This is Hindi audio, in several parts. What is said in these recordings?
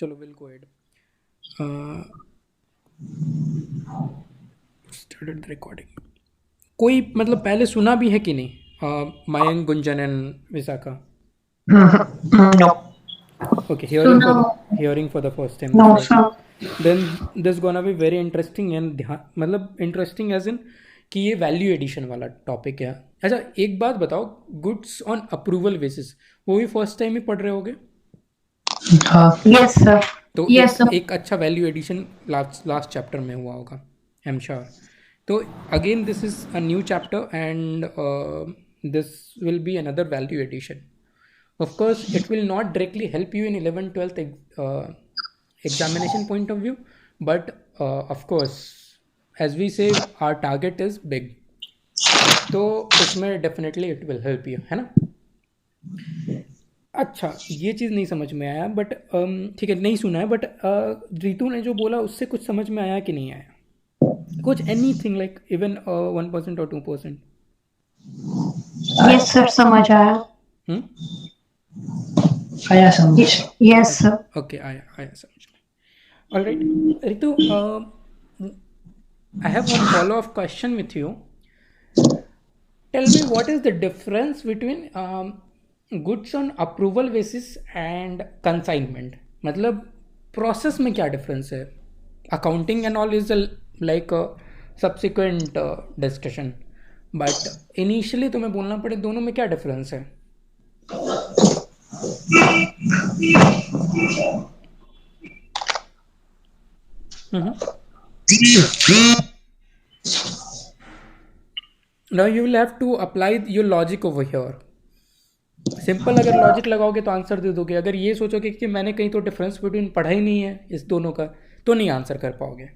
चलो will go ahead started recording. कोई मतलब पहले सुना भी है कि नहीं Mayank Gunjan and Vishakha? No. Okay, So now, hearing for the first time this no, word. so Then this gonna be very interesting and मतलब interesting as in कि ये वैल्यू एडिशन वाला टॉपिक है। अच्छा एक बात बताओ, गुड्स ऑन अप्रूवल बेसिस वो भी फर्स्ट टाइम ही पढ़ रहे होगे? yes, sir. तो Yes, एक sir. एक अच्छा value addition last last chapter में हुआ होगा, आई एम श्योर। तो again this is a new chapter and this will be another value addition. Of course, it will not directly help you in 11th 12th examination point of view, but of course, as we say, our target is big. तो उसमें definitely it will help you, है ना? अच्छा ये चीज़ नहीं समझ में आया बट ठीक है, नहीं सुना है बट रितु ने जो बोला उससे कुछ समझ में आया कि नहीं आया कुछ? एनी थिंग लाइक इवन 1% और 2%? Yes, sir. समझ आया. हम्म। आया समझ. Yes, sir. ओके आया आया समझ में। All right Ritu, I have one follow-up question with you. Tell me what is the difference between goods on approval basis and consignment? मतलब प्रोसेस में क्या डिफरेंस है? Accounting and all is like subsequent discussion, but initially तुम्हें बोलना पड़े दोनों में क्या डिफरेंस है? Now you will have to apply your logic over here. Simple अगर लॉजिक लगाओगे तो आंसर दे दोगे, अगर ये सोचोगे कि मैंने कहीं तो डिफरेंस बिटवीन पढ़ा ही नहीं है इस दोनों का, तो नहीं आंसर कर पाओगे।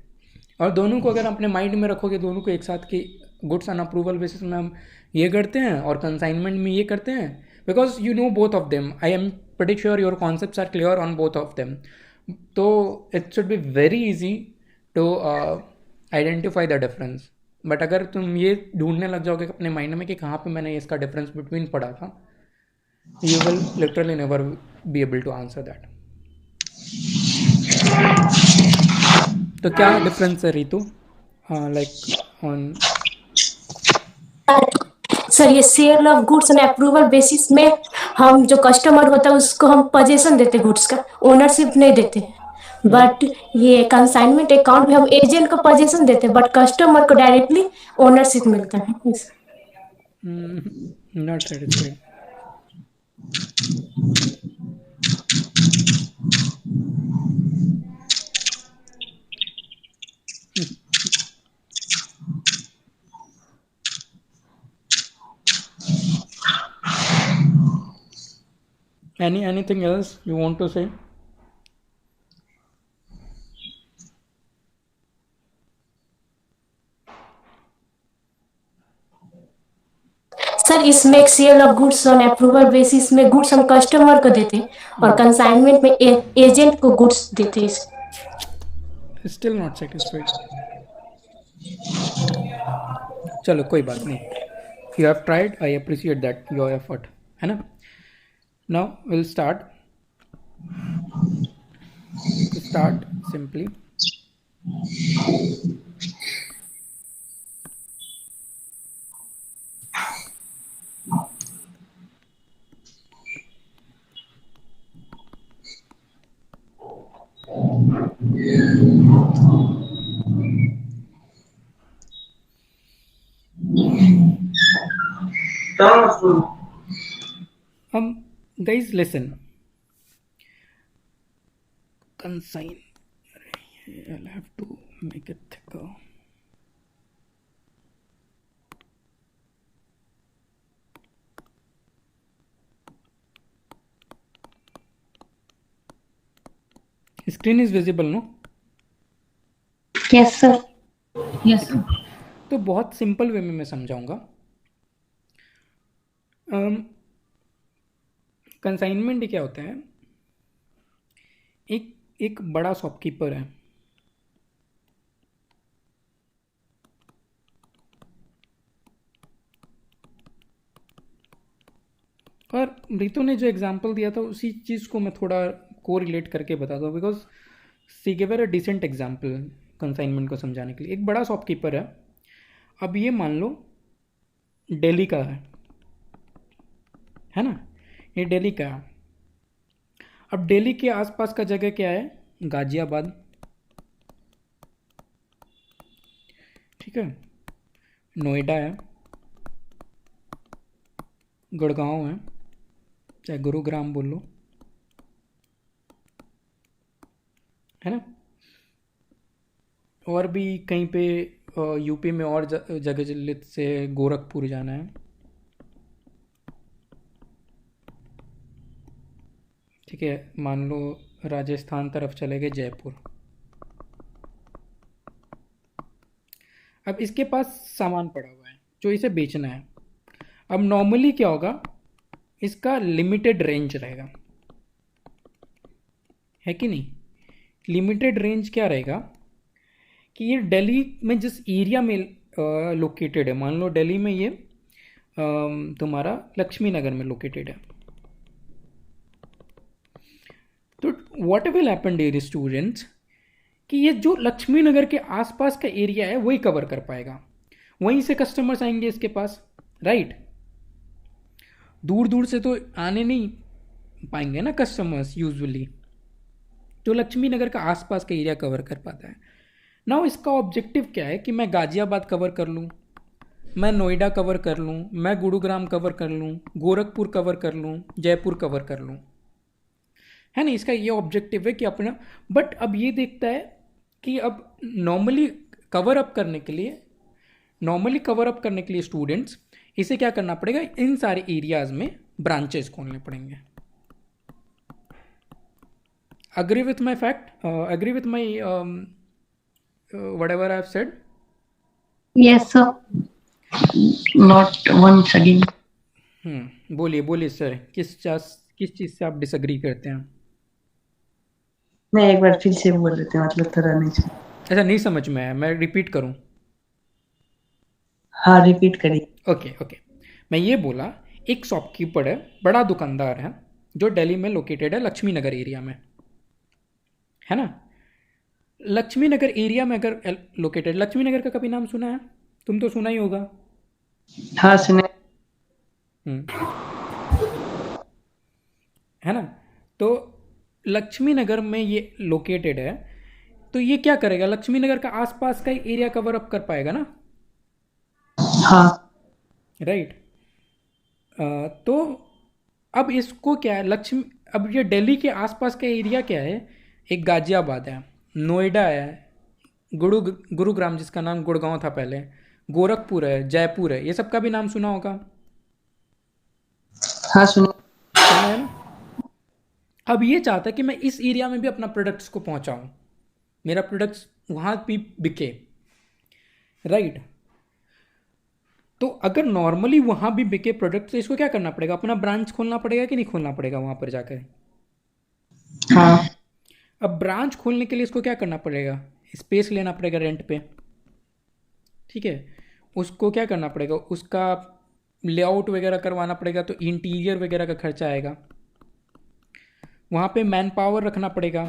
और दोनों को अगर अपने माइंड में रखोगे, दोनों को एक साथ कि गुड्स ऑन अप्रूवल बेसिस में हम ये करते हैं और कंसाइनमेंट में ये करते हैं, because you know both of them, I am pretty sure your concepts are clear on both of them. तो it should be very easy to identify the difference. But अगर तुम ये ढूंढने लग जाओगे अपने माइंड में कि कहाँ पे मैंने इसका डिफरेंस बिटवीन पढ़ा था, you will literally never be able to answer that. तो क्या डिफरेंस है रितु, लाइक ऑन? सर ये sale of goods and approval basis में हम जो कस्टमर होता है उसको हम पोजीशन देते गुड्स का, ओनरशिप नहीं देते। बट ये कंसाइनमेंट अकाउंट में हम एजेंट को पोजीशन देते बट कस्टमर को डायरेक्टली ओनरशिप मिलता है। Not satisfied. Anything else you want to say? Sir इसमें एक sale of goods on approval basis में गुड्स हम कस्टमर को देते और कंसाइनमेंट में एजेंट को गुड्स देते। Still not satisfied. चलो कोई बात नहीं, you have tried, I appreciate that your effort, है ना? Now will start simply. Guys listen, consign, I'll have to make it thicker. Screen is visible, no? Yes sir. Yes ठीक है, तो बहुत सिंपल वे में मैं समझाऊंगा। कंसाइनमेंट क्या होता है? एक एक बड़ा शॉपकीपर है, और रितु ने जो एग्जांपल दिया था उसी चीज़ को मैं थोड़ा को रिलेट करके बताता हूँ, because see giver a decent example consignment को समझाने के लिए। एक बड़ा शॉपकीपर है, अब ये मान लो दिल्ली का है ना, ये दिल्ली का है। अब दिल्ली के आसपास का जगह क्या है, गाजियाबाद, ठीक है, नोएडा है, गुड़गांव है, चाहे गुरुग्राम बोल लो, है ना, और भी कहीं पे यूपी में और जगह से गोरखपुर जाना है, ठीक है, मान लो राजस्थान तरफ चले गए, जयपुर। अब इसके पास सामान पड़ा हुआ है जो इसे बेचना है। अब नॉर्मली क्या होगा, इसका लिमिटेड रेंज रहेगा, है कि नहीं। लिमिटेड रेंज क्या रहेगा कि ये दिल्ली में जिस एरिया में लोकेटेड है, मान लो दिल्ली में ये तुम्हारा लक्ष्मी नगर में लोकेटेड है, तो what will happen dear students कि ये जो लक्ष्मी नगर के आसपास का एरिया है वही कवर कर पाएगा, वहीं से कस्टमर्स आएंगे इसके पास, राइट। दूर दूर से तो आने नहीं पाएंगे ना कस्टमर्स यूजुअली, जो लक्ष्मी नगर का आसपास का एरिया कवर कर पाता है। नाउ इसका ऑब्जेक्टिव क्या है कि मैं गाजियाबाद कवर कर लूँ, मैं नोएडा कवर कर लूँ, मैं गुरुग्राम कवर कर लूँ, गोरखपुर कवर कर लूँ, जयपुर कवर कर लूँ, है ना। इसका ये ऑब्जेक्टिव है कि अपना, बट अब ये देखता है कि अब नॉर्मली कवर अप करने के लिए स्टूडेंट्स इसे क्या करना पड़ेगा, इन सारे एरियाज में ब्रांचेस खोलने पड़ेंगे। agree with my fact, agree with my whatever I have said? Yes, sir. Not once again. बोलिए सर, किस चीज़ से आप डिसएग्री करते हैं? मैं एक बार फिर से बोल देते हैं, मतलब थोड़ा नहीं ऐसा नहीं समझ में आया, मैं रिपीट करूं? हाँ, रिपीट करिए। ओके, मैं ये बोला, एक शॉपकीपर है, बड़ा दुकानदार है, जो दिल्ली में लोकेटेड है, लक्ष्मी नगर एरिया में, है ना। लक्ष्मी नगर एरिया में अगर लोकेटेड, लक्ष्मी नगर का कभी नाम सुना है? तुम तो सुना ही होगा। हाँ, सुने। है ना। तो लक्ष्मी नगर में ये लोकेटेड है, तो ये क्या करेगा, लक्ष्मी नगर का आसपास का एरिया कवर अप कर पाएगा ना। हाँ, राइट। तो अब इसको क्या है, अब ये दिल्ली के आसपास का एरिया क्या है, एक गाजियाबाद है, नोएडा है, गुरुग्राम जिसका नाम गुड़गांव था पहले, गोरखपुर है, जयपुर है, ये सब का भी नाम सुना होगा। हाँ, सुना है ना। अब ये चाहता है कि मैं इस एरिया में भी अपना प्रोडक्ट्स को पहुंचाऊं, मेरा प्रोडक्ट्स वहां भी बिके, राइट। तो अगर नॉर्मली वहां भी बिके प्रोडक्ट, तो इसको क्या करना पड़ेगा, अपना ब्रांच खोलना पड़ेगा कि नहीं खोलना पड़ेगा वहां पर जाकर? हाँ। अब ब्रांच खोलने के लिए इसको क्या करना पड़ेगा, स्पेस लेना पड़ेगा रेंट पे, ठीक है। उसको क्या करना पड़ेगा, उसका लेआउट वगैरह करवाना पड़ेगा, तो इंटीरियर वगैरह का खर्चा आएगा, वहाँ पे मैन पावर रखना पड़ेगा।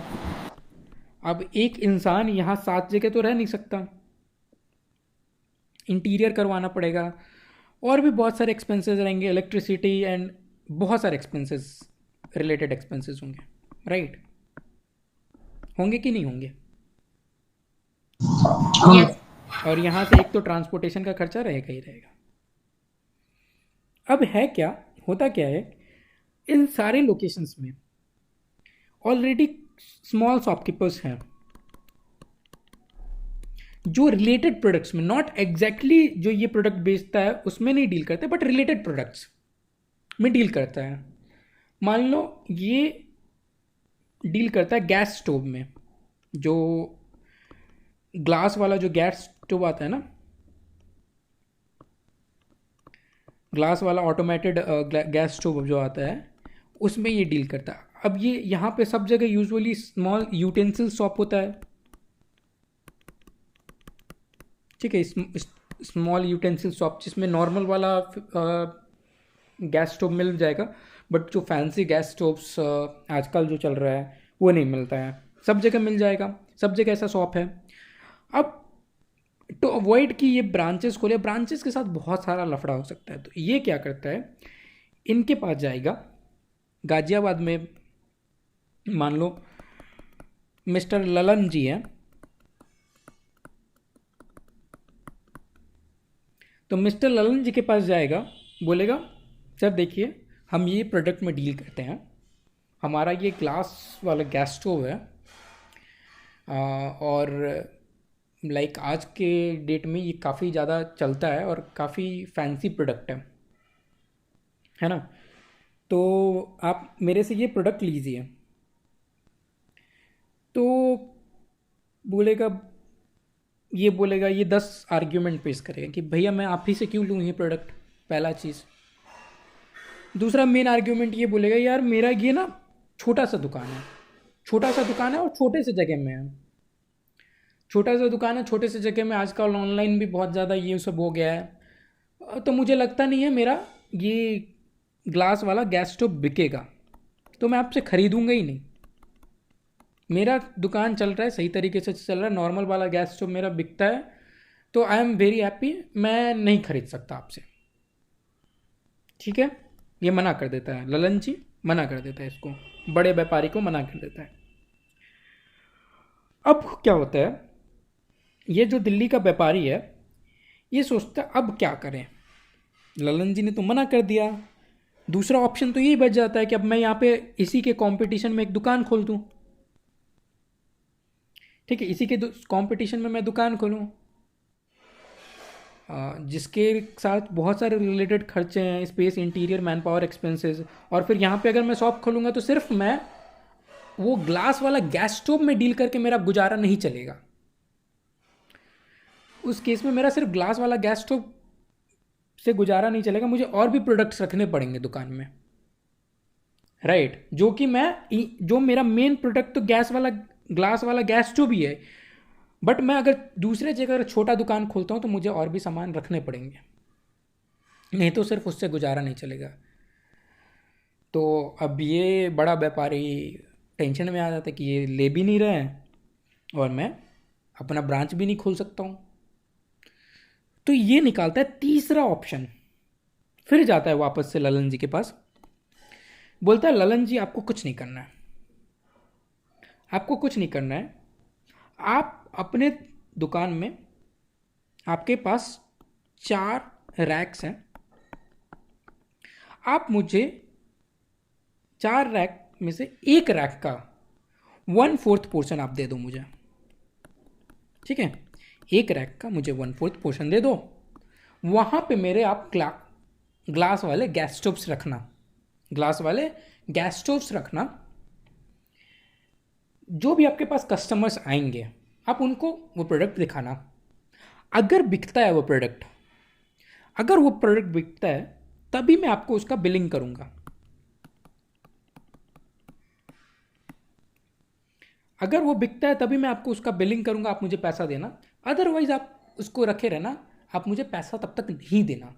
अब एक इंसान यहाँ 7 जगह तो रह नहीं सकता, इंटीरियर करवाना पड़ेगा, और भी बहुत सारे एक्सपेंसेस रहेंगे, इलेक्ट्रिसिटी एंड बहुत सारे एक्सपेंसेस, रिलेटेड एक्सपेंसेस होंगे, राइट। होंगे कि नहीं होंगे? Yes. और यहाँ से एक तो ट्रांसपोर्टेशन का खर्चा रहेगा ही रहेगा। अब है क्या, होता क्या है, इन सारे लोकेशंस में ऑलरेडी स्मॉल शॉपकीपर्स हैं जो रिलेटेड प्रोडक्ट्स में, नॉट एग्जैक्टली जो ये प्रोडक्ट बेचता है उसमें नहीं डील करते, बट रिलेटेड प्रोडक्ट्स में डील करता है। मान लो ये डील करता है गैस स्टोव में, जो ग्लास वाला जो गैस स्टोव आता है ना, ग्लास वाला ऑटोमेटेड गैस स्टोव जो आता है, उसमें ये डील करता है। अब ये यहाँ पे सब जगह यूजुअली स्मॉल यूटेंसिल शॉप होता है, ठीक है, स्मॉल यूटेंसिल शॉप जिसमें नॉर्मल वाला गैस स्टोव मिल जाएगा, बट जो फैंसी गैस स्टोव्स आजकल जो चल रहा है वो नहीं मिलता है। सब जगह मिल जाएगा, सब जगह ऐसा शॉप है। अब तो अवॉइड कि ये ब्रांचेस खोले, ब्रांचेस के साथ बहुत सारा लफड़ा हो सकता है। तो ये क्या करता है, इनके पास जाएगा, गाजियाबाद में मान लो मिस्टर ललन जी हैं, तो मिस्टर ललन जी के पास जाएगा, बोलेगा सर देखिए हम ये प्रोडक्ट में डील करते हैं, हमारा ये ग्लास वाला गैस स्टोव है और लाइक आज के डेट में ये काफ़ी ज़्यादा चलता है और काफ़ी फैंसी प्रोडक्ट है ना, तो आप मेरे से ये प्रोडक्ट लीजिए। तो बोलेगा ये 10 आर्ग्यूमेंट पेश करेगा कि भैया मैं आप ही से क्यों लूँ ये प्रोडक्ट, पहला चीज़। दूसरा मेन आर्ग्यूमेंट ये बोलेगा यार मेरा ये ना छोटा सा दुकान है और छोटे से जगह में है, छोटा सा दुकान है छोटे से जगह में, आजकल ऑनलाइन भी बहुत ज़्यादा ये सब हो गया है, तो मुझे लगता नहीं है मेरा ये ग्लास वाला गैस स्टोव बिकेगा, तो मैं आपसे ख़रीदूँगा ही नहीं। मेरा दुकान चल रहा है, सही तरीके से चल रहा है, नॉर्मल वाला गैस स्टोव मेरा बिकता है, तो आई एम वेरी हैप्पी, मैं नहीं खरीद सकता आपसे। ठीक है, ये मना कर देता है, ललन जी मना कर देता है, इसको बड़े व्यापारी को मना कर देता है। अब क्या होता है, ये जो दिल्ली का व्यापारी है ये सोचता है अब क्या करें, ललन जी ने तो मना कर दिया, दूसरा ऑप्शन तो यही बच जाता है कि अब मैं यहाँ पे इसी के कंपटीशन में एक दुकान खोल दूँ। ठीक है, इसी के कंपटीशन में मैं दुकान खोलूँ जिसके साथ बहुत सारे रिलेटेड खर्चे हैं, space, interior, man power expenses, और फिर यहाँ पे अगर मैं शॉप खोलूँगा तो सिर्फ मैं वो ग्लास वाला गैस स्टोव में डील करके मेरा गुजारा नहीं चलेगा। उस केस में मेरा सिर्फ ग्लास वाला गैस स्टोव से गुजारा नहीं चलेगा, मुझे और भी प्रोडक्ट्स रखने पड़ेंगे दुकान में, राइट। जो मेरा मेन प्रोडक्ट तो ग्लास वाला गैस स्टोव ही है, बट मैं अगर दूसरे जगह अगर छोटा दुकान खोलता हूँ तो मुझे और भी सामान रखने पड़ेंगे, नहीं तो सिर्फ उससे गुजारा नहीं चलेगा। तो अब ये बड़ा व्यापारी टेंशन में आ जाता है कि ये ले भी नहीं रहे हैं और मैं अपना ब्रांच भी नहीं खोल सकता हूँ। तो ये निकालता है तीसरा ऑप्शन, फिर जाता है वापस से ललन जी के पास, बोलता है ललन जी आपको कुछ नहीं करना है, आपको कुछ नहीं करना है, आप अपने दुकान में आपके पास 4 रैक्स हैं, आप मुझे 4 रैक में से एक रैक का 1/4 पोर्शन आप दे दो मुझे। ठीक है, एक रैक का मुझे 1/4 पोर्शन दे दो, वहाँ पे मेरे आप ग्लास वाले गैस स्टोव्स रखना, जो भी आपके पास कस्टमर्स आएंगे आप उनको वो प्रोडक्ट दिखाना, अगर बिकता है वो प्रोडक्ट बिकता है तभी मैं आपको उसका बिलिंग करूंगा, अगर वो बिकता है तभी मैं आपको उसका बिलिंग करूंगा, आप मुझे पैसा देना, अदरवाइज आप उसको रखे रहना, आप मुझे पैसा तब तक नहीं देना।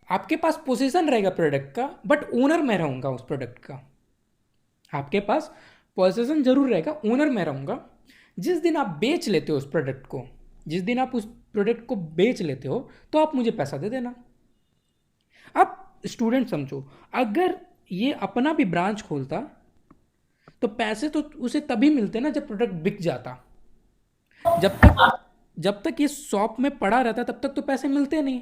आपके पास पोजीशन रहेगा प्रोडक्ट का, बट ओनर मैं रहूंगा उस प्रोडक्ट का। आपके पास पोजीशन जरूर रहेगा, ओनर मैं रहूंगा। जिस दिन आप बेच लेते हो उस प्रोडक्ट को, बेच लेते हो तो आप मुझे पैसा दे देना। अब स्टूडेंट समझो, अगर ये अपना भी ब्रांच खोलता तो पैसे तो उसे तभी मिलते ना जब प्रोडक्ट बिक जाता, जब तक ये शॉप में पड़ा रहता तब तक तो पैसे मिलते नहीं।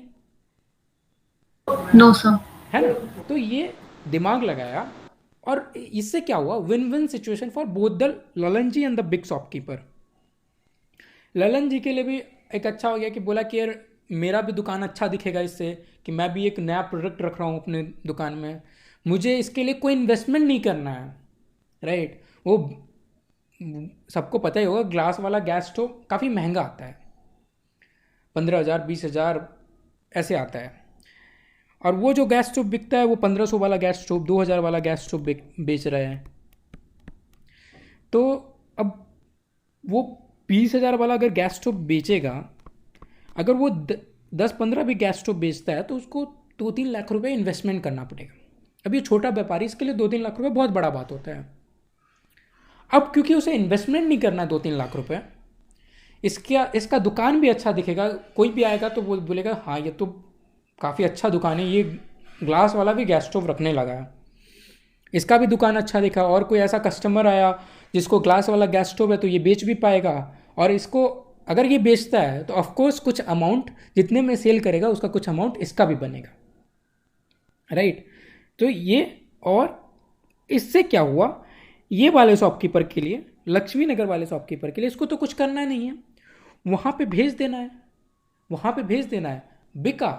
नो सर, है ना, तो ये दिमाग लगाया और इससे क्या हुआ, win win situation for both the Lalan ji and the big shopkeeper. Lalan ji के लिए भी एक अच्छा हो गया कि बोला कि यार मेरा भी दुकान अच्छा दिखेगा इससे, कि मैं भी एक नया प्रोडक्ट रख रहा हूँ अपने दुकान में, मुझे इसके लिए कोई इन्वेस्टमेंट नहीं करना है, राइट। वो सबको पता ही होगा ग्लास वाला गैस स्टोव काफ़ी महंगा आता है, 15,000 20,000 ऐसे आता है, और वो जो गैस स्टोव बिकता है वो 1500 वाला गैस स्टोव, 2000 वाला गैस स्टोव बेच रहे हैं। तो अब वो 20,000 वाला अगर गैस स्टोव बेचेगा, अगर वो 10-15 भी गैस स्टोव बेचता है तो उसको 2-3 लाख रुपए इन्वेस्टमेंट करना पड़ेगा। अब ये छोटा व्यापारी, इसके लिए 2-3 लाख रुपए बहुत बड़ा बात होता है, अब क्योंकि उसे इन्वेस्टमेंट नहीं करना है 2-3 लाख रुपए, इसका दुकान भी अच्छा दिखेगा, कोई भी आएगा तो वो बोलेगा हाँ ये तो काफ़ी अच्छा दुकान है, ये ग्लास वाला भी गैस स्टोव रखने लगा है, इसका भी दुकान अच्छा दिखा, और कोई ऐसा कस्टमर आया जिसको ग्लास वाला गैस स्टोव है तो ये बेच भी पाएगा, और इसको अगर ये बेचता है तो ऑफकोर्स कुछ अमाउंट जितने में सेल करेगा उसका कुछ अमाउंट इसका भी बनेगा, राइट। तो ये, और इससे क्या हुआ, ये वाले शॉपकीपर के लिए, लक्ष्मी नगर वाले शॉपकीपर के लिए इसको तो कुछ करना नहीं है, वहाँ पे भेज देना है, वहाँ पे भेज देना है, बिका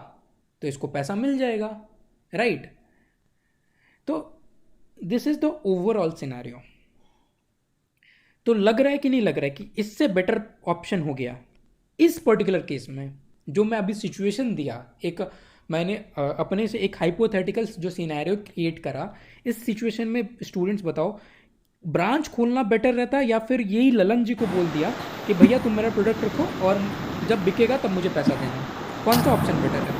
तो इसको पैसा मिल जाएगा, राइट। तो this is the overall scenario. तो लग रहा है कि नहीं लग रहा है कि इससे बेटर ऑप्शन हो गया इस पर्टिकुलर केस में, जो मैं अभी सिचुएशन दिया, एक मैंने अपने से एक हाइपोथेटिकल जो सिनेरियो क्रिएट करा, इस सिचुएशन में स्टूडेंट्स बताओ ब्रांच खोलना बेटर रहता है या फिर यही ललन जी को बोल दिया कि भैया तुम मेरा प्रोडक्ट रखो और जब बिकेगा तब मुझे पैसा देना, कौन सा ऑप्शन बेटर है?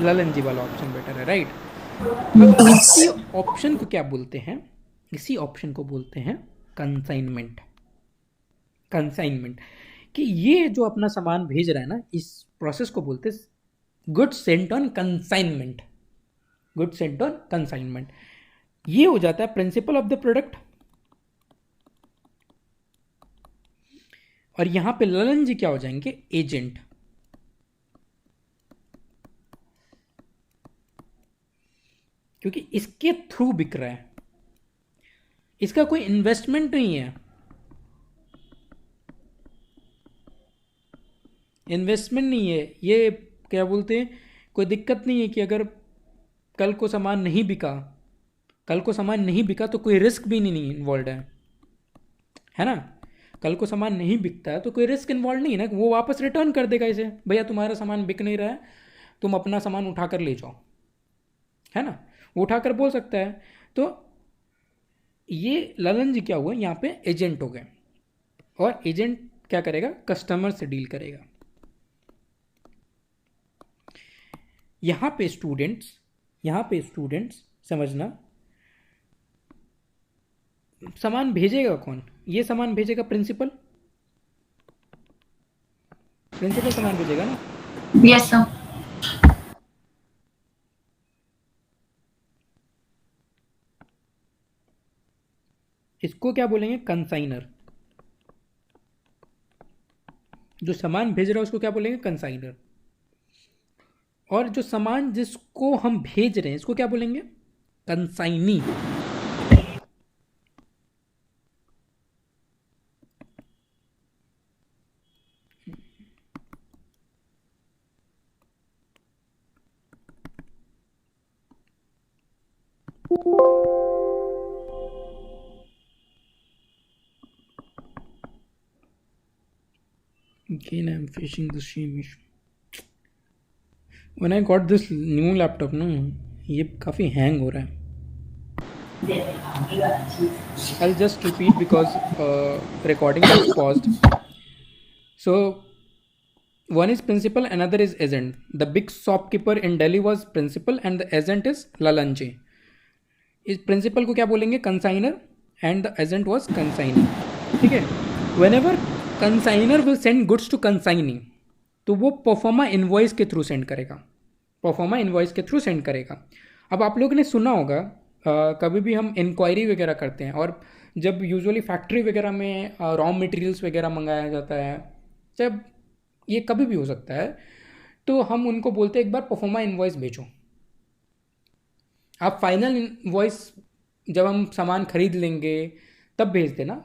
ललन जी वाला ऑप्शन बेटर है, राइट। अब इसी ऑप्शन को क्या बोलते हैं, इसी ऑप्शन को बोलते हैं कंसाइनमेंट। कंसाइनमेंट कि ये जो अपना सामान भेज रहा है ना, इस प्रोसेस को बोलते हैं goods Saint on consignment. Goods Saint on consignment, ये हो जाता है प्रिंसिपल ऑफ द प्रोडक्ट। और यहां पे ललन जी क्या हो जाएंगे, एजेंट। क्योंकि इसके थ्रू बिक रहा है, इसका कोई इन्वेस्टमेंट नहीं है, इन्वेस्टमेंट नहीं है, ये क्या बोलते हैं, कोई दिक्कत नहीं है कि अगर कल को सामान नहीं बिका, कल को सामान नहीं बिका तो कोई रिस्क भी नहीं इन्वॉल्व है ना। कल को सामान नहीं बिकता है तो कोई रिस्क इन्वॉल्व नहीं है ना, वो वापस रिटर्न कर देगा इसे, भैया तुम्हारा सामान बिक नहीं रहा है, तुम अपना सामान उठाकर ले जाओ, है ना, वो उठाकर बोल सकता है। तो ये ललन जी क्या हुआ, यहाँ पे एजेंट हो गए, और एजेंट क्या करेगा, कस्टमर से डील करेगा। यहाँ पे स्टूडेंट्स समझना, सामान भेजेगा कौन, ये सामान भेजेगा प्रिंसिपल सामान भेजेगा ना। Yes sir. इसको क्या बोलेंगे, कंसाइनर। जो सामान भेज रहा है उसको क्या बोलेंगे, कंसाइनर। और जो सामान जिसको हम भेज रहे हैं इसको क्या बोलेंगे, consignee. Again, I'm facing the same issue. When I got this new laptop, no, ये काफ़ी हैंग हो रहा है। I'll just repeat because recording was paused. So, one is principal, another is agent. The big shopkeeper in Delhi was principal and the agent is Lalan ji. इस प्रिंसिपल को क्या बोलेंगे, consignor, and the agent was consignee, ठीक है। Whenever consignor will send goods to consignee, तो वो परफॉर्मा इनवॉइस के थ्रू सेंड करेगा, परफॉर्मा इनवॉइस के थ्रू सेंड करेगा। अब आप लोगों ने सुना होगा कभी भी हम इंक्वायरी वगैरह करते हैं, और जब यूजुअली फैक्ट्री वगैरह में रॉ मटेरियल्स वगैरह मंगाया जाता है, जब ये कभी भी हो सकता है, तो हम उनको बोलते हैं एक बार परफॉर्मा इनवॉइस भेजो। आप फाइनल इनवॉइस जब हम सामान खरीद लेंगे तब भेज देना,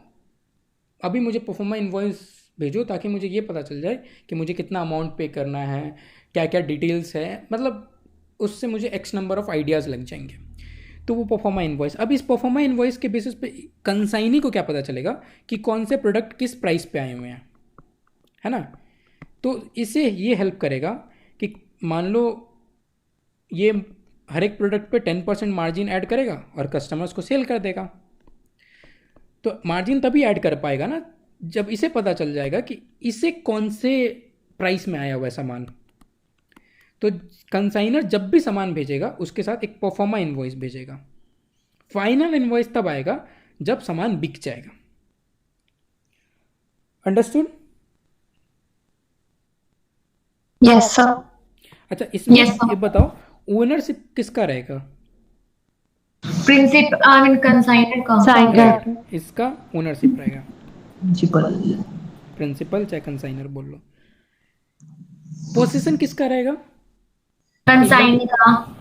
अभी मुझे परफॉर्मा इनवॉइस भेजो ताकि मुझे ये पता चल जाए कि मुझे कितना अमाउंट पे करना है, क्या क्या डिटेल्स है, मतलब उससे मुझे एक्स नंबर ऑफ आइडियाज़ लग जाएंगे। तो वो परफॉर्मा इनवॉइस, अब इस परफॉर्मा इनवॉइस के बेसिस पे कंसाइनी को क्या पता चलेगा कि कौन से प्रोडक्ट किस प्राइस पे आए हुए हैं, है ना। तो इसे ये हेल्प करेगा कि मान लो ये हर एक प्रोडक्ट पे 10% मार्जिन ऐड करेगा और कस्टमर्स को सेल कर देगा। तो मार्जिन तभी ऐड कर पाएगा ना जब इसे पता चल जाएगा कि इसे कौन से प्राइस में आया हुआ है सामान। तो कंसाइनर जब भी सामान भेजेगा उसके साथ एक परफॉर्मा इनवॉइस भेजेगा। फाइनल इनवॉइस तब आएगा जब सामान बिक जाएगा। अंडरस्टूड? Yes sir. अच्छा, इसमें Yes, sir. ये बताओ, ओनरशिप किसका रहेगा? प्रिंसिपल आई मीन कंसाइनर का राइट, इसका ओनरशिप रहेगा। प्रिंसिपल। प्रिंसिपल चाहे कंसाइनर बोल लो। पोजीशन किसका रहेगा? कंसाइनर का।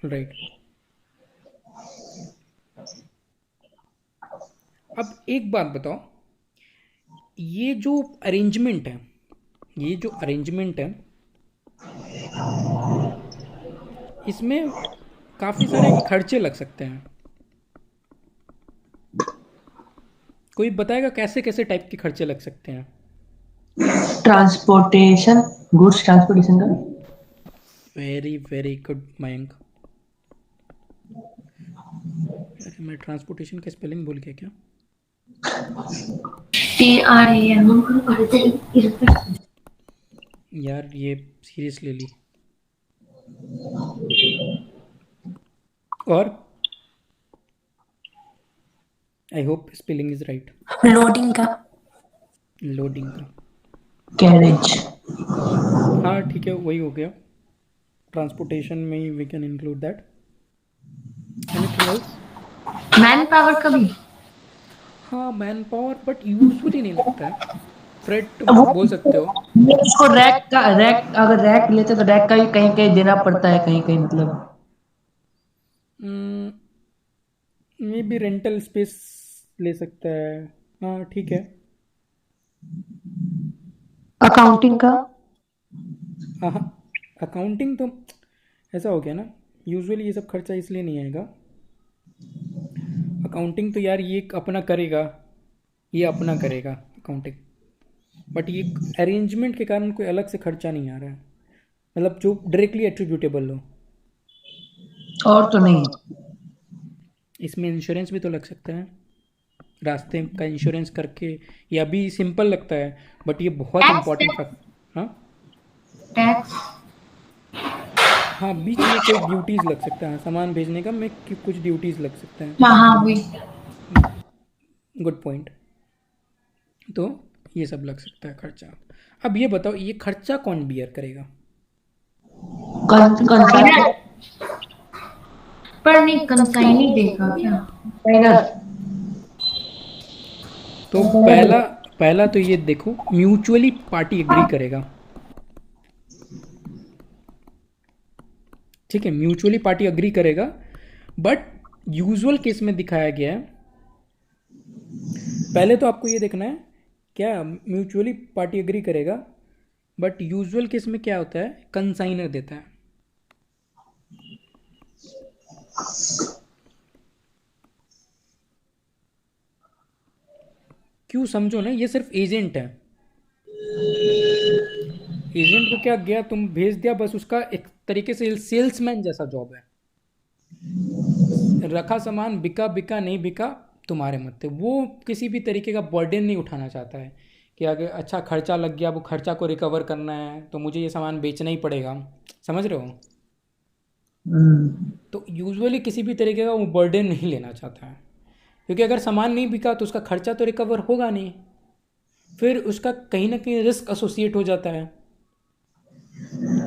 राइट। अब एक बात बताओ, ये जो अरेंजमेंट है, ये जो अरेंजमेंट है, इसमें काफ़ी सारे खर्चे लग सकते हैं। कोई बताएगा कैसे कैसे टाइप के खर्चे लग सकते हैं? ट्रांसपोर्टेशन, गुड्स ट्रांसपोर्टेशन का। Very very good Mayank. अरे मैं ट्रांसपोर्टेशन का स्पेलिंग भूल गया क्या? TRAN। यार ये सीरियसली ली। और I hope spelling is right. Loading का। लोडिंग का, कैरेज। हाँ ठीक है, वही हो गया। ट्रांसपोर्टेशन में ही we can include that. Anything else? Man power का भी। हाँ मैन पावर, बट यूजफुली नहीं लगता है। फ्रेट वो बोल सकते हो। उसको रैक अगर रैक लेते तो रैक का भी कहीं कहीं देना पड़ता है, कहीं कहीं मतलब। मे बी रेंटल स्पेस ले सकता है। हाँ ठीक है। अकाउंटिंग का। हाँ, अकाउंटिंग तो ऐसा हो गया ना, यूजुअली ये सब खर्चा इसलिए नहीं आएगा। अकाउंटिंग तो यार ये अपना करेगा, ये अपना करेगा अकाउंटिंग, बट ये अरेंजमेंट के कारण कोई अलग से खर्चा नहीं आ रहा है, मतलब जो डायरेक्टली एट्रीब्यूटेबल हो। और तो नहीं। इसमें इंश्योरेंस भी तो लग सकता है, रास्ते का इंश्योरेंस करके। ये अभी सिंपल लगता है, बट ये बहुत इंपॉर्टेंट फैक्ट। हाँ टैक्स। हाँ, बीच में कोई ड्यूटीज़ लग सकता है, सामान भेजने का में कुछ ड्यूटीज़ लग सकते हैं। हाँ वही। Good point. तो ये सब लग सकता है खर्चा। अब ये बताओ, ये खर्चा कौन बियर करेगा? कंसाइनर। पर नहीं, कंसाइनर देगा क्या? कंसाइनर। तो पहला पहला तो ये देखो, म्यूचुअली पार्टी एग्री करेगा। ठीक है, म्यूचुअली पार्टी अग्री करेगा, बट यूजुअल केस में दिखाया गया है। पहले तो आपको ये देखना है क्या म्यूचुअली पार्टी एग्री करेगा, बट यूजुअल केस में क्या होता है, कंसाइनर देता है। क्यों, समझो ना, ये सिर्फ एजेंट है। एजेंट को क्या गया, तुम भेज दिया, बस उसका एक तरीके से सेल्समैन जैसा जॉब है। रखा सामान, बिका बिका नहीं बिका तुम्हारे मत थे। वो किसी भी तरीके का बर्डन नहीं उठाना चाहता है कि अगर अच्छा खर्चा लग गया, वो खर्चा को रिकवर करना है तो मुझे ये सामान बेचना ही पड़ेगा। समझ रहे हो? तो यूजुअली किसी भी तरीके का वो बर्डन नहीं लेना चाहता है, क्योंकि अगर सामान नहीं बिका तो उसका खर्चा तो रिकवर होगा नहीं, फिर उसका कहीं ना कहीं रिस्क एसोसिएट हो जाता है।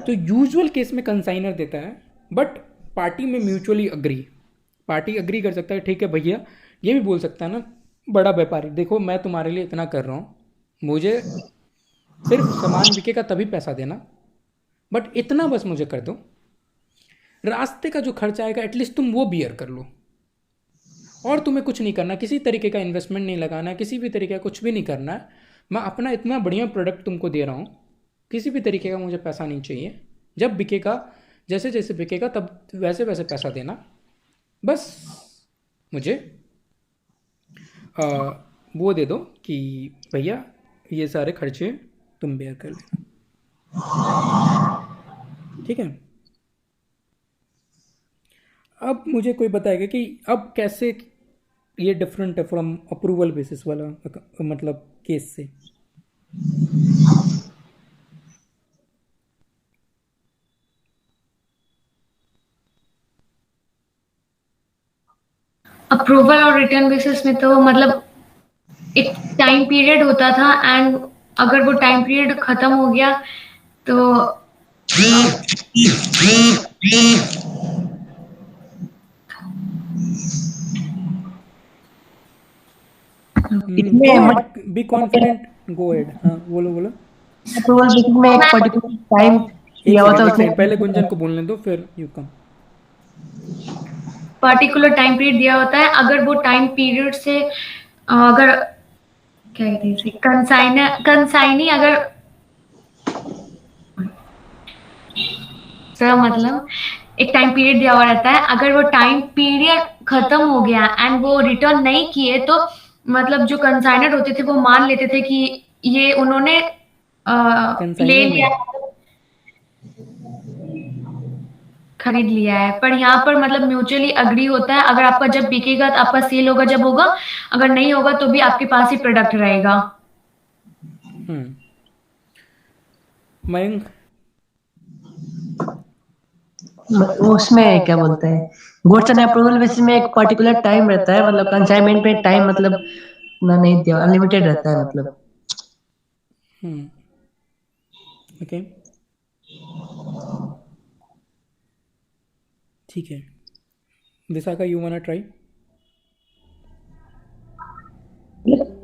तो यूजुअल केस में कंसाइनर देता है, बट पार्टी में म्यूचुअली अग्री, पार्टी अग्री कर सकता है। ठीक है भैया, ये भी बोल सकता है ना बड़ा व्यापारी, देखो मैं तुम्हारे लिए इतना कर रहा हूँ, मुझे सिर्फ सामान बिकेगा तभी पैसा देना, बट इतना बस मुझे कर दो, रास्ते का जो खर्चा आएगा एटलीस्ट तुम वो बियर कर लो, और तुम्हें कुछ नहीं करना, किसी तरीके का इन्वेस्टमेंट नहीं लगाना, किसी भी तरीके का कुछ भी नहीं करना है। मैं अपना इतना बढ़िया प्रोडक्ट तुमको दे रहा हूँ, किसी भी तरीके का मुझे पैसा नहीं चाहिए। जब बिकेगा, जैसे जैसे बिकेगा तब वैसे वैसे पैसा देना, बस मुझे वो दे दो कि भैया ये सारे खर्चे तुम बेयर कर लेना। ठीक है। अब मुझे कोई बताएगा कि अब कैसे ये डिफरेंट है फ्रॉम अप्रूवल बेसिस वाला मतलब केस से? अप्रूवल और रिटर्न बेसिस में तो मतलब एक टाइम पीरियड होता था, एंड अगर वो टाइम पीरियड खत्म हो गया तो गो इसमें ahead, be confident, go ahead, हाँ बोलो बोलो। अप्रूवल बेसिस में एक पर्टिकुलर टाइम दिया हुआ था एक सेकंड, उसमें। पहले गुंजन को बोलने दो फिर you come. Particular time period दिया होता है, अगर वो टाइम पीरियड से अगर क्या कहते हैं इसे, कंसाइनी अगर तो मतलब एक टाइम पीरियड दिया हुआ रहता है, अगर वो टाइम पीरियड खत्म हो गया एंड वो रिटर्न नहीं किए तो मतलब जो कंसाइनर होते थे वो मान लेते थे कि ये उन्होंने ले कंसाइनर लिया, नहीं, खरीद लिया है। पर यहाँ पर मतलब म्यूचुअली अग्री होता है, अगर आपका जब बिकेगा तो आपका सेल होगा जब होगा, अगर नहीं होगा तो भी आपके पास ही प्रोडक्ट रहेगा। मयंक। उसमें क्या बोलते हैं, गुड्स एंड अप्रूवल बेसिस में एक पर्टिकुलर टाइम रहता है, मतलब कंसाइनमेंट में टाइम मतलब ना नहीं दिया, अनलिमिटेड रहता है मतलब। ओके, ठीक है। Vishakha, you वांना try?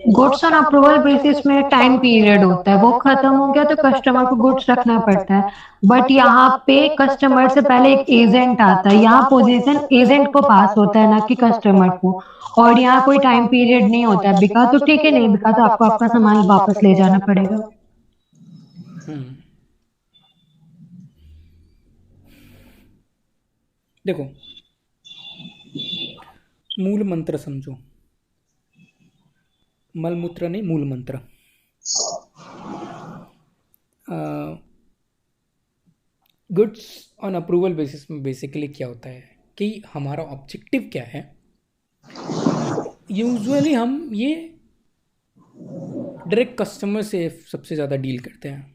Goods on approval basis में टाइम पीरियड होता है, वो खत्म हो गया तो कस्टमर को गुड्स रखना पड़ता है। बट यहाँ पे कस्टमर से पहले एक एजेंट आता है, यहाँ पोजीशन एजेंट को पास होता है ना कि कस्टमर को। और यहाँ कोई टाइम पीरियड नहीं होता है, बिका तो ठीक है, नहीं बिका तो आपको आपका सामान वापस ले जाना पड़ेगा। देखो, मूल मंत्र समझो, मलमूत्र नहीं, मूल मंत्र। गुड्स ऑन अप्रूवल बेसिस में बेसिकली क्या होता है कि हमारा ऑब्जेक्टिव क्या है। यूजुअली हम ये डायरेक्ट कस्टमर से सबसे ज़्यादा डील करते हैं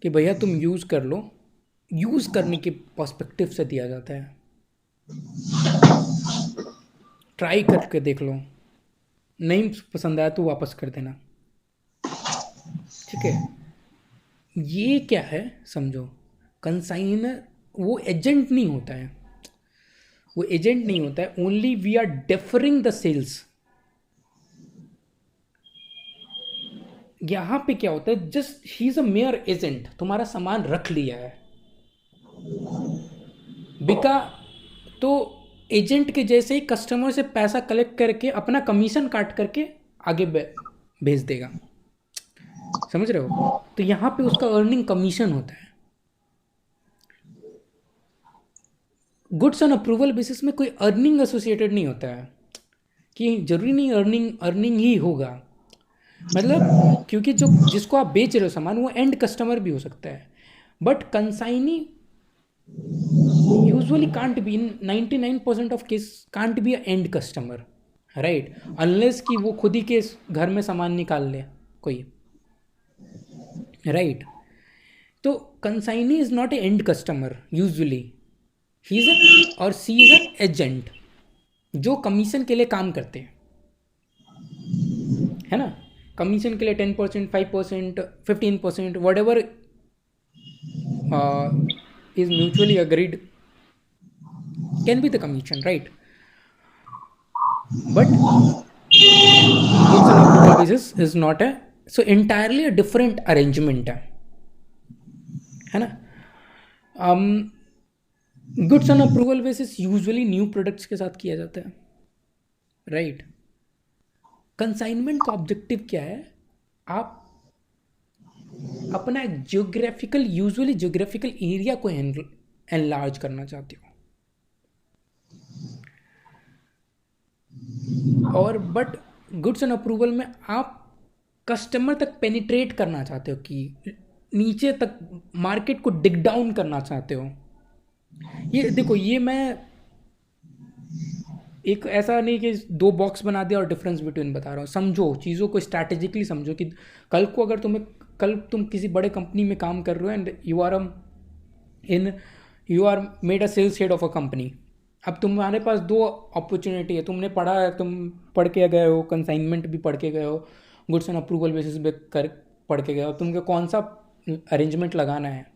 कि भैया तुम यूज़ कर लो, यूज़ करने के पर्सपेक्टिव से दिया जाता है। ट्राई करके देख लो, नहीं पसंद आया तो वापस कर देना, ठीक है। ये क्या है समझो, कंसाइनर वो एजेंट नहीं होता है, वो एजेंट नहीं होता है, only we are differing the sales. यहाँ पे क्या होता है, just he is a mere agent, तुम्हारा सामान रख लिया है, बिका तो एजेंट के जैसे ही कस्टमर से पैसा कलेक्ट करके अपना कमीशन काट करके आगे भेज देगा, समझ रहे हो। तो यहाँ पे उसका अर्निंग कमीशन होता है। गुड्स ऑन अप्रूवल बेसिस में कोई अर्निंग एसोसिएटेड नहीं होता है, कि जरूरी नहीं अर्निंग ही होगा, मतलब क्योंकि जो जिसको आप बेच रहे हो सामान वो एंड कस्टमर भी हो सकता है। But consignee usually can't be, in 99% of case can't be a and customer, right, unless कि वो खुद ही के घर में सामान निकाल ले कोई, राइट। तो consignee is not A and customer usually, he is और सी इज एन एजेंट जो कमीशन के लिए काम करते हैं, है ना। कमीशन के लिए 10%, 5%, 15%, what ever is mutually agreed can be the commission, right. But goods on approval basis is not a, so entirely a different arrangement है ना। Goods on approval basis usually new products के साथ किया जाता है, राइट। कंसाइनमेंट का ऑब्जेक्टिव क्या है, आप अपना जियोग्राफिकल, यूजुअली जियोग्राफिकल एरिया को एनलार्ज करना चाहते हो, और बट गुड्स एंड अप्रूवल में आप कस्टमर तक पेनिट्रेट करना चाहते हो, कि नीचे तक मार्केट को डिग डाउन करना चाहते हो। ये देखो, ये मैं एक ऐसा नहीं कि दो बॉक्स बना दिया और डिफरेंस बिटवीन बता रहा हूँ, समझो चीज़ों को स्ट्रैटेजिकली समझो कि कल को अगर तुम किसी बड़े कंपनी में काम कर रहे हो and you are made a sales head of a company, अब तुम्हारे पास दो अपॉर्चुनिटी है, तुमने पढ़ा है, तुम पढ़ के गए हो, कंसाइनमेंट भी पढ़ के गए हो, गुड्स एंड अप्रूवल बेसिस पे कर पढ़ के गए हो, तुमको कौन सा अरेंजमेंट लगाना है।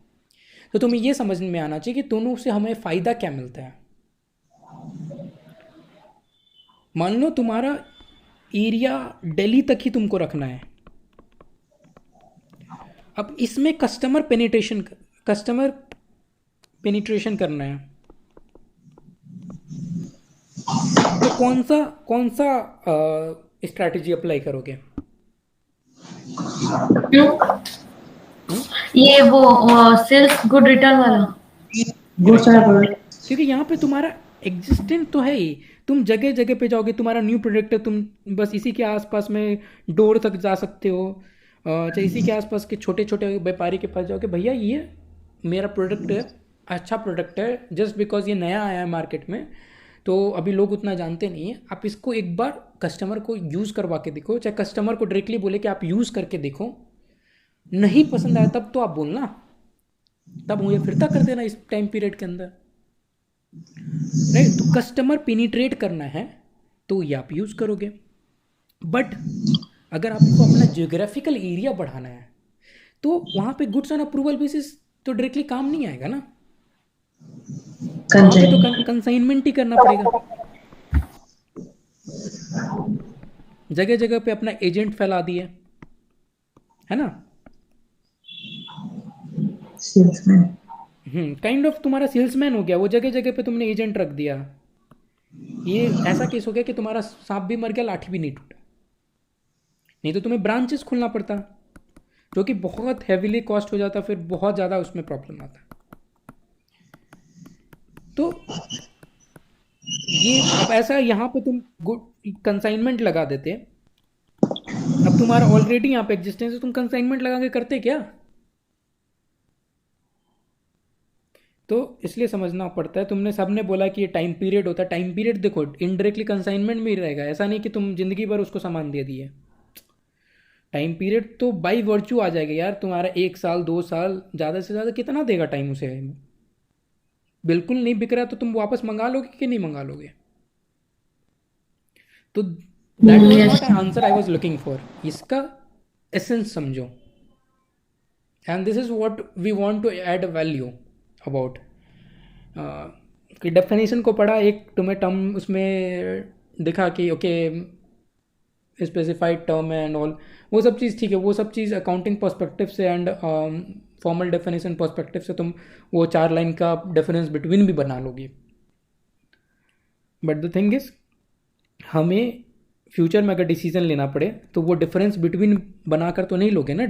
तो तुम्हें ये समझ में आना चाहिए कि दोनों से हमें फ़ायदा क्या मिलता है। मान लो तुम्हारा एरिया दिल्ली तक ही तुमको रखना है, अब इसमें कस्टमर पेनिट्रेशन करना है, तो कौन सा स्ट्रैटेजी अप्लाई करोगे। ये वो सेल्स गुड रिटर्न वाला। Goods and approval. क्योंकि यहाँ पे तुम्हारा एग्जिस्टेंट तो है ही, तुम जगह जगह पे जाओगे, तुम्हारा न्यू प्रोडक्ट है, तुम बस इसी के आसपास में डोर तक जा सकते हो, चाहे इसी के आसपास के छोटे छोटे व्यापारी के पास जाओगे, भैया ये मेरा प्रोडक्ट है, अच्छा प्रोडक्ट है, जस्ट बिकॉज ये नया आया है मार्केट में तो अभी लोग उतना जानते नहीं है, आप इसको एक बार कस्टमर को यूज़ करवा के देखो, चाहे कस्टमर को डायरेक्टली बोले कि आप यूज़ करके देखो, नहीं पसंद आया तब तो आप बोलना, तब मुझे फिरता कर देना इस टाइम पीरियड के अंदर, राइट। तो कस्टमर पेनिट्रेट करना है तो ये आप यूज़ करोगे, बट अगर आपको अपना जियोग्राफिकल एरिया बढ़ाना है तो वहाँ पे गुड्स एंड अप्रूवल बेसिस तो डायरेक्टली काम नहीं आएगा ना, वहाँ पे तो कंसाइनमेंट ही करना पड़ेगा, जगह जगह पे अपना एजेंट फैला दिए, है ना, सेल्समैन। काइंड ऑफ तुम्हारा सेल्समैन हो गया वो, जगह जगह पे तुमने एजेंट रख दिया। ये ऐसा केस हो गया कि तुम्हारा सांप भी मर गया, लाठी भी नहीं टूटा, नहीं तो तुम्हें ब्रांचेस खोलना पड़ता, जो कि बहुत हैवीली कॉस्ट हो जाता, फिर बहुत ज़्यादा उसमें प्रॉब्लम आता। तो ये अब ऐसा यहाँ पे तुम गुड कंसाइनमेंट लगा देते, अब तुम्हारा ऑलरेडी यहाँ पे एग्जिस्टेंस है, तुम कंसाइनमेंट लगा के करते क्या। तो इसलिए समझना पड़ता है, तुमने सबने बोला कि ये टाइम पीरियड होता है, टाइम पीरियड देखो इनडायरेक्टली कंसाइनमेंट में ही रहेगा, ऐसा नहीं कि तुम जिंदगी भर उसको सामान दे दिए, टाइम पीरियड तो बाई वर्चू आ जाएगा यार, तुम्हारा 1 साल 2 साल, ज़्यादा से ज़्यादा कितना देगा टाइम उसे, बिल्कुल नहीं बिक रहा तो तुम वापस मंगा लोगे कि नहीं मंगा लोगे। तो that was not an answer I was looking for, इसका एसेंस समझो, and this is what we want to add value about. कि डेफिनेशन को पढ़ा, एक तुम्हें टर्म उसमें दिखा कि ओके स्पेसिफाइड टर्म है एंड ऑल, वो सब चीज़ ठीक है, वो सब चीज़ अकाउंटिंग पर्सपेक्टिव से एंड फॉर्मल डेफिनेशन पर्सपेक्टिव से तुम वो 4 लाइन का डिफरेंस बिटवीन भी बना लोगी, बट द थिंग इज हमें फ्यूचर में अगर डिसीजन लेना पड़े तो वो डिफरेंस बिटवीन बनाकर तो नहीं लोगे ना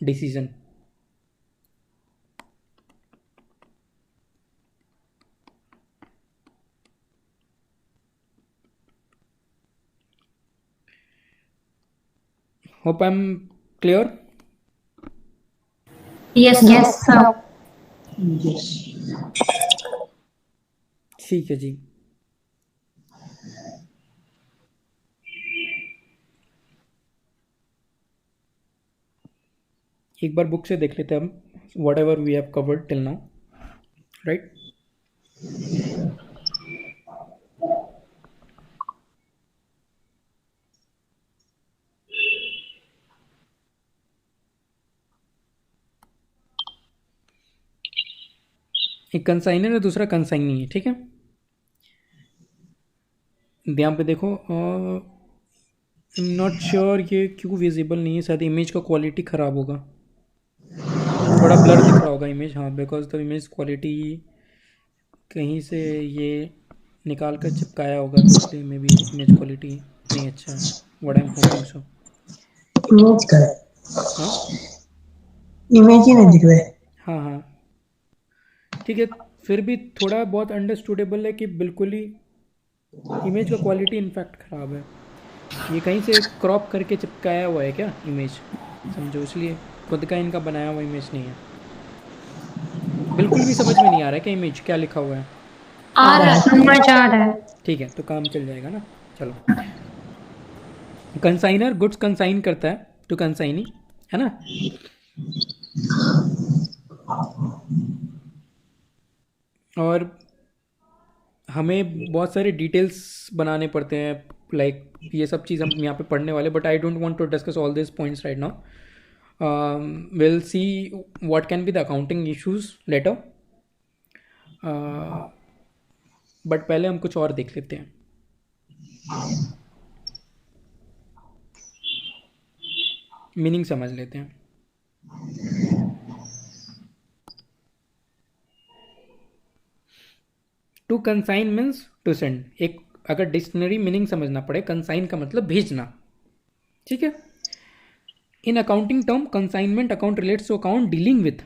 decision. Hope I am clear. Yes yes sir. ठीक है जी, एक बार बुक से देख लेते हैं हम, whatever we have covered till now, right. एक कंसाइनर है, दूसरा कंसाइनी है, ठीक है। ध्यान पे देखो, नॉट श्योर ये क्यों विजिबल नहीं है, शायद इमेज का क्वालिटी ख़राब होगा, थोड़ा ब्लर दिख रहा होगा इमेज, हाँ, बिकॉज द इमेज क्वालिटी कहीं से ये निकाल कर चिपकाया होगा, तो इसलिए मे बी इमेज क्वालिटी नहीं अच्छा है, what I am hoping so. Image का हाँ इमेज ही नहीं दिख रहा है। हाँ हाँ ठीक है, फिर भी थोड़ा बहुत अंडरस्टूडेबल है कि बिल्कुल ही इमेज का क्वालिटी इनफैक्ट ख़राब है, ये कहीं से क्रॉप करके चिपकाया हुआ है क्या इमेज, समझो, इसलिए खुद का इनका बनाया हुआ इमेज नहीं है, बिल्कुल भी समझ में नहीं आ रहा है कि इमेज क्या लिखा हुआ है। आ रहा है। समझ आ रहा है। ठीक है, तो काम चल जाएगा ना, चलो। कंसाइनर गुड्स कंसाइन करता है टू कंसाइनी, है ना, और हमें बहुत सारे डिटेल्स बनाने पड़ते हैं, लाइक ये सब चीज़ हम यहाँ पे पढ़ने वाले, but I don't want to discuss all this points right now. Will see what can be the accounting issues later, but पहले हम कुछ और देख लेते हैं. मीनिंग समझ लेते हैं. To consign means to send. एक अगर डिक्शनरी मीनिंग समझना पड़े, कंसाइन का मतलब भेजना. ठीक है. In accounting term consignment account relates to account dealing with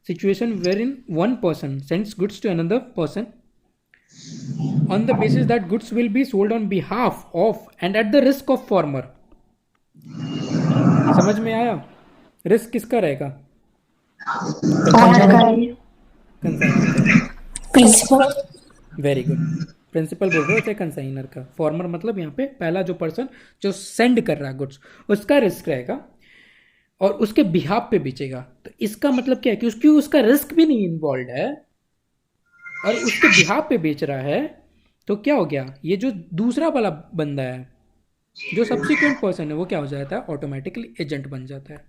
situation where in one person sends goods to another person on the basis that goods will be sold on behalf of and at the risk of former. समझ में आया? रिस्क किसका रहेगा? प्रिंसिपल. Very good. प्रिंसिपल बोल रहे हो चाहे कंसाइनर का. फॉर्मर मतलब यहाँ पे पहला जो पर्सन जो सेंड कर रहा है गुड्स, उसका रिस्क रहेगा और उसके बिहाफ पे बेचेगा. तो इसका मतलब क्या है कि उसका रिस्क भी नहीं इन्वॉल्व है और उसके बिहाफ पे बेच रहा है. तो क्या हो गया, ये जो दूसरा वाला बंदा है जो सब्सिक्वेंट पर्सन है वो क्या हो जाता है, ऑटोमेटिकली एजेंट बन जाता है.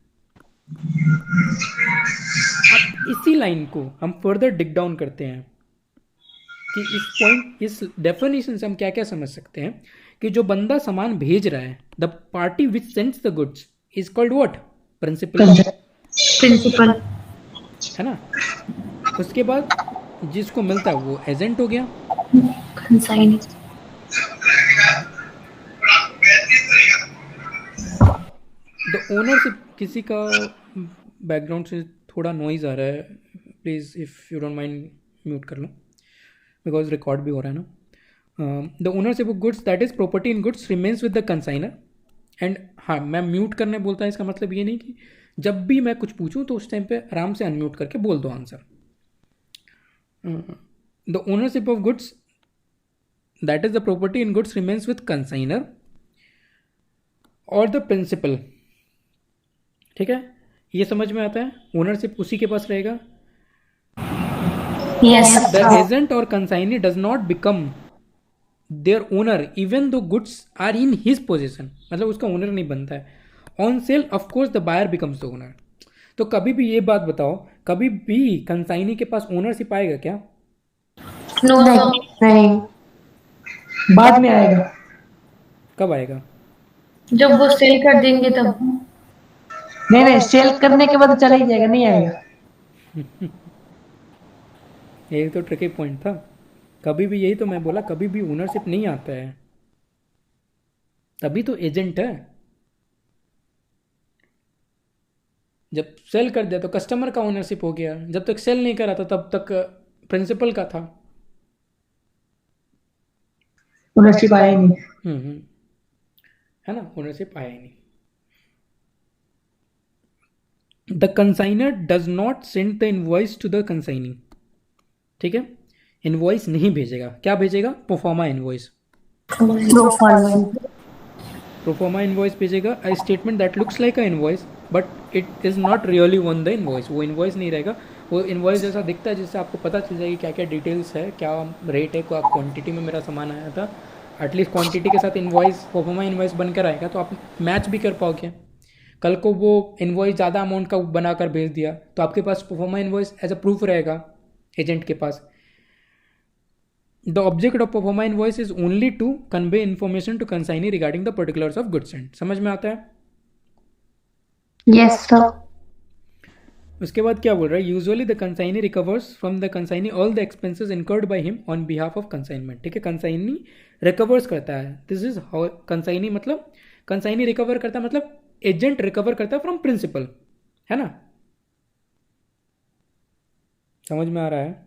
अब इसी लाइन को हम फर्दर डिग डाउन करते हैं कि इस पॉइंट, इस डेफिनेशन से हम क्या क्या समझ सकते हैं कि जो बंदा सामान भेज रहा है, the party which sends the goods is called what, principal. Principal है ना. उसके बाद जिसको मिलता है वो एजेंट हो गया. कंसाइनी. The ownership. किसी का बैकग्राउंड से थोड़ा नॉइज आ रहा है, please if you don't mind mute कर लो बिकॉज रिकॉर्ड भी हो रहा है ना. The ownership of goods that is property in goods remains with the consignor. And हाँ, मैं म्यूट करने बोलता है इसका मतलब ये नहीं कि जब भी मैं कुछ पूछूं तो उस टाइम पे आराम से अनम्यूट करके बोल दो answer. The ownership of goods that is the property in goods remains with consignor or the principal. ठीक है, ये समझ में आता है. ओनरशिप उसी के पास रहेगा. Yes. The agent or consignee does not become their owner even though goods are in his possession. मतलब उसका ओनर नहीं बनता है. On sale of course the buyer becomes the owner. तो कभी भी ये बात बताओ, कभी भी कंसाइनी के पास ओनरशिप आएगा क्या? नो. नहीं, बाद में आएगा. कब आएगा? जब वो सेल कर देंगे तब. नहीं, सेल करने के बाद चला ही जाएगा, नहीं आएगा. यही तो ट्रिकी पॉइंट था. कभी भी, यही तो मैं बोला, कभी भी ओनरशिप नहीं आता है, तभी तो एजेंट है. जब सेल कर दिया तो कस्टमर का ओनरशिप हो गया. जब तक सेल नहीं करा था तब तक प्रिंसिपल का था. ओनरशिप आया ही नहीं. है ना, ओनरशिप आया ही नहीं. The consignor does not send the invoice to the consignee. ठीक है, इनवॉइस नहीं भेजेगा. क्या भेजेगा? Proforma invoice. प्रोफॉर्मा इनवॉइस भेजेगा. A statement that looks like a invoice but it is not really one the invoice. वो इनवॉइस नहीं रहेगा. वो इनवॉइस जैसा दिखता है जिससे आपको पता चल जाएगी क्या क्या डिटेल्स है, क्या रेट है, क्या क्वांटिटी में मेरा सामान आया था. एटलीस्ट क्वांटिटी के साथ इनवॉइस, प्रोफॉर्मा इनवॉइस बनकर आएगा तो आप मैच भी कर पाओगे. कल को वो इनवॉइस ज़्यादा अमाउंट का बनाकर भेज दिया तो आपके पास proforma invoice as a proof रहेगा एजेंट के पास. The object of proforma invoice is only to convey information to consignee regarding the particulars of goods sent. समझ में आता है? Yes sir. उसके बाद क्या बोल रहा है? Usually the consignee recovers from the consignee all the expenses incurred by him on behalf of consignment. ठीक है, कंसाइनी रिकवर्स करता है. दिस इज हाउ कंसाइनी, मतलब कंसाइनी रिकवर करता है मतलब एजेंट रिकवर करता है फ्रॉम प्रिंसिपल. है ना, समझ में आ रहा है?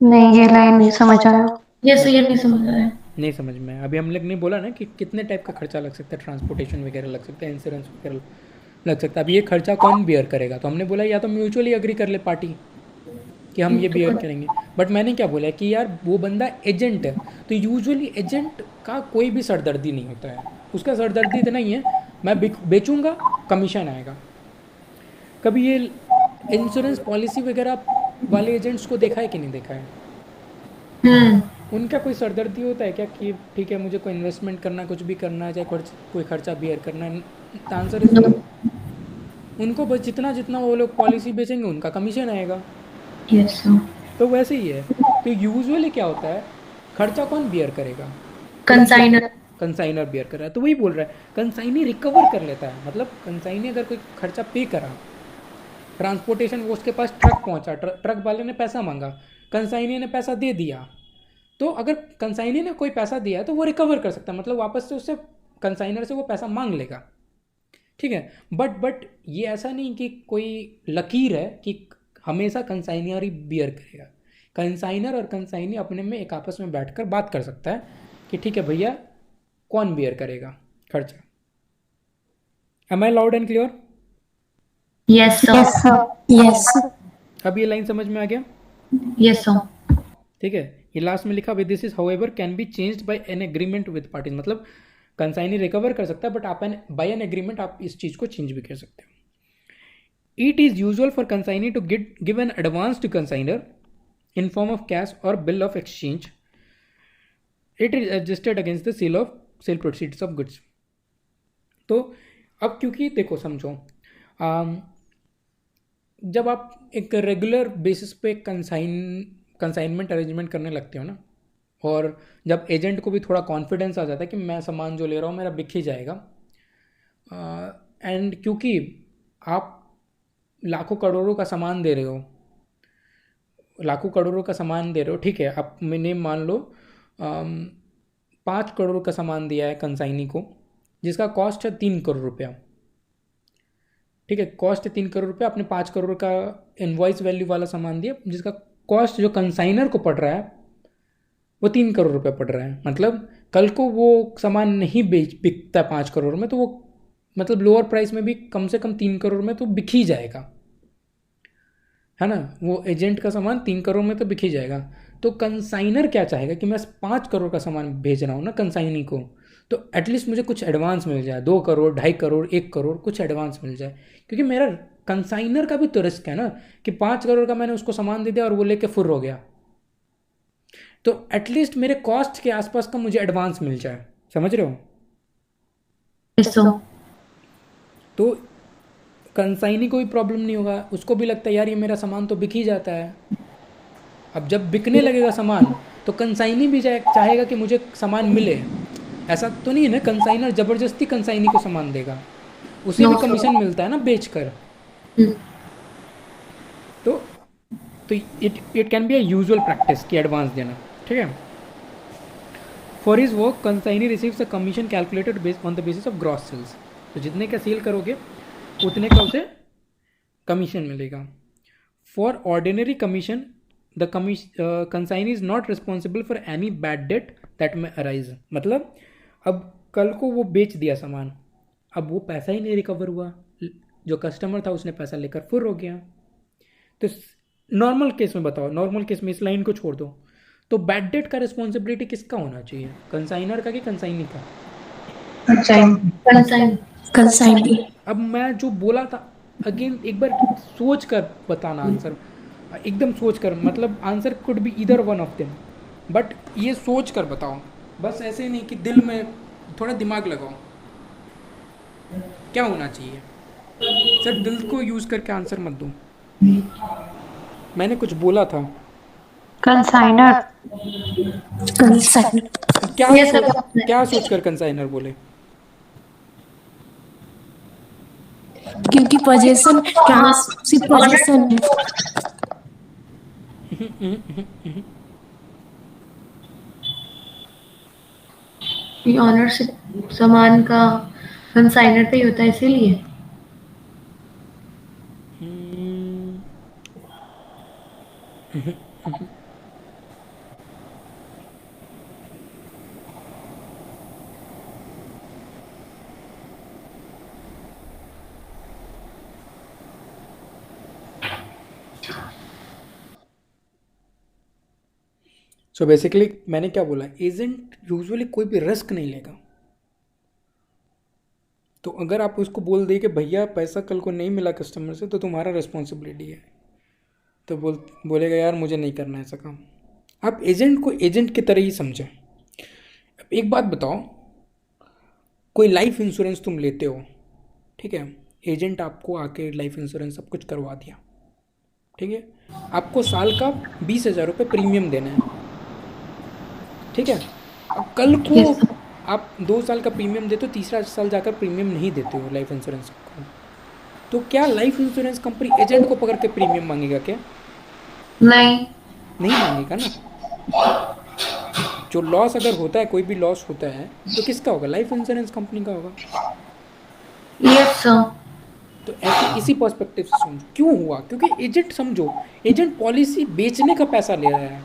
नहीं, ये लाइन नहीं समझ आया. ये नहीं समझ रहा है. नहीं समझ में. अभी हम लोग ने बोला ना कि कितने टाइप का खर्चा लग सकता है, ट्रांसपोर्टेशन वगैरह लग सकता है, इंश्योरेंस वगैरह लग सकता है. अब ये खर्चा कौन बियर करेगा? तो हमने बोला या तो म्यूचुअली अग्री कर ले पार्टी कि हम ये बियर करेंगे. बट मैंने क्या बोला कि यार वो बंदा एजेंट है, तो यूजुअली एजेंट का कोई भी सरदर्दी नहीं होता है. उसका सरदर्दी इतना ही है, मैं बेचूंगा, कमीशन आएगा. कभी ये इंश्योरेंस पॉलिसी वगैरह वाले एजेंट्स को देखा है कि नहीं देखा है? उनका कोई सरदर्दी होता है क्या कि ठीक है मुझे कोई इन्वेस्टमेंट करना है, कुछ भी करना है, चाहे कोई खर्चा बियर करना है? The answer is no. उनको बस जितना जितना वो लोग पॉलिसी बेचेंगे उनका कमीशन आएगा। Yes sir. तो वैसे ही है। तो यूजुअली क्या होता है, खर्चा कौन बियर करेगा? कंसाइनर। कंसाइनर बियर कर रहा है। तो वही बोल रहा है, कंसाइनी रिकवर कर लेता है। मतलब कंसाइनी अगर कोई खर्चा पे करा, ट्रांसपोर्टेशन वो उसके पास ट्रक पहुंचा, ट्रक वाले ने पैसा मांगा, कंसाइनी ने पैसा दे दिया, तो अगर कंसाइनी ने कोई पैसा दिया है तो वो रिकवर कर सकता है, मतलब वापस से उससे कंसाइनर से वो पैसा मांग लेगा। ठीक है, बट ये ऐसा नहीं कि कोई लकीर है कि हमेशा कंसाइनर ही बियर करेगा। कंसाइनर और कंसाइनी अपने में एक आपस में बैठकर बात कर सकता है कि ठीक है भैया कौन बियर करेगा खर्चा। Am I loud and clear? Yes sir. Yes. अब ये लाइन समझ में आ गया? Yes sir. ठीक है, ये लास्ट में लिखा हुआ this is however can be changed by an agreement with parties. मतलब कंसाइनी रिकवर कर सकता है बट आप बाय एन एग्रीमेंट आप इस चीज़ को चेंज भी कर सकते हो। It is usual for consignee to give an advance to consignor in form of cash or bill of exchange. It is adjusted against the sale proceeds of goods. तो अब क्योंकि देखो समझो, जब आप एक रेगुलर बेसिस पे कंसाइनमेंट अरेंजमेंट करने लगते हो ना, और जब एजेंट को भी थोड़ा कॉन्फिडेंस आ जाता है कि मैं सामान जो ले रहा हूँ मेरा बिक ही जाएगा, एंड क्योंकि आप लाखों करोड़ों का सामान दे रहे हो, ठीक है, आप मैंने मान लो 5 करोड़ का सामान दिया है कंसाइनी को जिसका कॉस्ट है 3 करोड़ रुपया। ठीक है, कॉस्ट है 3 करोड़ रुपया, आपने 5 करोड़ का इनवॉइस वैल्यू वाला सामान दिया जिसका कॉस्ट जो कंसाइनर को पड़ रहा है वो 3 करोड़ रुपया पड़ रहा है। मतलब कल को वो सामान नहीं बिकता 5 करोड़ में तो वो मतलब लोअर प्राइस में भी कम से कम 3 करोड़ में तो बिक ही जाएगा, है ना। वो एजेंट का सामान 3 करोड़ में तो बिक ही जाएगा। तो कंसाइनर क्या चाहेगा कि मैं 5 करोड़ का सामान भेज रहा हूँ ना कंसाइनी को, तो एटलीस्ट मुझे कुछ एडवांस मिल जाए, 2 करोड़ 2.5 करोड़ 1 करोड़ कुछ एडवांस मिल जाए, क्योंकि मेरा कंसाइनर का भी तो रिस्क है ना कि 5 करोड़ का मैंने उसको सामान दे दिया और वो लेके फुर हो गया, तो एटलीस्ट मेरे कॉस्ट के आसपास का मुझे एडवांस मिल जाए। समझ रहे हो? Yes sir. तो कंसाइनी को भी प्रॉब्लम नहीं होगा, उसको भी लगता है यार ये मेरा सामान तो बिक ही जाता है। अब जब बिकने लगेगा सामान तो कंसाइनी भी चाहेगा कि मुझे सामान मिले। ऐसा तो नहीं है ना कंसाइनर ज़बरदस्ती कंसाइनी को सामान देगा, उसे भी कमीशन मिलता है ना बेच कर। तो it can be a usual practice कि एडवांस देना। ठीक है, for his work consignee receives a commission calculated based on the basis of gross sales. तो जितने का सेल करोगे उतने का उसे कमीशन मिलेगा। For ordinary commission the consignee is not responsible for any bad debt that में अराइज। मतलब अब कल को वो बेच दिया सामान, अब वो पैसा ही नहीं रिकवर हुआ, जो कस्टमर था उसने पैसा लेकर फुर हो गया। तो नॉर्मल केस में बताओ, नॉर्मल केस में इस लाइन को छोड़ दो, तो बैड डेट का रिस्पॉन्सिबिलिटी किसका होना चाहिए, कंसाइनर का कि कंसाइनी का? कंसाइनी। अब मैं जो बोला था अगेन एक बार सोच कर बताना आंसर, एकदम सोच कर, मतलब answer could be either one of them, but ये सोच कर बताओ, बस ऐसे नहीं कि दिल में, थोड़ा दिमाग लगाओ क्या होना चाहिए। सर दिल को यूज़ करके आंसर मत दो, मैंने कुछ बोला था। कंसाइनर। कंसाइनर। क्या सोच कर कंसाइनर बोले? क्योंकि पोजीशन ट्रांसशिप पोजीशन है। ये ऑनरशिप सामान का कंसाइनर पे ही होता है इसीलिए। सो बेसिकली मैंने क्या बोला, एजेंट यूजुअली कोई भी रिस्क नहीं लेगा। तो अगर आप उसको बोल दें कि भैया पैसा कल को नहीं मिला कस्टमर से तो तुम्हारा रिस्पॉन्सिबिलिटी है, तो बोलेगा यार मुझे नहीं करना है ऐसा काम। आप एजेंट को एजेंट की तरह ही समझें। अब एक बात बताओ, कोई लाइफ इंश्योरेंस तुम लेते हो, ठीक है, एजेंट आपको आके लाइफ इंश्योरेंस सब कुछ करवा दिया, ठीक है, आपको साल का 20,000 रुपये प्रीमियम देना है, ठीक है। अब कल को यस सर। आप 2 साल का प्रीमियम देते हो, तीसरा साल जाकर प्रीमियम नहीं देते हो लाइफ इंश्योरेंस को, तो क्या लाइफ इंश्योरेंस कंपनी एजेंट को पकड़ के प्रीमियम मांगेगा क्या? नहीं। नहीं मांगेगा ना। जो लॉस अगर होता है, कोई भी लॉस होता है, तो किसका होगा? लाइफ इंश्योरेंस कंपनी का होगा। Yes sir. तो ऐसे इसी पर्सपेक्टिव से समझो क्यों हुआ, क्योंकि एजेंट, समझो, एजेंट पॉलिसी बेचने का पैसा ले रहा है,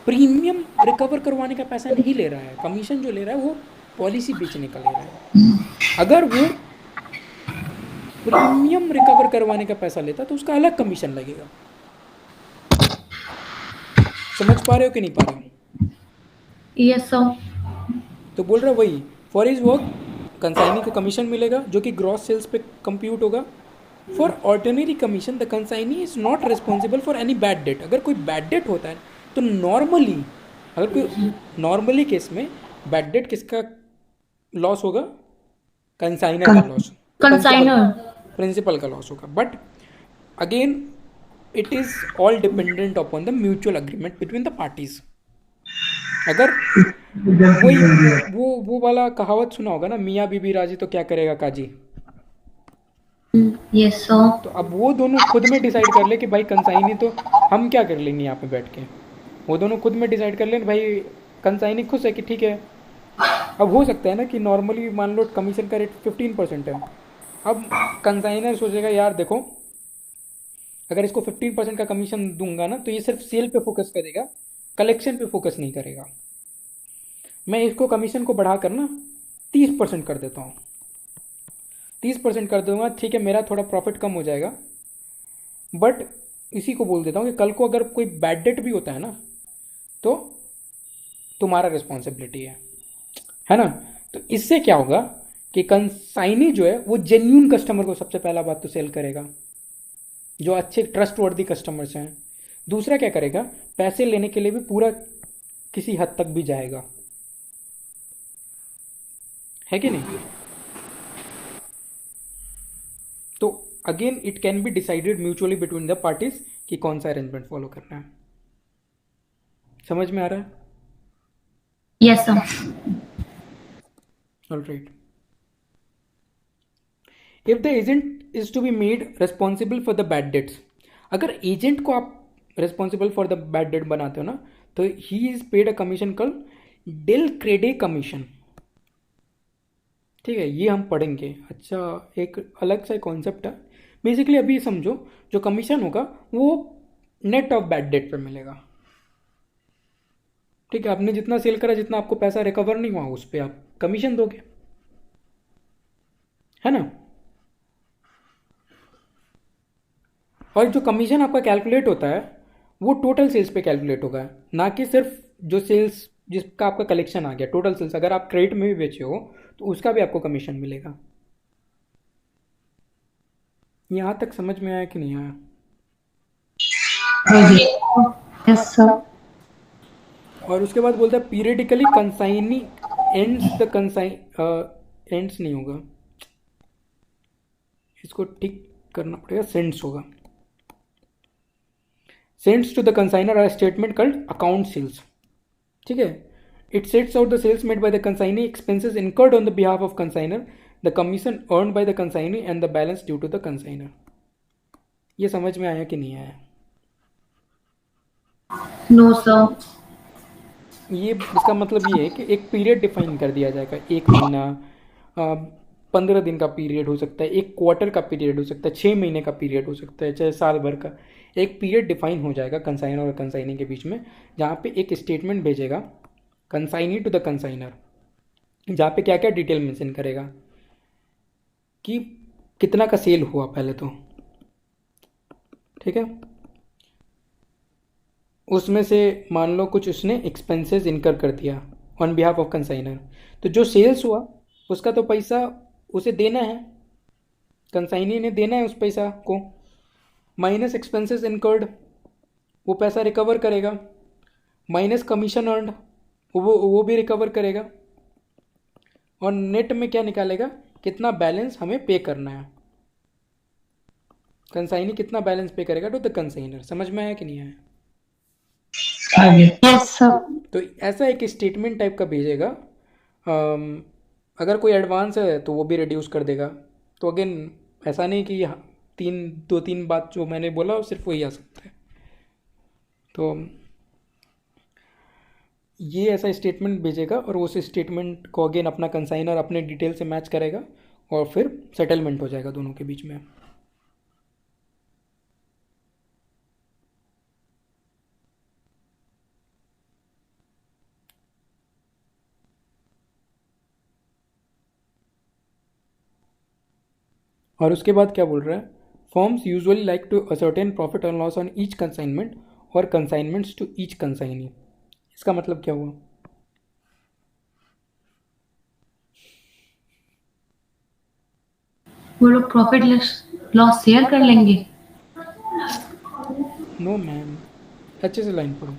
प्रीमियम रिकवर करवाने का पैसा नहीं ले रहा है। कमीशन जो ले रहा है वो पॉलिसी बेचने का ले रहा है। अगर वो प्रीमियम रिकवर करवाने का पैसा लेता तो उसका अलग कमीशन लगेगा। समझ पा रहे हो कि नहीं पा रहे हो? Yes sir. तो बोल रहा वही, फॉर हिज वर्क कंसाइनी को कमीशन मिलेगा जो कि ग्रॉस सेल्स पे कंप्यूट होगा। For ordinary commission the consignee is not responsible for any bad debt. अगर कोई बैड डेट होता है तो नॉर्मली, अगर कोई नॉर्मली केस में बैड डेट किसका लॉस होगा? कंसाइनर का लॉस, कंसाइनर। प्रिंसिपल का लॉस होगा। But again it is all dependent upon the mutual agreement between the parties. अगर वही वो वाला कहावत सुना होगा ना, मियाँ बीबी राजी तो क्या करेगा काजी। Yes sir. तो अब वो दोनों खुद में डिसाइड कर ले कि भाई कंसाइनी तो हम क्या कर लेंगे यहाँ पे बैठ के। वो दोनों खुद में डिसाइड कर ले भाई कंसाइनी खुश है कि ठीक है। अब हो सकता है ना कि नॉर्मली मान लो कमीशन का रेट 15% है। अब कंसाइनर सोचेगा यार देखो, अगर इसको 15% का कमीशन दूंगा ना तो ये सिर्फ सेल पे फोकस करेगा, कलेक्शन पे फोकस नहीं करेगा। मैं इसको कमीशन को बढ़ाकर ना 30% कर देता हूँ, 30% कर दूंगा, ठीक है, मेरा थोड़ा प्रॉफिट कम हो जाएगा। बट इसी को बोल देता हूँ कि कल को अगर कोई बैड डेट भी होता है ना तो तुम्हारा रिस्पॉन्सिबिलिटी है ना। तो इससे क्या होगा कि कंसाइनी जो है वो जेन्यून कस्टमर को सबसे पहला बात तो सेल करेगा, जो अच्छे ट्रस्ट वर्दी कस्टमर्स हैं। दूसरा क्या करेगा, पैसे लेने के लिए भी पूरा किसी हद तक भी जाएगा, है कि नहीं। तो again it can be decided mutually between the parties कि कौन सा अरेंजमेंट फॉलो करना है। समझ में आ रहा है? Yes sir. Alright. If the agent is to be made responsible for the bad debts, अगर एजेंट को आप responsible for the bad debt बनाते हो ना तो he is paid a commission called del credere commission. ठीक है, ये हम पढ़ेंगे। अच्छा, एक अलग सा कॉन्सेप्ट है। बेसिकली अभी समझो, जो कमीशन होगा वो नेट ऑफ बैड डेट पे मिलेगा। ठीक है, आपने जितना सेल करा, जितना आपको पैसा रिकवर नहीं हुआ उस पर आप कमीशन दोगे, है ना। और जो कमीशन आपका कैलकुलेट होता है वो टोटल सेल्स पे कैलकुलेट होगा, ना कि सिर्फ जो सेल्स जिसका आपका कलेक्शन आ गया। टोटल सेल्स अगर आप क्रेडिट में भी बेचे हो तो उसका भी आपको कमीशन मिलेगा। यहाँ तक समझ में आया कि नहीं आया? Yes sir. और उसके बाद बोलता है periodically consignee ends the ends नहीं होगा, इसको ठीक करना पड़ेगा, सेंड्स होगा। Sends to the consignor are statement called account sales. ठीक है, it sets out the sales made by the consignee, expenses incurred on the behalf of consignor, the commission earned by the consignee and the balance due to the consignor. ये समझ में आया कि नहीं आया? No sir. ये इसका मतलब ये है कि एक पीरियड डिफाइन कर दिया जाएगा, 1 महीना, 15 दिन का पीरियड हो सकता है, 1 क्वार्टर का पीरियड हो सकता है, 6 महीने का पीरियड हो सकता है, चाहे साल भर का। एक पीरियड डिफाइन हो जाएगा कंसाइनर और कंसाइनी के बीच में, जहाँ पे एक स्टेटमेंट भेजेगा कंसाइनी टू द कंसाइनर, जहाँ पे क्या क्या डिटेल मेंशन करेगा कि कितना का सेल हुआ पहले तो। ठीक है, उसमें से मान लो कुछ उसने एक्सपेंसेस इनकर कर दिया ऑन बिहाफ ऑफ कंसाइनर, तो जो सेल्स हुआ उसका तो पैसा उसे देना है, कंसाइनी ने देना है उस पैसा को। माइनस एक्सपेंसेस इनकर्ड, वो पैसा रिकवर करेगा, माइनस कमीशन अर्नड, वो भी रिकवर करेगा, और नेट में क्या निकालेगा, कितना बैलेंस हमें पे करना है, कंसाइनी कितना बैलेंस पे करेगा टू द कंसाइनर। समझ में आया कि नहीं आया? आगे यस सर। तो ऐसा एक स्टेटमेंट टाइप का भेजेगा। अगर कोई एडवांस है तो वो भी रिड्यूस कर देगा। तो अगेन ऐसा नहीं कि दो तीन बात जो मैंने बोला सिर्फ वही आ सकता है। तो ये ऐसा स्टेटमेंट भेजेगा और उस स्टेटमेंट को अगेन अपना कंसाइनर अपने डिटेल से मैच करेगा और फिर सेटलमेंट हो जाएगा दोनों के बीच में। और उसके बाद क्या बोल रहा है, firms usually like to ascertain profit और लॉस ऑन ईच कंसाइनमेंट और कंसाइनमेंट्स टू ईच कंसाइनी। इसका मतलब क्या हुआ? वो लोग प्रॉफिट लॉस शेयर कर लेंगे। नो मैम, अच्छे से लाइन पढ़ो।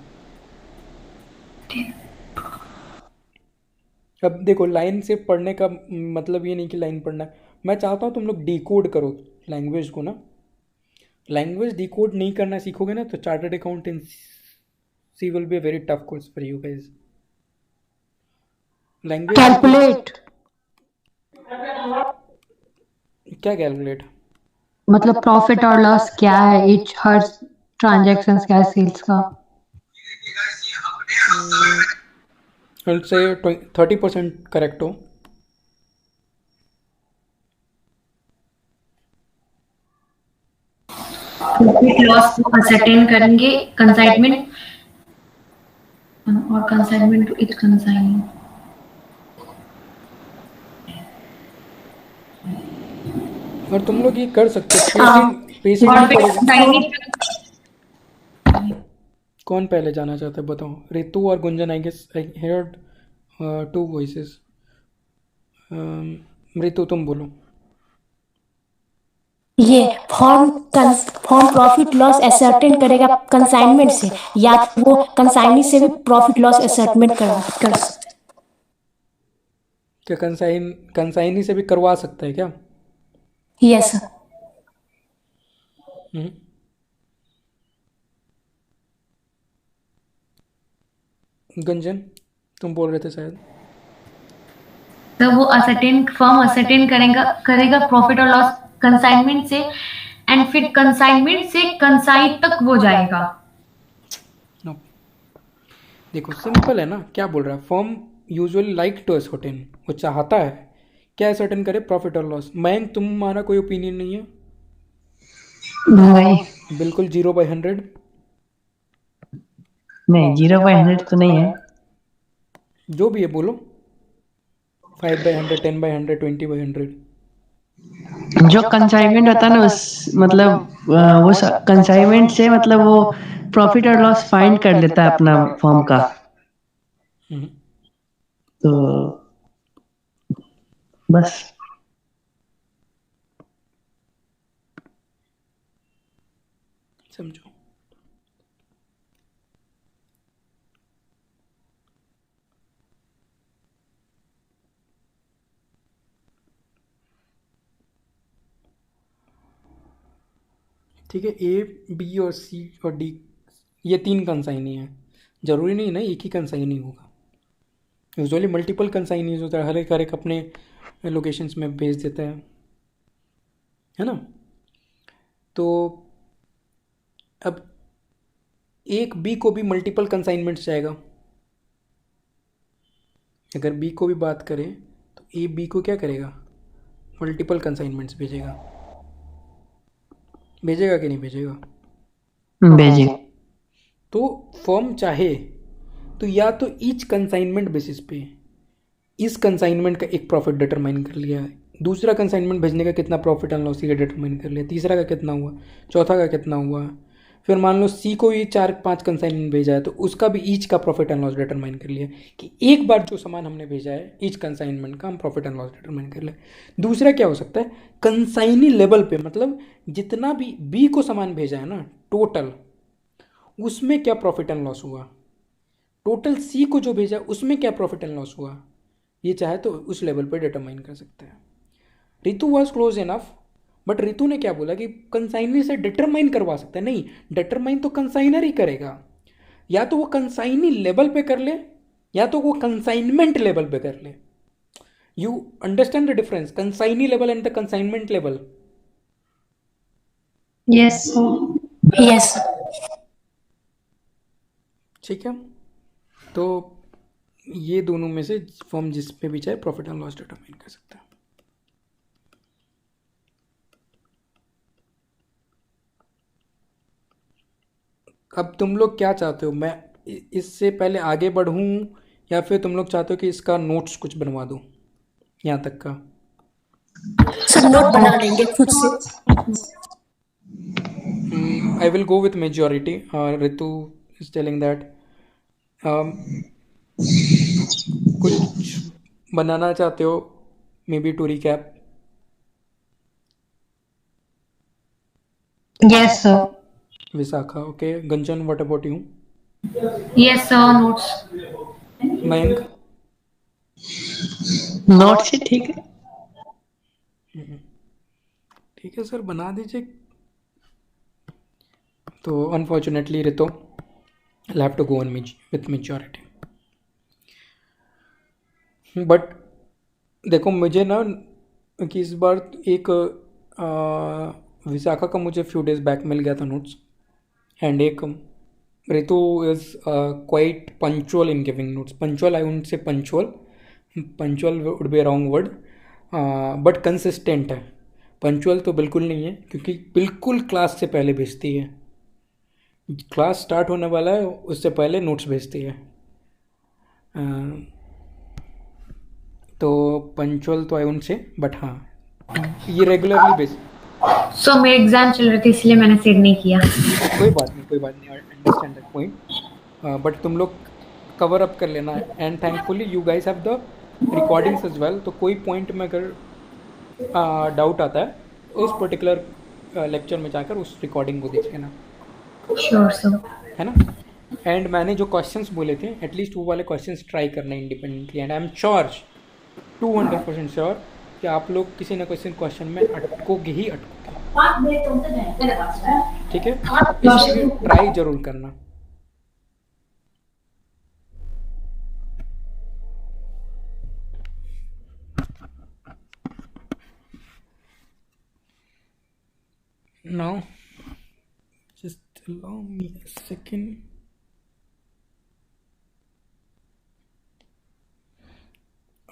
अब देखो, लाइन से पढ़ने का मतलब ये नहीं कि लाइन पढ़ना है। मैं चाहता हूँ तुम लोग डिकोड करो लैंग्वेज को ना। लैंग्वेज डिकोड नहीं करना सीखोगे ना तो chartered accountancy will be a very tough course for you guys. Language calculate, क्या कैलकुलेट? मतलब प्रॉफिट और लॉस क्या है, इच हर ट्रांजैक्शंस क्या है सेल्स का। से 30% करेक्ट हो। प्रॉफिट लॉस को असर्टेन करेंगे कंसाइनमेंट और कंसाइनमेंट टू इच कंसाइनी। और तुम लोग ये कर सकते हो, पेसिंग नहीं पड़ेगा। कौन पहले जाना चाहता है बताओ? रितु और Gunjan. I guess I heard two voices. Ritu तुम बोलो। ये फॉर्म प्रॉफिट लॉस असर्टेन करेगा कंसाइनमेंट से, या तो वो कंसाइनी से भी प्रॉफिट लॉस असर्टमेंट कर सकते क्या कंसाइनी से भी करवा सकता है क्या? हैं। Yes sir. हम्म। गुंजन तुम बोल रहे थे शायद। तो वो फर्म असर्टेन करेगा प्रॉफिट और लॉस कंसाइनमेंट से, एंड फिर कंसाइनमेंट से कंसाइन तक वो जाएगा। नो, देखो सिंपल है ना। क्या बोल रहा है? Firm usually like to ascertain, वो चाहता है क्या असर्टेन करे? प्रॉफिट और लॉस। मयंक तुम्हारा कोई ओपिनियन नहीं है? नहीं बिल्कुल 0/100? नहीं, 0/100 तो नहीं है। जो भी है बोलो। 5/100, 10/100, 20/100। जो कंसाइनमेंट होता है ना, उस मतलब वो कंसाइनमेंट से मतलब वो प्रॉफिट और लॉस फाइंड कर लेता है अपना फॉर्म का। हम्म। तो बस समझो। ठीक है, ए बी और सी और डी, ये 3 कंसाइनी है। जरूरी नहीं ना एक ही कंसाइनी होगा। यूजुअली मल्टीपल कंसाइनीज होता है, हर एक अपने लोकेशंस में भेज देता है ना। तो अब एक बी को भी मल्टीपल कंसाइनमेंट्स जाएगा। अगर बी को भी बात करें तो ए बी को क्या करेगा? मल्टीपल कंसाइनमेंट्स भेजेगा कि नहीं भेजेगा? भेजिए। तो फर्म चाहे तो या तो ईच कंसाइनमेंट बेसिस पे इस कंसाइनमेंट का एक प्रॉफिट डिटरमाइन कर लिया, दूसरा कंसाइनमेंट भेजने का कितना प्रॉफिट एंड लॉस का डिटरमाइन कर लिया, तीसरा का कितना हुआ, चौथा का कितना हुआ, फिर मान लो सी को ये 4-5 कंसाइनमेंट भेजा है तो उसका भी ईच का प्रॉफिट एंड लॉस डिटरमाइन कर लिया कि एक बार जो सामान हमने भेजा है ईच कंसाइनमेंट का हम प्रॉफिट एंड लॉस डिटरमाइन कर ले। दूसरा क्या हो सकता है, कंसाइनी लेवल पे, मतलब जितना भी बी को सामान भेजा है ना टोटल, उसमें क्या प्रॉफिट एंड लॉस हुआ, टोटल सी को जो भेजा उसमें क्या प्रॉफिट एंड लॉस हुआ, ये चाहे तो उस लेवल पे डिटरमाइन कर सकते हैं। Ritu was close enough, but Ritu ने क्या बोला कि कंसाइनर से डिटरमाइन करवा सकता है। नहीं, डिटरमाइन तो कंसाइनर ही करेगा, या तो वो कंसाइनी लेवल पे कर ले या तो वो कंसाइनमेंट लेवल पे कर ले। You understand the difference, consignee level and the consignment level? Yes yes. ठीक है, तो ये दोनों में से फॉर्म जिस पे भी चाहे प्रॉफिट एंड लॉस डिटरमाइन कर सकता है। अब तुम लोग क्या चाहते हो, मैं इससे पहले आगे बढ़ूं या फिर तुम लोग चाहते हो कि इसका नोट्स कुछ बनवा दूं यहाँ तक का? सब नोट बना लेंगे खुद से। I will go with majority. Ritu is telling that कुछ बनाना चाहते हो, maybe to recap. Yes sir. Vishakha, okay. Gunjan, what about you? Yes, sir. Notes. Mayank? Note से ठीक है। ठीक है सर, बना दीजिए। तो unfortunately Ritu I have to go on with majority. But देखो मुझे ना कि इस बार एक विशाखा का मुझे फ्यू डेज बैक मिल गया था नोट्स, एंड एक Ritu is quite punctual in giving notes. Punctual, I wouldn't say punctual would be a wrong word, but consistent है। पंचुअल तो बिल्कुल नहीं है क्योंकि बिल्कुल क्लास से पहले भेजती है, क्लास स्टार्ट होने वाला है उससे पहले नोट्स भेजती है। तो पंचुअल तो आई वुडंट से, बट हाँ ये रेगुलरली भेज। So मेरे एग्जाम चल रहे थे इसलिए मैंने सेव नहीं किया। कोई बात नहीं, अंडरस्टैंड दैट पॉइंट, बट तुम लोग कवर अप कर लेना। And thankfully you guys have the recordings as well, तो कोई पॉइंट में अगर डाउट आता है उस पर्टिकुलर लेक्चर में जाकर उस रिकॉर्डिंग को देख लेना, Sure, sir. है ना। एंड मैंने जो क्वेश्चंस बोले थे एटलीस्ट वो वाले क्वेश्चंस ट्राई करना independently, and I am sure 200% sure कि आप लोग किसी न किसी क्वेश्चन में अटकोगे ही अटकोगे। ठीक है, इसलिए ट्राई जरूर करना। Now just allow me a second.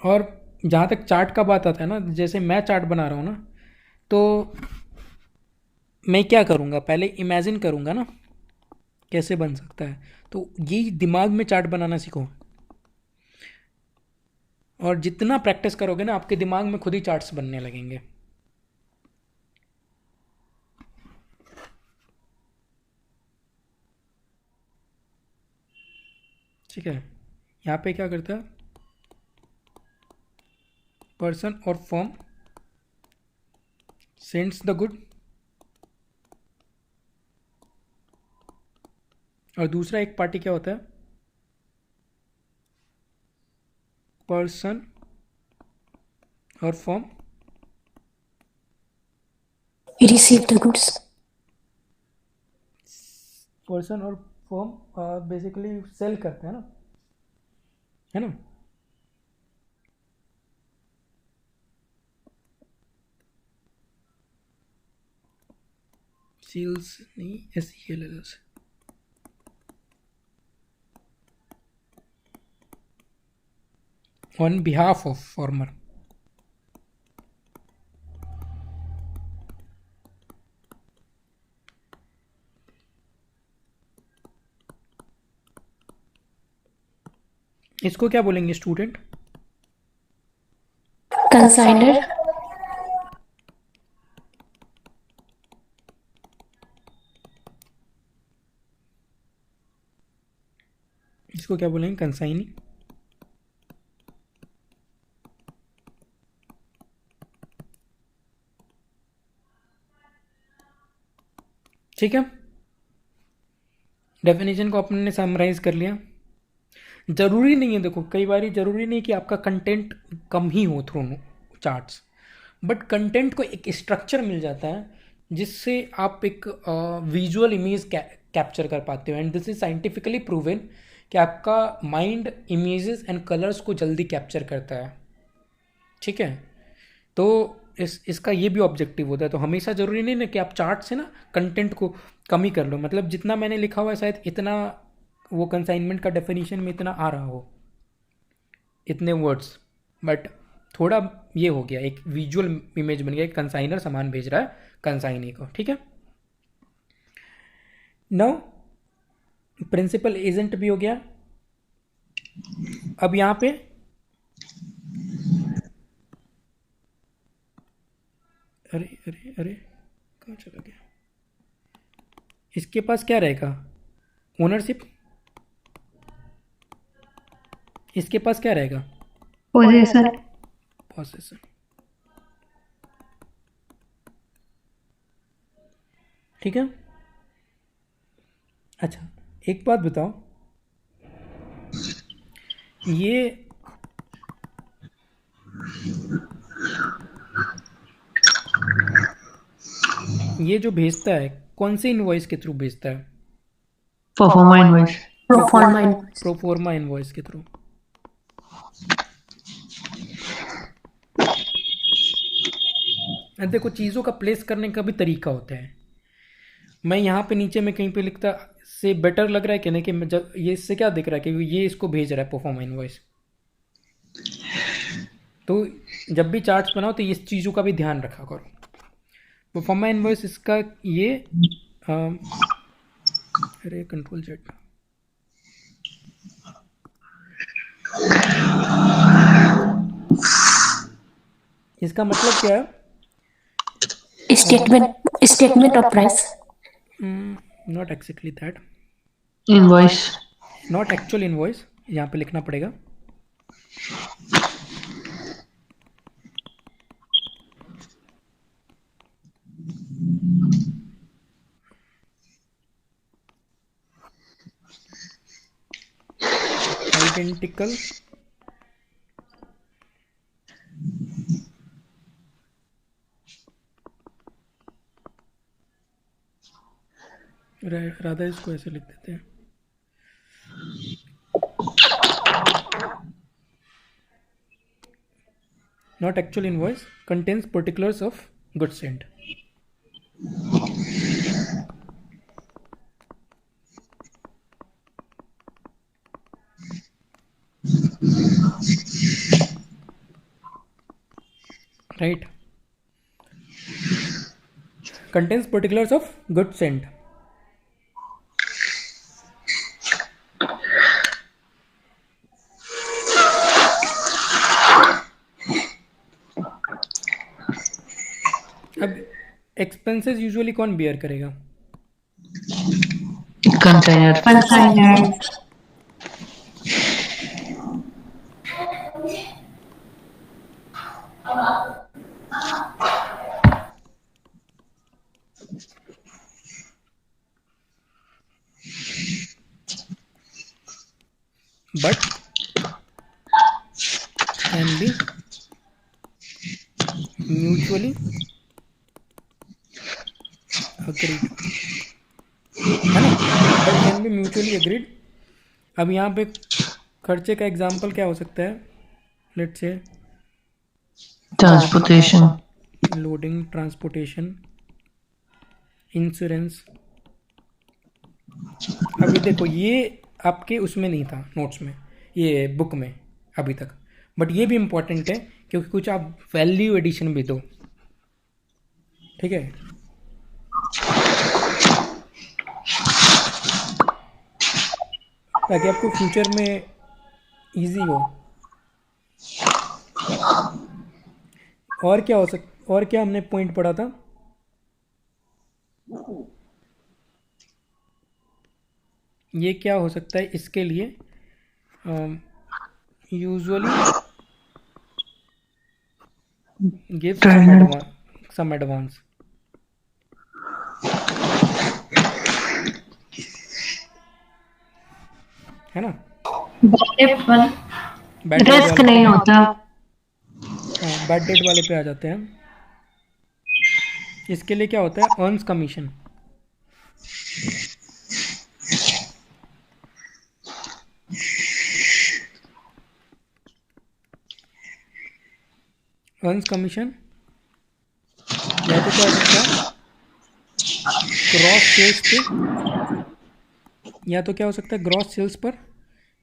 और जहाँ तक चार्ट का बात आता है ना, जैसे मैं चार्ट बना रहा हूँ ना, तो मैं क्या करूँगा, पहले इमेजिन करूँगा ना कैसे बन सकता है, तो ये दिमाग में चार्ट बनाना सीखो। और जितना प्रैक्टिस करोगे ना आपके दिमाग में खुद ही चार्ट्स बनने लगेंगे। ठीक है, यहाँ पे क्या करता है, पर्सन और फर्म सेंड्स द गुड, और दूसरा एक पार्टी क्या होता है, पर्सन और firm receive the goods. Person और फर्म बेसिकली सेल करते हैं ना, है ना। सेल्स नहीं, SELLS। On behalf of former. इसको क्या बोलेंगे स्टूडेंट? कंसाइनर। इसको क्या बोलेंगे, कंसाइनी। ठीक है, डेफिनेशन को अपने ने समराइज कर लिया। ज़रूरी नहीं है, देखो कई बार ज़रूरी नहीं कि आपका कंटेंट कम ही हो थ्रू चार्ट्स, बट कंटेंट को एक स्ट्रक्चर मिल जाता है जिससे आप एक विजुअल इमेज कैप्चर कर पाते हो। And this is scientifically proven कि आपका माइंड इमेजेस एंड कलर्स को जल्दी कैप्चर करता है। ठीक है, तो इसका ये भी ऑब्जेक्टिव होता है। तो हमेशा ज़रूरी नहीं ना कि आप चार्ट से ना कंटेंट को कम ही कर लो, मतलब जितना मैंने लिखा हुआ है शायद इतना वो कंसाइनमेंट का डेफिनेशन में इतना आ रहा हो, इतने वर्ड्स, बट थोड़ा ये हो गया, एक विजुअल इमेज बन गया, एक कंसाइनर सामान भेज रहा है कंसाइनी को। ठीक है, नाउ प्रिंसिपल एजेंट भी हो गया। अब यहाँ पे अरे अरे अरे कहाँ चला गया, इसके पास क्या रहेगा, ओनरशिप। इसके पास क्या रहेगा, पोजीशन। पोजीशन। ठीक है, अच्छा एक बात बताओ, ये जो भेजता है कौन से इनवॉइस के थ्रू भेजता है, परफॉर्मा इनवॉइस, प्रोफॉर्मा इनवॉइस के थ्रू। देखो चीज़ों का प्लेस करने का भी तरीका होता है। मैं यहाँ पे नीचे में कहीं पे लिखता से बेटर लग रहा है कि नहीं, कि मैं जब ये इससे क्या दिख रहा है कि ये इसको भेज रहा है परफॉर्मा इनवॉइस। तो जब भी चार्ट्स बनाओ तो इस चीज़ों का भी ध्यान रखा करो। परफॉर्मा इनवॉइस इसका ये अरे कंट्रोल जेड, इसका मतलब क्या है, statement of price, not exactly that, invoice, not actual invoice, यहाँ पे लिखना पड़ेगा। आइडेंटिकल राधा इसको ऐसे लिख देते हैं, not actual invoice contains particulars of goods Saint. Right, contains particulars of goods sent. अब एक्सपेंसेस यूजुअली कौन बियर करेगा, consignor, but can be mutually agreed, है ना, but can be mutually agreed। अब यहाँ पे खर्चे का एग्जाम्पल क्या हो सकता है, let's say transportation, loading, transportation, insurance. अभी देखो ये आपके उसमें नहीं था नोट्स में, ये बुक में अभी तक, बट ये भी इम्पोर्टेंट है क्योंकि कुछ आप वैल्यू एडिशन भी दो। ठीक है, ताकि आपको फ्यूचर में इजी हो। और क्या हो और क्या हमने पॉइंट पढ़ा था, ये क्या हो सकता है इसके लिए, usually give Trainer. some advance. है ना? बैड डेट रिस्क वाले नहीं पे, होता। हाँ बैड डेट वाले पे आ जाते हैं। इसके लिए क्या होता है, अर्न्स कमीशन। अर्न्स कमीशन या तो क्या हो सकता है ग्रॉस सेल्स पे, या तो क्या हो सकता है ग्रॉस सेल्स पर।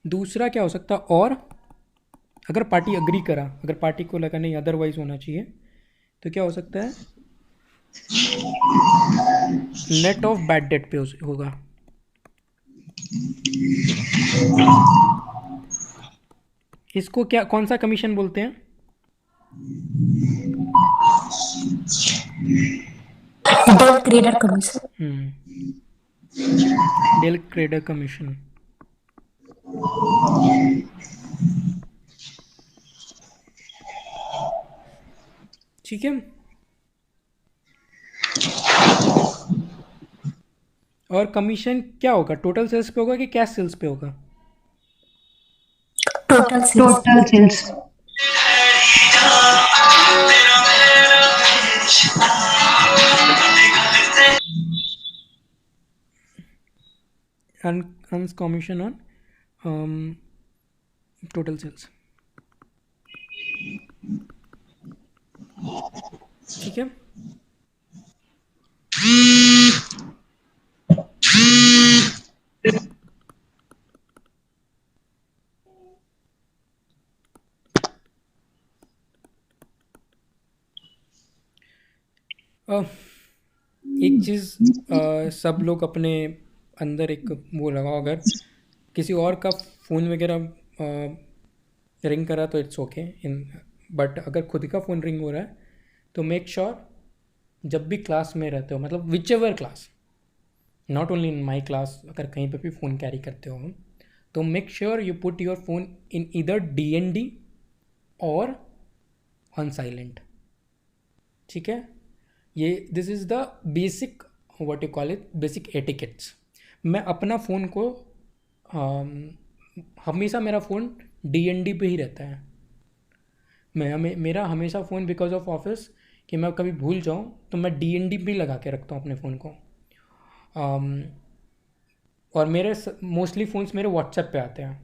दूसरा क्या हो सकता है, और अगर पार्टी अग्री करा, अगर पार्टी को लगा नहीं अदरवाइज होना चाहिए, तो क्या हो सकता है नेट ऑफ बैड डेट पे होगा। इसको क्या, कौन सा कमीशन बोलते हैं? Del credit commission. Del credere commission. ठीक है। और कमीशन क्या होगा, टोटल सेल्स पे होगा कि कैश सेल्स पे होगा? Total sales. Total sales. Earns commission on total sales. ठीक है। एक चीज़ सब लोग अपने अंदर एक वो लगाओ, अगर किसी और का फ़ोन वगैरह रिंग करा तो इट्स ओके इन, बट अगर खुद का फ़ोन रिंग हो रहा है तो मेक श्योर जब भी क्लास में रहते हो, मतलब which ever class, not only in my class, अगर कहीं पे भी फ़ोन कैरी करते हो तो make sure you put your phone in either DND और ऑन साइलेंट। ठीक है, ये this is the basic what you call it basic etiquettes. मैं अपना फ़ोन को हमेशा मेरा फ़ोन DND पे ही रहता है। मेरा हमेशा फ़ोन बिकॉज ऑफ ऑफिस कि मैं कभी भूल जाऊँ तो मैं DND पे ही लगा के रखता हूँ अपने फ़ोन को। और मेरे मोस्टली फ़ोन्स मेरे व्हाट्सएप पे आते हैं।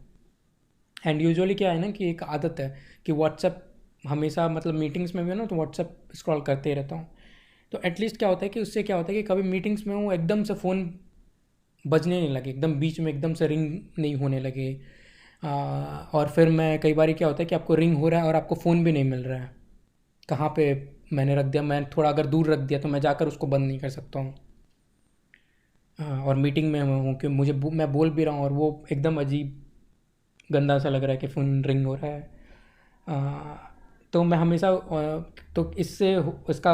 एंड यूजुअली क्या है ना कि एक आदत है कि व्हाट्सएप हमेशा, मतलब मीटिंग्स में भी है ना तो व्हाट्सएप स्क्रॉल करते ही रहता हूँ। तो एटलीस्ट क्या होता है कि उससे क्या होता है कि कभी मीटिंग्स में हूँ एकदम से फ़ोन बजने नहीं लगे, एकदम बीच में एकदम से रिंग नहीं होने लगे। और फिर मैं कई बार क्या होता है कि आपको रिंग हो रहा है और आपको फ़ोन भी नहीं मिल रहा है, कहाँ पे मैंने रख दिया, मैं थोड़ा अगर दूर रख दिया तो मैं जाकर उसको बंद नहीं कर सकता हूँ। और मीटिंग में हूँ कि मैं बोल भी रहा हूँ और वो एकदम अजीब गंदा सा लग रहा है कि फ़ोन रिंग हो रहा है। तो मैं हमेशा तो इससे इसका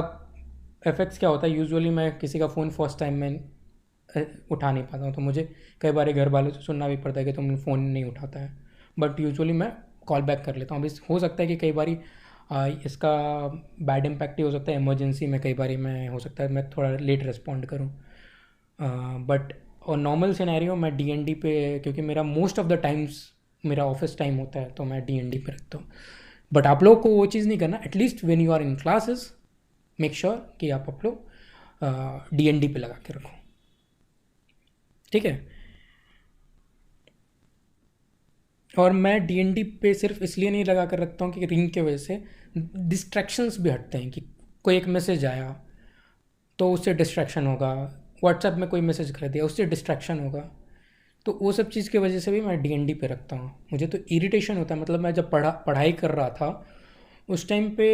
इफेक्ट्स क्या होता है, यूजुअली मैं किसी का फ़ोन फर्स्ट टाइम में उठा नहीं पाता हूँ, तो मुझे कई बार घर वालों से सुनना भी पड़ता है कि तुम फ़ोन नहीं उठाता है, बट यूजुअली मैं कॉल बैक कर लेता हूँ। अभी हो सकता है कि कई बार इसका बैड इम्पैक्ट ही हो सकता है, इमरजेंसी में कई बार मैं हो सकता है मैं थोड़ा लेट रिस्पॉन्ड करूँ, बट और नॉर्मल सिनेरियो मैं DND पे, क्योंकि मेरा मोस्ट ऑफ द टाइम्स मेरा ऑफिस टाइम होता है तो मैं DND पे रखता हूँ। बट आप लोग को वो चीज़ नहीं करना, at least when you are in classes make sure कि आप लोग DND पे लगा के रखो। ठीक है, और मैं DND पे सिर्फ इसलिए नहीं लगा कर रखता हूँ कि रिंग की वजह से डिस्ट्रैक्शंस भी हटते हैं, कि कोई एक मैसेज आया तो उससे डिस्ट्रैक्शन होगा, व्हाट्सएप में कोई मैसेज कर दिया उससे डिस्ट्रैक्शन होगा, तो वो सब चीज़ की वजह से भी मैं DND पे रखता हूँ। मुझे तो इरिटेशन होता है, मतलब मैं जब पढ़ाई कर रहा था उस टाइम पे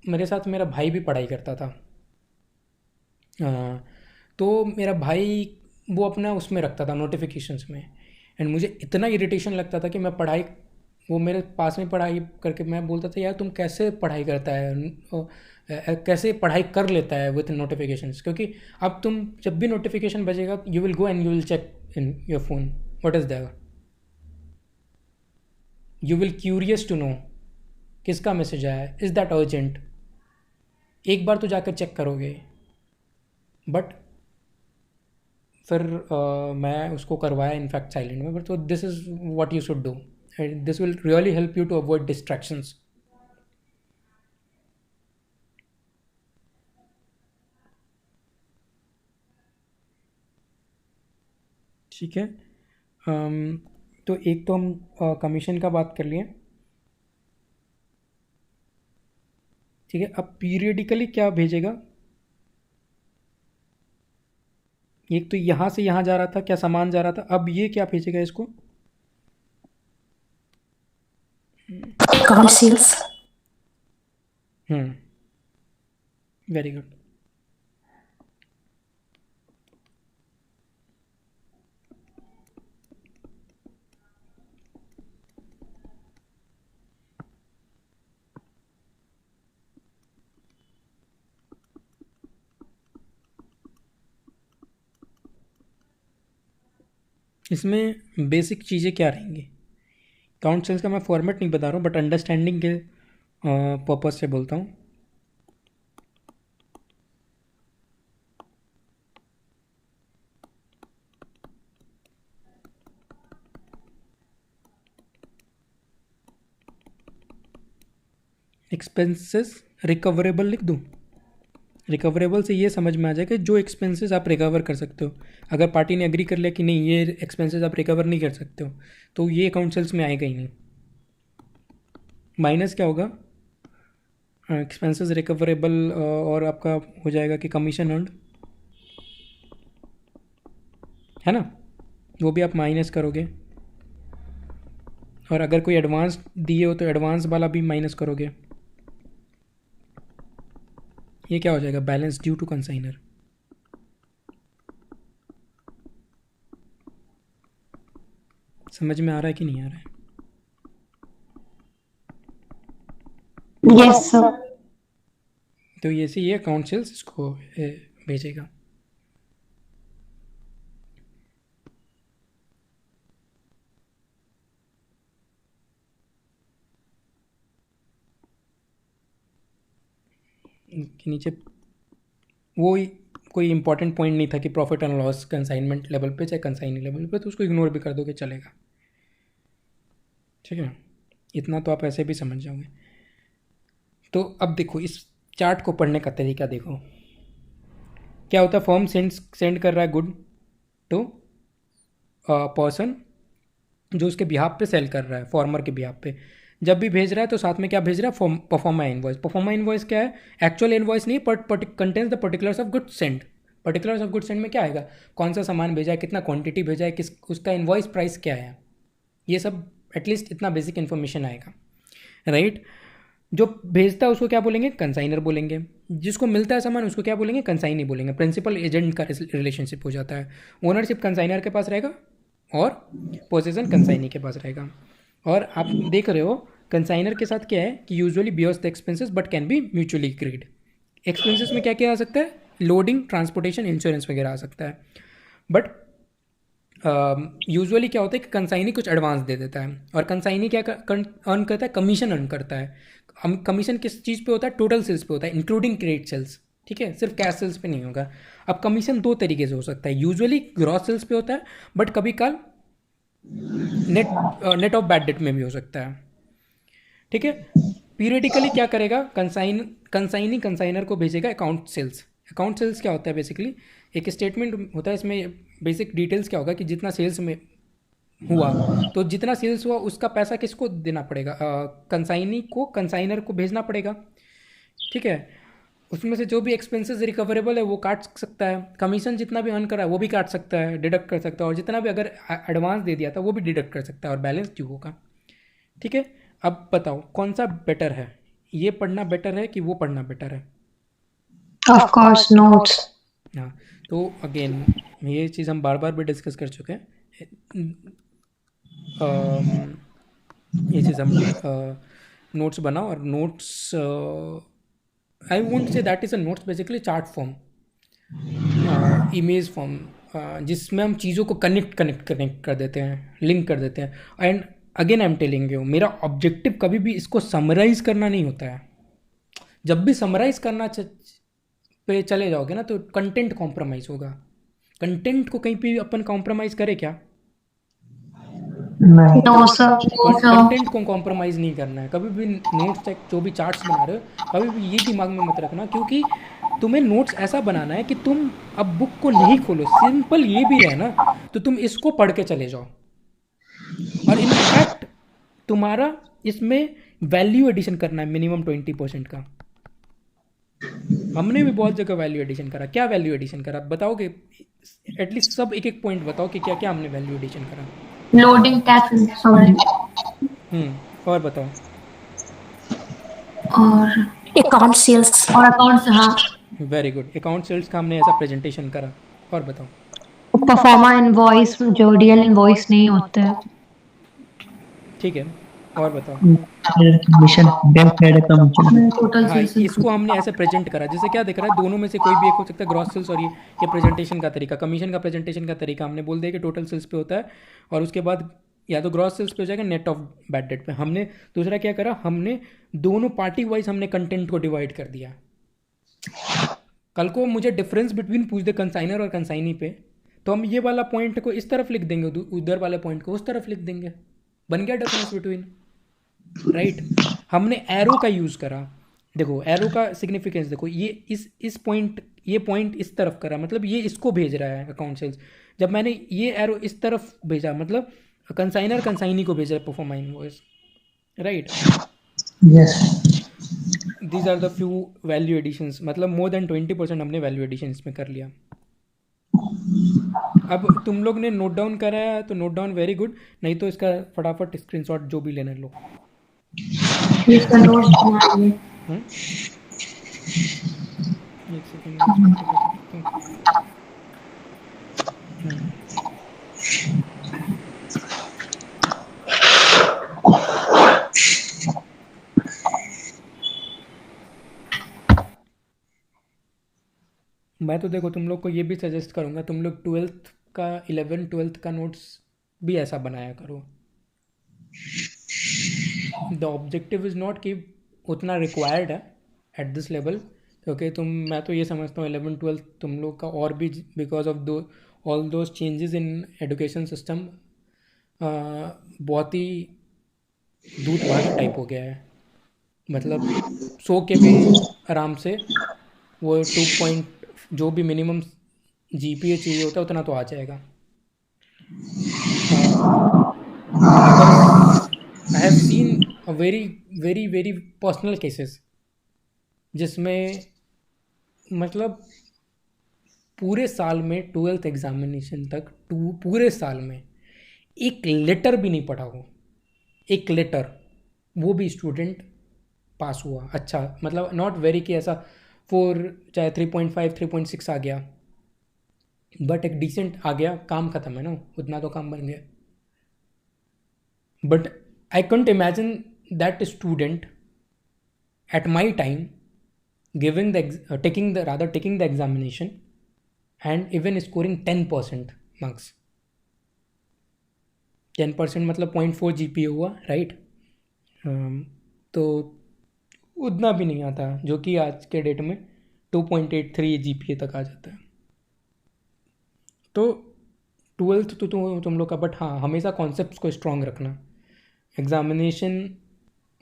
मेरे साथ मेरा भाई भी पढ़ाई करता था। तो मेरा भाई वो अपना उसमें रखता था नोटिफिकेशंस में, एंड मुझे इतना इरिटेशन लगता था कि मैं पढ़ाई, वो मेरे पास में पढ़ाई करके मैं बोलता था यार तुम कैसे पढ़ाई करता है, कैसे पढ़ाई कर लेता है विथ नोटिफिकेशंस, क्योंकि अब तुम जब भी नोटिफिकेशन बजेगा you will go and you will check in your phone what is there, you will curious to know किसका मैसेज आया है, इज़ दैट अर्जेंट, एक बार तो जाकर चेक करोगे। बट फिर मैं उसको करवाया इनफैक्ट साइलेंट में, बट तो this is what you should do, this will really help you to avoid distractions. ठीक है, तो एक तो हम कमीशन का बात कर लिए। ठीक है, अब पीरियडिकली क्या भेजेगा, एक तो यहाँ से यहाँ जा रहा था, क्या सामान जा रहा था, अब ये क्या भेजेगा इसको, account sales. Very good. इसमें बेसिक चीज़ें क्या रहेंगी, काउंट सेल्स का मैं फॉर्मेट नहीं बता रहा हूँ, बट अंडरस्टैंडिंग के पर्पज़ से बोलता हूँ। एक्सपेंसेस रिकवरेबल लिख दूँ, रिकवरेबल से ये समझ में आ जाएगा जो एक्सपेंसेस आप रिकवर कर सकते हो। अगर पार्टी ने एग्री कर लिया कि नहीं ये एक्सपेंसेस आप रिकवर नहीं कर सकते हो, तो ये अकाउंट सेल्स में आएगा ही नहीं। माइनस क्या होगा, एक्सपेंसेस रिकवरेबल, और आपका हो जाएगा कि कमीशन अर्नड, है ना, वो भी आप माइनस करोगे। और अगर कोई एडवांस दिए हो तो एडवांस वाला भी माइनस करोगे। ये क्या हो जाएगा, बैलेंस ड्यू टू कंसाइनर। समझ में आ रहा है कि नहीं आ रहा है? Yes sir. तो ये से ये अकाउंट सेल्स इसको भेजेगा। के नीचे वो कोई इंपॉर्टेंट पॉइंट नहीं था कि profit and loss consignment level पे चाहे कंसाइनी लेवल पे, तो उसको इग्नोर भी कर दोगे चलेगा। ठीक है, इतना तो आप ऐसे भी समझ जाओगे। तो अब देखो इस चार्ट को पढ़ने का तरीका देखो, क्या होता है, फर्म सेंड कर रहा है गुड टू पर्सन जो उसके बिहाफ पे सेल कर रहा है, फॉर्मर के बिहाफ पे। जब भी भेज रहा है तो साथ में क्या भेज रहा है, परफॉर्मा इनवॉइस। परफॉर्मा इनवॉइस क्या है, एक्चुअल इनवॉइस नहीं, but contains the particulars of good send. Particulars of good send में क्या आएगा, कौन सा सामान भेजा है, कितना क्वांटिटी भेजा है, किस उसका इनवॉइस प्राइस क्या है, ये सब एटलीस्ट इतना बेसिक इन्फॉर्मेशन आएगा, राइट। जो भेजता है उसको क्या बोलेंगे, कंसाइनर बोलेंगे। जिसको मिलता है सामान उसको क्या बोलेंगे, कंसाइनी बोलेंगे। प्रिंसिपल एजेंट का रिलेशनशिप हो जाता है, ओनरशिप कंसाइनर के पास रहेगा और पोजीशन कंसाइनी के पास रहेगा। और आप देख रहे हो कंसाइनर के साथ क्या है कि usually bears the expenses but can be mutually agreed. Expenses में क्या क्या आ सकता है, लोडिंग, ट्रांसपोर्टेशन, इंश्योरेंस वगैरह आ सकता है। बट यूजुअली क्या होता है कि कंसाइनी कुछ एडवांस दे देता है, और कंसाइनी क्या अर्न करता है, कमीशन अर्न करता है। कमीशन किस चीज़ पे होता है, टोटल सेल्स पे होता है, इंक्लूडिंग क्रेडिट सेल्स। ठीक है, सिर्फ कैश सेल्स पे नहीं होगा। अब कमीशन दो तरीके से हो सकता है, यूजुअली ग्रॉस सेल्स पे होता है, बट कभी कल नेट ऑफ बैड डेट में भी हो सकता है। ठीक है, पीरियडिकली क्या करेगा, कंसाइनी कंसाइनर को भेजेगा अकाउंट सेल्स। अकाउंट सेल्स क्या होता है, बेसिकली एक स्टेटमेंट होता है, इसमें बेसिक डिटेल्स क्या होगा कि जितना सेल्स में हुआ, तो जितना सेल्स हुआ उसका पैसा किसको देना पड़ेगा, कंसाइनी को, कंसाइनर को भेजना पड़ेगा। ठीक है, उसमें से जो भी एक्सपेंसेस रिकवरेबल है वो काट सकता है, कमीशन जितना भी अर्न करा है वो भी काट सकता है, डिडक्ट कर सकता है, और जितना भी अगर एडवांस दे दिया था वो भी डिडक्ट कर सकता है, और बैलेंस ड्यू होगा। ठीक है, अब बताओ कौन सा बेटर है, ये पढ़ना बेटर है कि वो पढ़ना बेटर है? Of course notes. हाँ, तो अगेन ये चीज़ हम बार बार भी डिस्कस कर चुके हैं। ये चीज़ हम नोट्स बनाओ, और notes I won't say that is a notes, basically chart form, image form, जिसमें हम चीज़ों को कनेक्ट कर देते हैं, लिंक कर देते हैं। And again I am telling you, मेरा ऑब्जेक्टिव कभी भी इसको समराइज करना नहीं होता है। जब भी समराइज करना पे चले जाओगे ना तो कंटेंट कॉम्प्रोमाइज़ होगा। कंटेंट को कहीं पे अपन कॉम्प्रोमाइज़ करे क्या? नहीं। No sir. कंटेंट को कॉम्प्रोमाइज़ नहीं करना है कभी भी। नोट्स तक जो भी चार्ट्स बना रहे हो कभी भी ये दिमाग में मत रखना, क्योंकि तुम्हें नोट्स ऐसा बनाना है कि तुम अब बुक को नहीं खोलो, सिंपल ये भी है ना, तो तुम इसको पढ़ के चले जाओ। और इनफैक्ट तुम्हारा इसमें वैल्यू एडिशन करना है मिनिमम 20% का। हमने भी बहुत जगह वैल्यू एडिशन करा। क्या वैल्यू एडिशन करा बताओगे? एटलीस्ट सब एक एक पॉइंट बताओ कि क्या क्या हमने वैल्यू एडिशन करा। लोडिंग टैक्स, सॉरी, और बताओ। और अकाउंट सेल्स। अकाउंट्स, हाँ। वेरी गुड, अकाउंट सेल्स का हमने ऐसा प्रेजेंटेशन करा। और बताओ। परफॉर्मा इनवॉइस जो रियल इनवॉइस नहीं होते हैं। ठीक है, और बताओ। Commission, bank credit commission. Total हाँ, सेल्स। इसको हमने ऐसे प्रेजेंट करा जैसे क्या दिख रहा है, दोनों में से कोई भी एक हो सकता है, ग्रॉस सेल्स और ये प्रेजेंटेशन का तरीका, कमीशन का प्रेजेंटेशन का तरीका हमने बोल दिया कि टोटल सेल्स पे होता है, और उसके बाद या तो ग्रॉस सेल्स पे हो जाएगा, नेट ऑफ बैड डेट पे। हमने दूसरा क्या करा, हमने दोनों पार्टी वाइज हमने कंटेंट को डिवाइड कर दिया। कल को मुझे डिफरेंस बिटवीन पूछ दे कंसाइनर और कंसाइनी पे, तो हम ये वाला पॉइंट को इस तरफ लिख देंगे, उधर वाले पॉइंट को उस तरफ लिख देंगे, बन गया डिफरेंस बिटवीन, राइट। हमने एरो का यूज़ करा। देखो एरो का सिग्निफिकेंस देखो, ये इस पॉइंट, ये पॉइंट इस तरफ करा, मतलब ये इसको भेज रहा है अकाउंट सेल्स। जब मैंने ये एरो इस तरफ भेजा, मतलब कंसाइनर कंसाइनी को भेज रहा है proforma invoice, right. Yes. These are the few value additions, मतलब मोर देन 20% हमने वैल्यू एडिशन इसमें कर लिया। अब तुम लोग ने नोट डाउन करा है तो नोट डाउन, वेरी गुड, नहीं तो इसका फटाफट स्क्रीनशॉट जो भी लेने लो। इसका नोट बना लिए। एक सेकेंड। मैं तो देखो तुम लोग को ये भी सजेस्ट करूँगा, तुम लोग 12th का 11th-12th का नोट्स भी ऐसा बनाया करो। द ऑब्जेक्टिव इज़ नॉट कि उतना रिक्वायर्ड है एट दिस लेवल, क्योंकि मैं तो ये समझता हूँ 11th-12th तुम लोग का और भी, because of all those changes in education system, बहुत ही दूध भात टाइप हो गया है। मतलब सो के भी आराम से वो 2 जो भी मिनिमम जीपीए चाहिए होता है उतना तो आ जाएगा। अगर I have seen a very very very personal cases जिसमें मतलब पूरे साल में 12th एग्जामिनेशन तक पूरे साल में एक लेटर भी नहीं पढ़ा हो, एक लेटर, वो भी स्टूडेंट पास हुआ। अच्छा, मतलब नॉट वेरी कि ऐसा 4 चाहे 3.5 3.6 आ गया, बट एक डिसेंट आ गया, काम खत्म है ना, उतना तो काम बन गया। But I can't imagine that student at my time taking the examination and even scoring 10% marks। 10% मतलब 0.4 GPA हुआ, राइट। तो उतना भी नहीं आता, जो कि आज के डेट में 2.83 GPA तक आ जाता है। तो 12th तो तुम लोग का, बट हाँ हमेशा कॉन्सेप्ट्स को स्ट्रॉन्ग रखना। एग्ज़ामिनेशन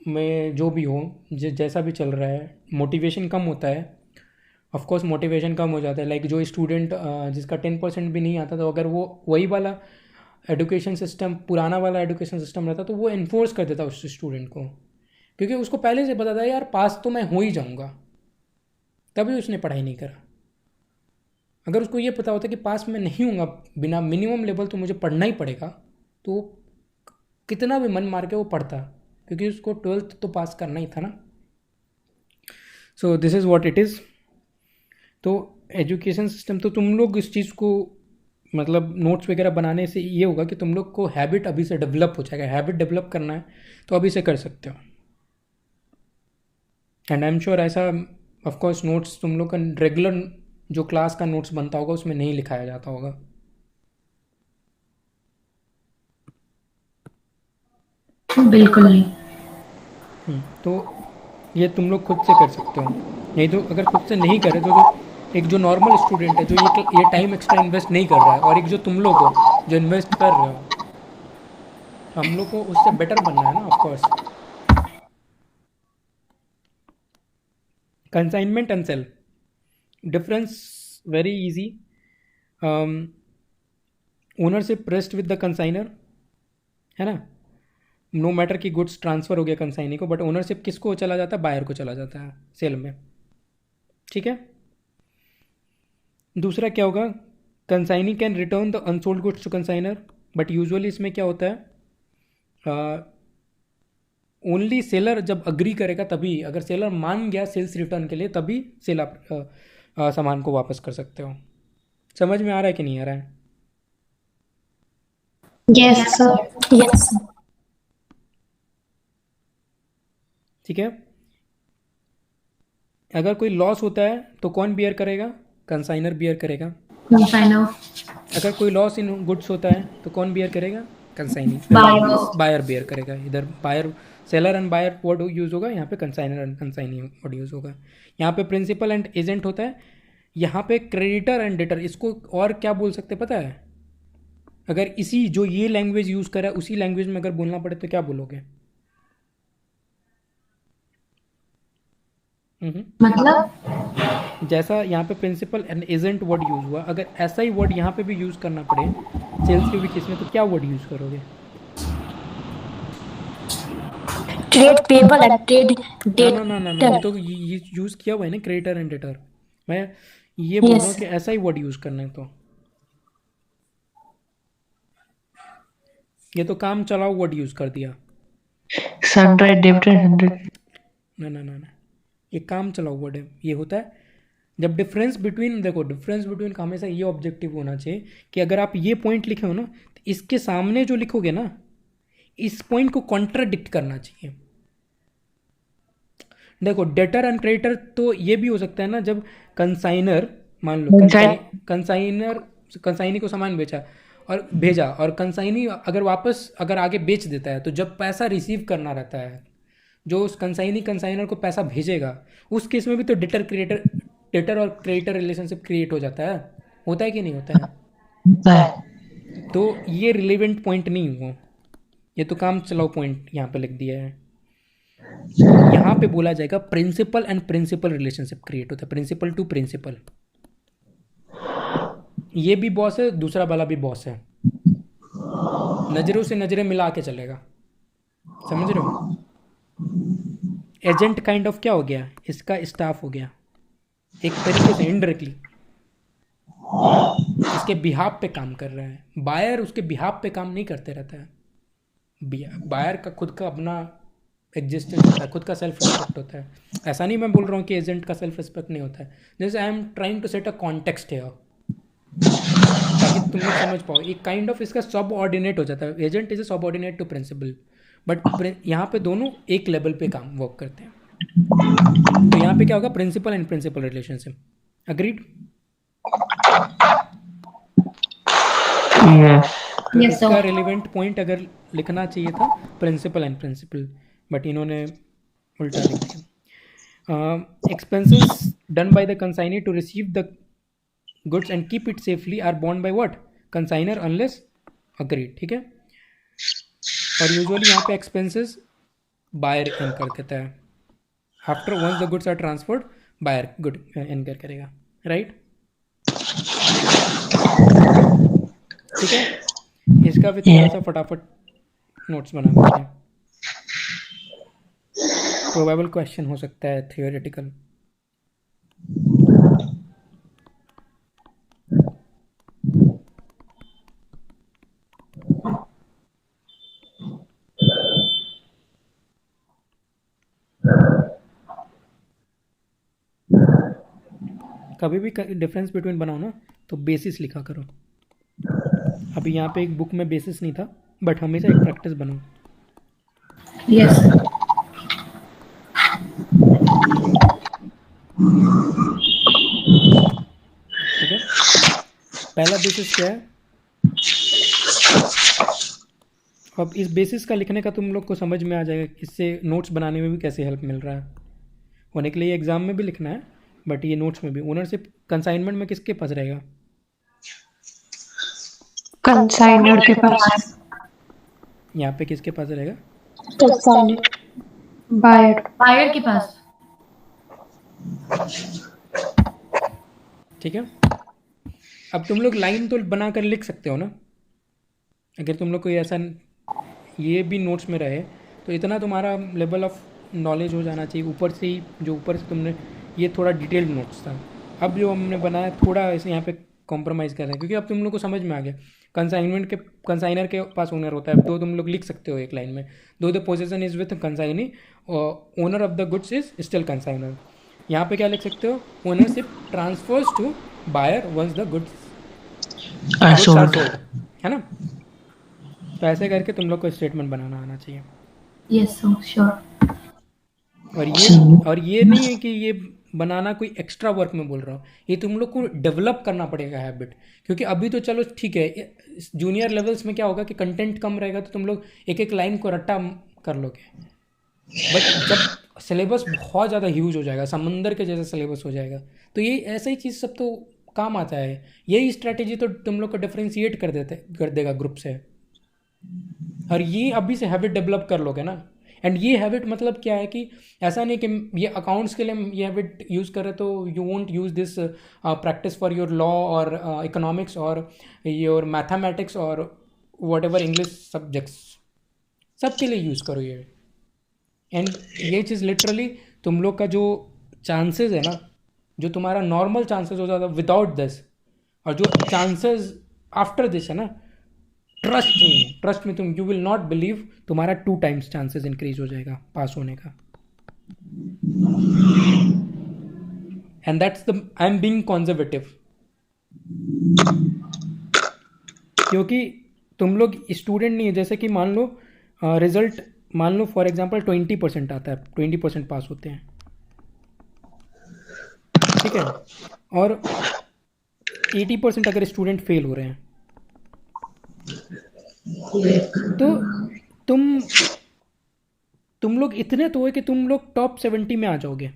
में जो भी हो, जैसा भी चल रहा है, मोटिवेशन कम होता है, ऑफ कोर्स मोटिवेशन कम हो जाता है। लाइक जो स्टूडेंट जिसका 10% भी नहीं आता, तो अगर वो वही वाला एजुकेशन सिस्टम, पुराना वाला एजुकेशन सिस्टम रहता, तो वो इन्फोर्स कर देता उस स्टूडेंट को, क्योंकि उसको पहले से पता था यार पास तो मैं हो ही जाऊँगा, तभी उसने पढ़ाई नहीं करा। अगर उसको ये पता होता कि पास मैं नहीं हूँगा, बिना मिनिमम लेवल तो मुझे पढ़ना ही पड़ेगा, तो कितना भी मन मार के वो पढ़ता, क्योंकि उसको 12th तो पास करना ही था ना। So this is what it is. तो एजुकेशन सिस्टम, तो तुम लोग इस चीज़ को मतलब नोट्स वगैरह बनाने से ये होगा कि तुम लोग को हैबिट अभी से डेवलप हो जाएगा। हैबिट डेवलप करना है तो अभी से कर सकते हो। एंड आई एम श्योर ऐसा ऑफकोर्स नोट्स तुम लोग का रेगुलर जो क्लास का नोट्स बनता होगा उसमें नहीं लिखाया जाता होगा। बिल्कुल नहीं। तो ये तुम लोग खुद से कर सकते हो। नहीं तो अगर खुद से नहीं करे तो एक जो नॉर्मल स्टूडेंट है जो ये टाइम एक्स्ट्रा इन्वेस्ट नहीं कर रहा है, और एक जो तुम लोग हो जो इन्वेस्ट कर रहे हो, हम लोग को उससे बेटर बनना है ना, of course. Consignment and sale difference very easy. Ownership rest with the consignor, है ना। नो मैटर कि गुड्स ट्रांसफ़र हो गया कंसाइनी को, बट ओनरशिप किसको चला जाता है? बायर को चला जाता है सेल में। ठीक है। दूसरा क्या होगा? Consignee can return the unsold goods to consignor, but usually इसमें क्या होता है, ओनली सेलर जब अग्री करेगा तभी, अगर सेलर मान गया सेल्स रिटर्न के लिए, तभी सेल आप सामान को वापस कर सकते हो। समझ में आ रहा है कि नहीं आ रहा है? Yes sir. यस। ठीक है। अगर कोई लॉस होता है तो कौन बियर करेगा? कंसाइनर बियर करेगा। कंसाइनर। अगर कोई लॉस इन गुड्स होता है तो कौन बियर करेगा? कंसाइनी। Buyer। बायर बियर करेगा। इधर buyer, seller and buyer word use होगा, यहाँ पे consignor and consignee word use होगा। यहाँ पे प्रिंसिपल एंड एजेंट होता है, यहाँ पे क्रेडिटर एंड डेटर। इसको और क्या बोल सकते पता है? अगर इसी जो ये लैंग्वेज यूज़ करा उसी लैंग्वेज में अगर बोलना पड़े तो क्या बोलोगे? मतलब जैसा यहाँ पे principal and agent word use हुआ, अगर ऐसा ही वर्ड यहाँ पे भी यूज़ करना पड़े सेल्स के भी केस में, तो क्या वर्ड यूज़ करोगे? ट्रेड पेबल एंड ट्रेड ना ना ना ना, ये डेटर। तो ये यूज़ किया हुआ है ना, क्रेडिटर एंड डेटर। मैं ये बोल रहा हूँ यस। कि ऐसा ही वर्ड यूज़ करना है। तो ये तो काम चलाओ वर्ड यूज़ कर दिया। Sunrise debtor 100। ना ना ना ना, ये काम चलाओ वर्ड है। ये होता है जब डिफरेंस बिटवीन, देखो डिफरेंस बिटवीन का हमेशा ये ऑब्जेक्टिव होना चाहिए कि अगर आप ये पॉइंट लिखे हो ना, तो इसके सामने जो लिखोगे ना, इस पॉइंट को कॉन्ट्राडिक्ट करना चाहिए। देखो डेटर एंड क्रेडिटर तो ये भी हो सकता है ना, जब कंसाइनर, मान लो कंसाइनर कंसाइनी को सामान बेचा और भेजा, और कंसाइनी अगर वापस अगर आगे बेच देता है, तो जब पैसा रिसीव करना रहता है, जो उस कंसाइनी कंसाइनर को पैसा भेजेगा, उस केस में भी तो डेटर और क्रेडिटर रिलेशनशिप क्रिएट हो जाता है। होता है कि नहीं होता है? तो ये रिलेवेंट पॉइंट नहीं हुआ, ये तो काम चलाओ पॉइंट यहाँ पे लिख दिया है। यहाँ पे बोला जाएगा principal and principal relationship create होता है, प्रिंसिपल टू प्रिंसिपल। ये भी बॉस है, दूसरा वाला भी बॉस है, नज़रों से नज़रें मिला के चलेगा। समझ रहे हो? एजेंट काइंड ऑफ क्या हो गया? इसका स्टाफ हो गया एक तरीके से, इनडायरेक्टली इसके बिहाफ पे काम कर रहा है। बायर उसके बिहाफ पे काम नहीं करते रहता है। बायर का खुद का अपना एग्जिस्टेंस होता है, खुद का सेल्फ रिस्पेक्ट होता है। ऐसा नहीं मैं बोल रहा हूँ कि एजेंट का सेल्फ रिस्पेक्ट नहीं होता है। जैसे I am trying to set a context है, ताकि तुम लोग समझ पाओ। एक काइंड ऑफ इसका सब ऑर्डिनेट हो जाता है। एजेंट इज ए सब ऑर्डिनेट टू प्रिंसिपल, बट यहाँ पे दोनों एक लेवल पे काम वर्क करते हैं। तो यहाँ पे क्या होगा? Principal and principal relationship. Agreed? तो Yes, इसका sir। रिलेवेंट पॉइंट अगर लिखना चाहिए था प्रिंसिपल एंड प्रिंसिपल, बट इन्होंने उल्टा लिख दिया। Expenses done by the consignee to receive the goods and keep it safely are borne by what? Consignor unless agreed. ठीक है। और यूजुअली यहाँ पे एक्सपेंसेस बायर इनकर करता है। After once the goods are transferred, buyer good incur करेगा, राइट? ठीक है। इसका भी थोड़ा सा फटाफट नोट्स बना लेते हैं। प्रोबेबल क्वेश्चन हो सकता है, थियोरेटिकल। कभी भी डिफरेंस बिटवीन बनाओ ना, तो बेसिस लिखा करो। अभी यहाँ पे एक बुक में बेसिस नहीं था, बट हमेशा एक प्रैक्टिस बनाओ। यस। ठीक है। पहला बेसिस क्या है? अब इस बेसिस का लिखने का तुम लोग को समझ में आ जाएगा, इससे नोट्स बनाने में भी कैसे हेल्प मिल रहा है। होने के लिए एग्ज़ाम में भी लिखना है, बट ये नोट्स में भी। ओनरशिप कंसाइनमेंट में किसके पास रहेगा? कंसाइनर के पास। यहाँ पे किसके पास रहेगा? बायर। बायर के पास। ठीक है, अब तुम लोग लाइन तो बना कर लिख सकते हो ना। अगर तुम लोग कोई ऐसा ये भी नोट्स में रहे तो इतना तुम्हारा लेवल ऑफ नॉलेज हो जाना चाहिए ऊपर से ही। जो ऊपर से तुमने ये थोड़ा डिटेल्ड नोट्स था, अब जो हमने बनाया थोड़ा इसे यहाँ पे कॉम्प्रोमाइज़ कर रहे हैं, क्योंकि अब तुम लोग को समझ में आ गया। कंसाइनमेंट के कंसाइनर के पास ओनर होता है, तो तुम लोग लिख सकते हो एक लाइन में, though the position is with consignee, owner of the goods is still consignor. यहाँ पे क्या लिख सकते हो? Ownership transfers to buyer once the goods are sold, है ना। तो ऐसे करके तुम लोग को स्टेटमेंट बनाना आना चाहिए। Yes sir, sure. और ये नहीं है कि ये बनाना कोई एक्स्ट्रा वर्क में बोल रहा हूँ, ये तुम लोग को डेवलप करना पड़ेगा हैबिट। क्योंकि अभी तो चलो ठीक है, जूनियर लेवल्स में क्या होगा कि कंटेंट कम रहेगा तो तुम लोग एक एक लाइन को रट्टा कर लोगे, बट जब सिलेबस बहुत ज़्यादा ह्यूज हो जाएगा, समंदर के जैसा सिलेबस हो जाएगा, तो ये ऐसा ही चीज़ सब तो काम आता है। यही स्ट्रैटेजी तो तुम लोग को डिफ्रेंशिएट कर देगा ग्रुप से। और ये अभी से हैबिट डेवलप कर लोगे ना। एंड ये हैबिट मतलब क्या है कि ऐसा नहीं कि ये अकाउंट्स के लिए ये हैबिट यूज़ करे तो you won't use this practice for your law और इकोनॉमिक्स और योर मैथमेटिक्स और वॉट एवर इंग्लिश सब्जेक्ट्स, सबके लिए यूज़ करो ये। एंड ये चीज़ लिटरली तुम लोग का जो चांसेस है ना, जो तुम्हारा नॉर्मल चांसेस हो जाता है विदाउट दिस, और जो चांसेस आफ्टर दिस है ना, ट्रस्ट में तुम, यू विल नॉट बिलीव, तुम्हारा 2 times चांसेस इंक्रीज हो जाएगा पास होने का। And that's the, I am being conservative, क्योंकि तुम लोग स्टूडेंट नहीं है। जैसे कि मान लो रिजल्ट, मान लो फॉर एग्जांपल 20% आता है, 20% पास होते हैं, ठीक है, और 80% अगर स्टूडेंट फेल हो रहे हैं, तो तुम लोग इतने तो है कि तुम लोग टॉप 70 में आ जाओगे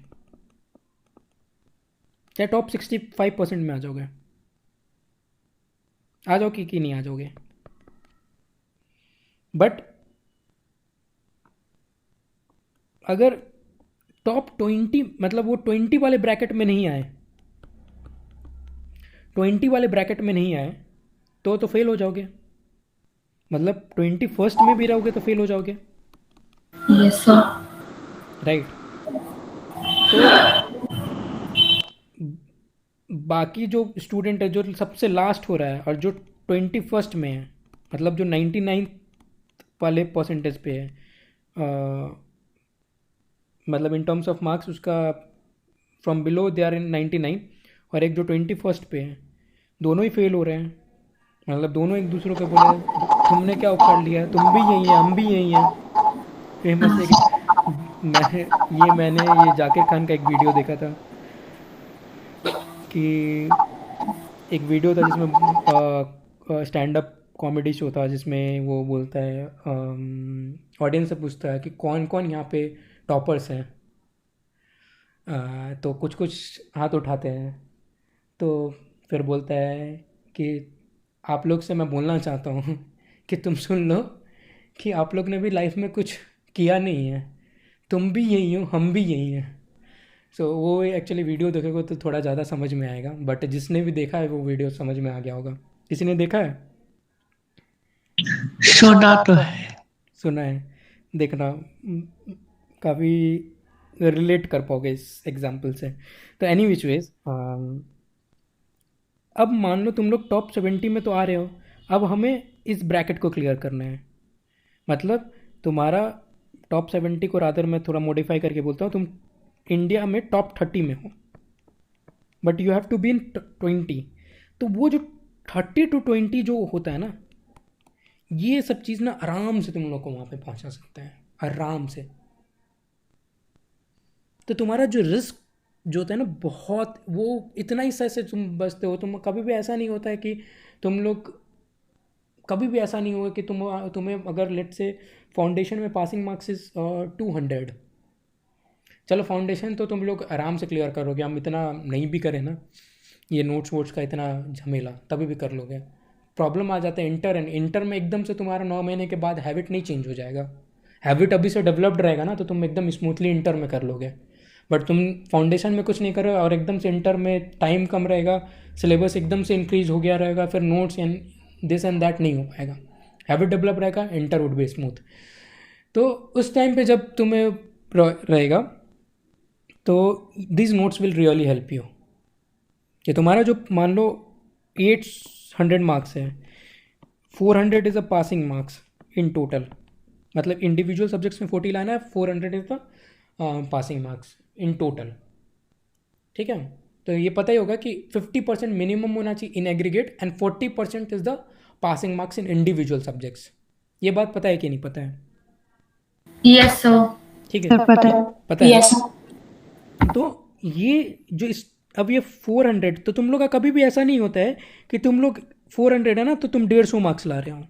या टॉप 65% में आ जाओगे। आ जाओगे कि नहीं आ जाओगे? बट अगर टॉप 20 मतलब वो 20 वाले ब्रैकेट में नहीं आए, 20 वाले ब्रैकेट में नहीं आए तो फेल हो जाओगे। मतलब 21st में भी रहोगे तो फेल हो जाओगे। Yes sir. राइट। तो बाकी जो स्टूडेंट है जो सबसे लास्ट हो रहा है और जो 21st में है, मतलब जो 99 वाले परसेंटेज पे है, मतलब इन टर्म्स ऑफ मार्क्स उसका from below they are in 99, और एक जो 21st पे है, दोनों ही फेल हो रहे हैं। मतलब दोनों एक दूसरे को बोले तुमने क्या उखाड़ लिया, तुम भी यही हैं हम भी यही हैं। फेमस है कि मैंने ये जाकिर खान का एक वीडियो देखा था कि एक वीडियो था जिसमें स्टैंड अप कॉमेडी शो था, जिसमें वो बोलता है, ऑडियंस से पूछता है कि कौन कौन यहाँ पे टॉपर्स हैं, तो कुछ कुछ हाथ उठाते हैं। तो फिर बोलता है कि आप लोग से मैं बोलना चाहता हूँ कि तुम सुन लो कि आप लोग ने भी लाइफ में कुछ किया नहीं है, तुम भी यही हो हम भी यही हैं। सो वो एक्चुअली वीडियो देखोगे तो थोड़ा ज़्यादा समझ में आएगा, बट जिसने भी देखा है वो वीडियो समझ में आ गया होगा। किसी ने देखा है? सुना तो है। सुना है, देखना, काफ़ी रिलेट कर पाओगे इस एग्जाम्पल से। तो एनी विच वेज, अब मान लो तुम लोग टॉप 70 में तो आ रहे हो, अब हमें इस ब्रैकेट को क्लियर करना है। मतलब तुम्हारा टॉप 70 को रादर मैं थोड़ा मॉडिफाई करके बोलता हूँ, तुम इंडिया में टॉप 30 में हो, but you have to be in 20। तो वो जो 30 to 20 जो होता है ना, ये सब चीज़ ना आराम से तुम लोग को वहाँ पे पहुँचा सकते हैं, आराम से। तो तुम्हारा जो रिस्क जो होता है ना, बहुत, वो इतना ही सही से तुम बचते हो। तुम कभी भी ऐसा नहीं होता है कि तुम लोग कभी भी ऐसा नहीं होगा कि तुम्हें अगर लेट से फाउंडेशन में पासिंग मार्क्स इज 200, चलो फाउंडेशन तो तुम लोग आराम से क्लियर करोगे, हम इतना नहीं भी करें ना ये नोट्स वोट्स का इतना झमेला, तभी भी कर लोगे। प्रॉब्लम आ जाता है इंटर एंड इंटर में एकदम से तुम्हारा 9 महीने के बाद हैबिट नहीं चेंज हो जाएगा। हैबिट अभी से डेवलप्ड रहेगा ना तो तुम एकदम स्मूथली इंटर में कर लोगे, बट तुम फाउंडेशन में कुछ नहीं करो और एकदम से इंटर में टाइम कम रहेगा, सिलेबस एकदम से इंक्रीज हो गया रहेगा, फिर notes and this and that नहीं हो पाएगा। हैबिट डेवलप रहेगा, इंटर वुड बी स्मूथ। तो उस टाइम पे जब तुम्हें रहेगा तो this notes will really help you कि तुम्हारा जो मान लो 800 मार्क्स है, 400 is a passing marks in total, मतलब इंडिविजुअल सब्जेक्ट्स में 40 लाना है, 400 is the passing marks in total. ठीक है, तो ये पता ही होगा कि 50% मिनिमम होना चाहिए in aggregate and 40% is the passing marks in individual subjects. ये बात पता है कि नहीं पता है? Yes sir. ठीक है, सर पता है। पता है। यस तो ये जो अब ये 400, तो तुम लोग का कभी भी ऐसा नहीं होता है कि तुम लोग 400 है ना तो तुम 150 मार्क्स ला रहे हो।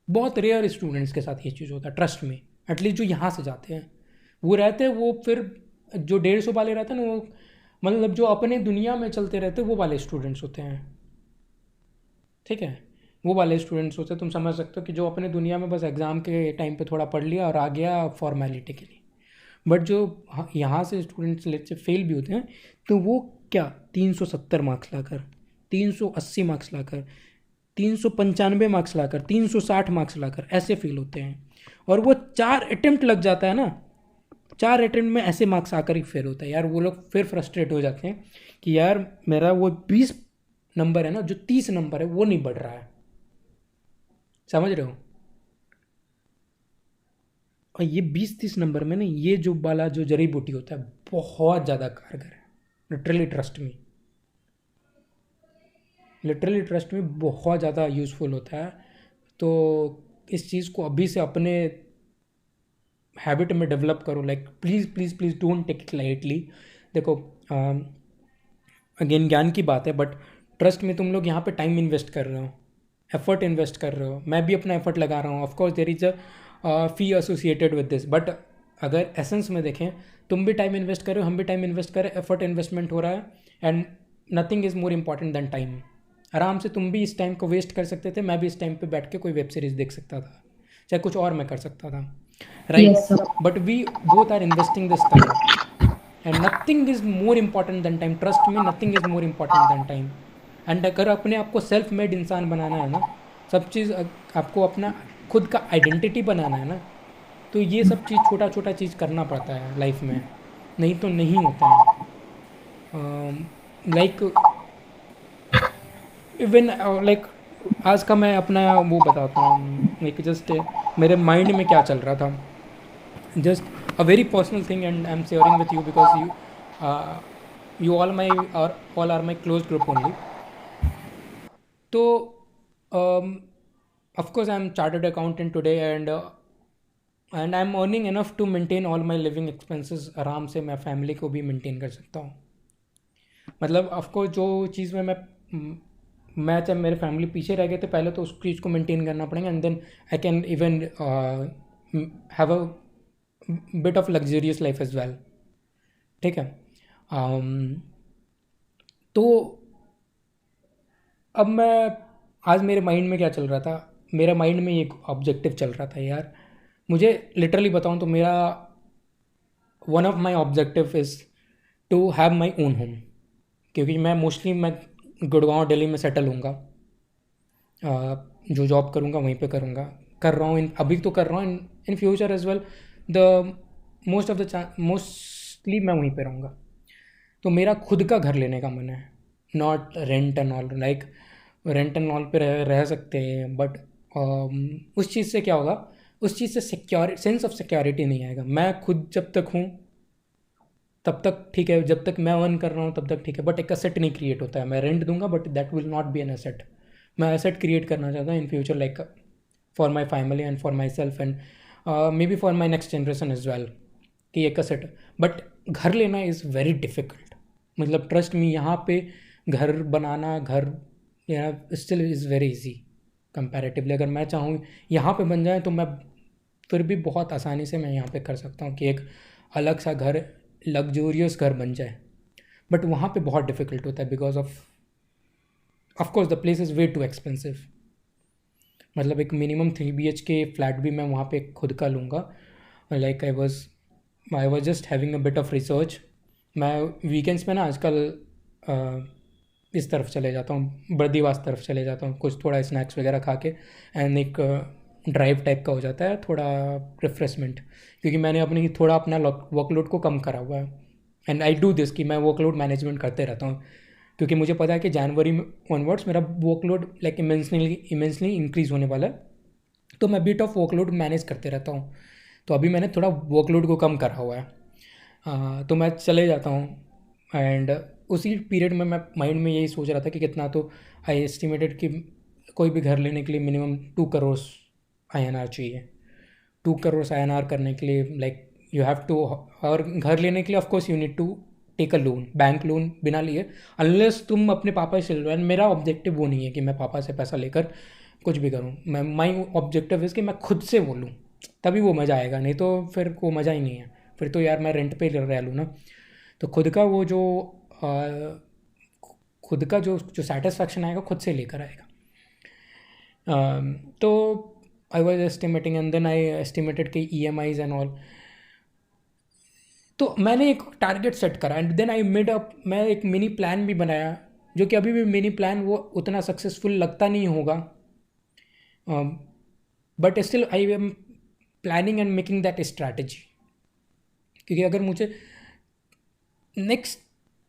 बहुत रेयर स्टूडेंट्स के साथ ये चीज़ होता है, ट्रस्ट में। एटलीस्ट जो यहाँ से जाते हैं वो रहते हैं, वो फिर जो 150 वाले रहते हैं ना, वो मतलब जो अपने दुनिया में चलते रहते हैं वो वाले स्टूडेंट्स होते हैं। ठीक है, वो वाले स्टूडेंट्स होते हैं, तुम समझ सकते हो कि जो अपने दुनिया में बस एग्ज़ाम के टाइम पे थोड़ा पढ़ लिया और आ गया फॉर्मेलिटी के लिए। बट जो यहाँ से स्टूडेंट्स लेट से फेल भी होते हैं तो वो क्या 370 मार्क्स लाकर, 380 मार्क्स लाकर, 395 मार्क्स लाकर, 360 मार्क्स लाकर ऐसे फेल होते हैं। और वो 4 अटेम्प्ट लग जाता है ना, 4 अटेम्प्ट में ऐसे मार्क्स आकर ही फेल होता है यार। वो लोग फिर फ्रस्ट्रेट हो जाते हैं कि यार मेरा वो 20 नंबर है ना, जो 30 नंबर है वो नहीं बढ़ रहा है। समझ रहे हो? और ये 20-30 नंबर में ना, ये जो वाला जो जड़ी बूटी होता है बहुत ज़्यादा कारगर है। लिटरली ट्रस्ट में, लिटरली ट्रस्ट में बहुत ज़्यादा यूज़फुल होता है। तो इस चीज़ को अभी से अपने हैबिट में डेवलप करो। Like please please please don't take it lightly. देखो अगेन ज्ञान की बात है, बट ट्रस्ट में तुम लोग यहाँ पे टाइम इन्वेस्ट कर रहे हो, एफर्ट इन्वेस्ट कर रहे हो, मैं भी अपना एफर्ट लगा रहा हूँ। Of course there is a fee associated with this, but अगर एसेंस में देखें, तुम भी टाइम इन्वेस्ट कर रहे हो, हम भी टाइम इन्वेस्ट कर रहे हैं, एफर्ट इन्वेस्टमेंट हो रहा है, and nothing is more important than time. आराम से तुम भी इस टाइम को वेस्ट कर सकते थे, मैं भी इस टाइम पे बैठ के कोई वेब सीरीज़ देख सकता था, चाहे कुछ और मैं कर सकता था, right? But we both are investing this time and nothing is more important than time. Trust me, nothing is more important than time. And अगर अपने आप को सेल्फ मेड इंसान बनाना है ना, सब चीज़ आपको अपना खुद का आइडेंटिटी बनाना है ना, तो ये सब चीज़ छोटा छोटा चीज़ करना पड़ता है लाइफ में, नहीं तो नहीं होता है। लाइक इवन लाइक आज का मैं अपना वो बताता हूँ, लाइक जस्ट मेरे माइंड में क्या चल रहा था, just a very personal thing and I am sharing with you because you all are my close group only. तो of course I'm chartered accountant today and I am earning enough to maintain all my living expenses. आराम से मैं फैमिली को भी मेंटेन कर सकता हूँ। मतलब ऑफकोर्स जो चीज़ में मैं चाहे मेरे फैमिली पीछे रह गए थे पहले, तो उस चीज़ को मेंटेन करना पड़ेगा, and then I can even have a bit of luxurious life as well. ठीक है, तो अब मैं आज मेरे माइंड में क्या चल रहा था, मेरे माइंड में एक ऑब्जेक्टिव चल रहा था यार। मुझे लिटरली बताऊं तो मेरा one of my objective is to have my own home, क्योंकि मैं मोस्टली मैं गुड़गांव दिल्ली में सेटल हूँगा, जो जॉब करूँगा वहीं पे करूँगा, कर रहा हूँ अभी तो कर रहा हूँ, in future as well the mostly मैं वहीं पे रहूँगा। तो मेरा खुद का घर लेने का मन है, not rent and all. Like rent and all पे रह सकते हैं, बट उस चीज़ से क्या होगा, उस चीज़ से सेंस ऑफ सिक्योरिटी नहीं आएगा। मैं खुद जब तक हूँ तब तक ठीक है, जब तक मैं अर्न कर रहा हूँ तब तक ठीक है, बट एक एसेट नहीं क्रिएट होता है। मैं रेंट दूंगा but that will not be an asset. मैं एसेट क्रिएट करना चाहता हूँ in future, like for my family and for myself and maybe for my next generation as well, कि एक एसेट। बट घर लेना इज़ वेरी डिफ़िकल्ट, मतलब ट्रस्ट मी, यहाँ पे घर बनाना, घर still is very easy comparatively. अगर मैं चाहूँ यहाँ पे बन जाए तो मैं फिर भी बहुत आसानी से मैं यहाँ पे कर सकता हूँ कि एक अलग सा घर, लग्जूरियस घर बन जाए। बट वहाँ पे बहुत डिफ़िकल्ट होता है because of course the place is way too expensive. मतलब एक मिनिमम 3 BHK फ्लैट भी मैं वहाँ पे खुद का लूँगा। Like I was just having a bit of research. मैं वीकेंड्स में ना आजकल इस तरफ चले जाता हूँ, बर्दीवास तरफ चले जाता हूँ, कुछ थोड़ा स्नैक्स वगैरह खा के, एंड एक ड्राइव टाइप का हो जाता है, थोड़ा रिफ्रेशमेंट, क्योंकि मैंने थोड़ा अपना वर्कलोड को कम करा हुआ है। एंड आई डू दिस कि मैं वर्कलोड मैनेजमेंट करते रहता हूँ, क्योंकि मुझे पता है कि जनवरी में ऑनवर्ड्स मेरा वर्कलोड लाइक इमेंसली इंक्रीज़ होने वाला है, तो मैं बिट ऑफ वर्कलोड मैनेज करते रहता हूँ। तो अभी मैंने थोड़ा वर्कलोड को कम करा हुआ है, तो मैं चले जाता हूँ। एंड उसी पीरियड में मैं माइंड में यही सोच रहा था कि कितना, तो आई एस्टिमेटेड कि कोई भी घर लेने के लिए मिनिमम 2 करोड़ INR चाहिए। 2 करोड़ INR करने के लिए लाइक यू हैव टू, और घर लेने के लिए of course you need to take a loan, bank loan बिना लिए, अनलेस तुम अपने पापा से लो। एंड मेरा ऑब्जेक्टिव वो नहीं है कि मैं पापा से पैसा लेकर कुछ भी करूँ। मैं माई ऑब्जेक्टिव इज़ कि मैं खुद से वो लूँ, तभी वो मज़ा आएगा, नहीं तो फिर वो मज़ा ही नहीं है। फिर तो यार मैं रेंट पे रह लूँ ना। तो खुद का वो जो खुद का जो सेटिस्फैक्शन आएगा खुद से लेकर आएगा। तो I was estimating and then I estimated कि EMIs एंड ऑल। तो मैंने एक टारगेट सेट करा and then I made up, मैं एक मिनी प्लान भी बनाया, जो कि अभी भी मिनी प्लान वो उतना सक्सेसफुल लगता नहीं होगा, but still I am planning and making that strategy. क्योंकि अगर मुझे नेक्स्ट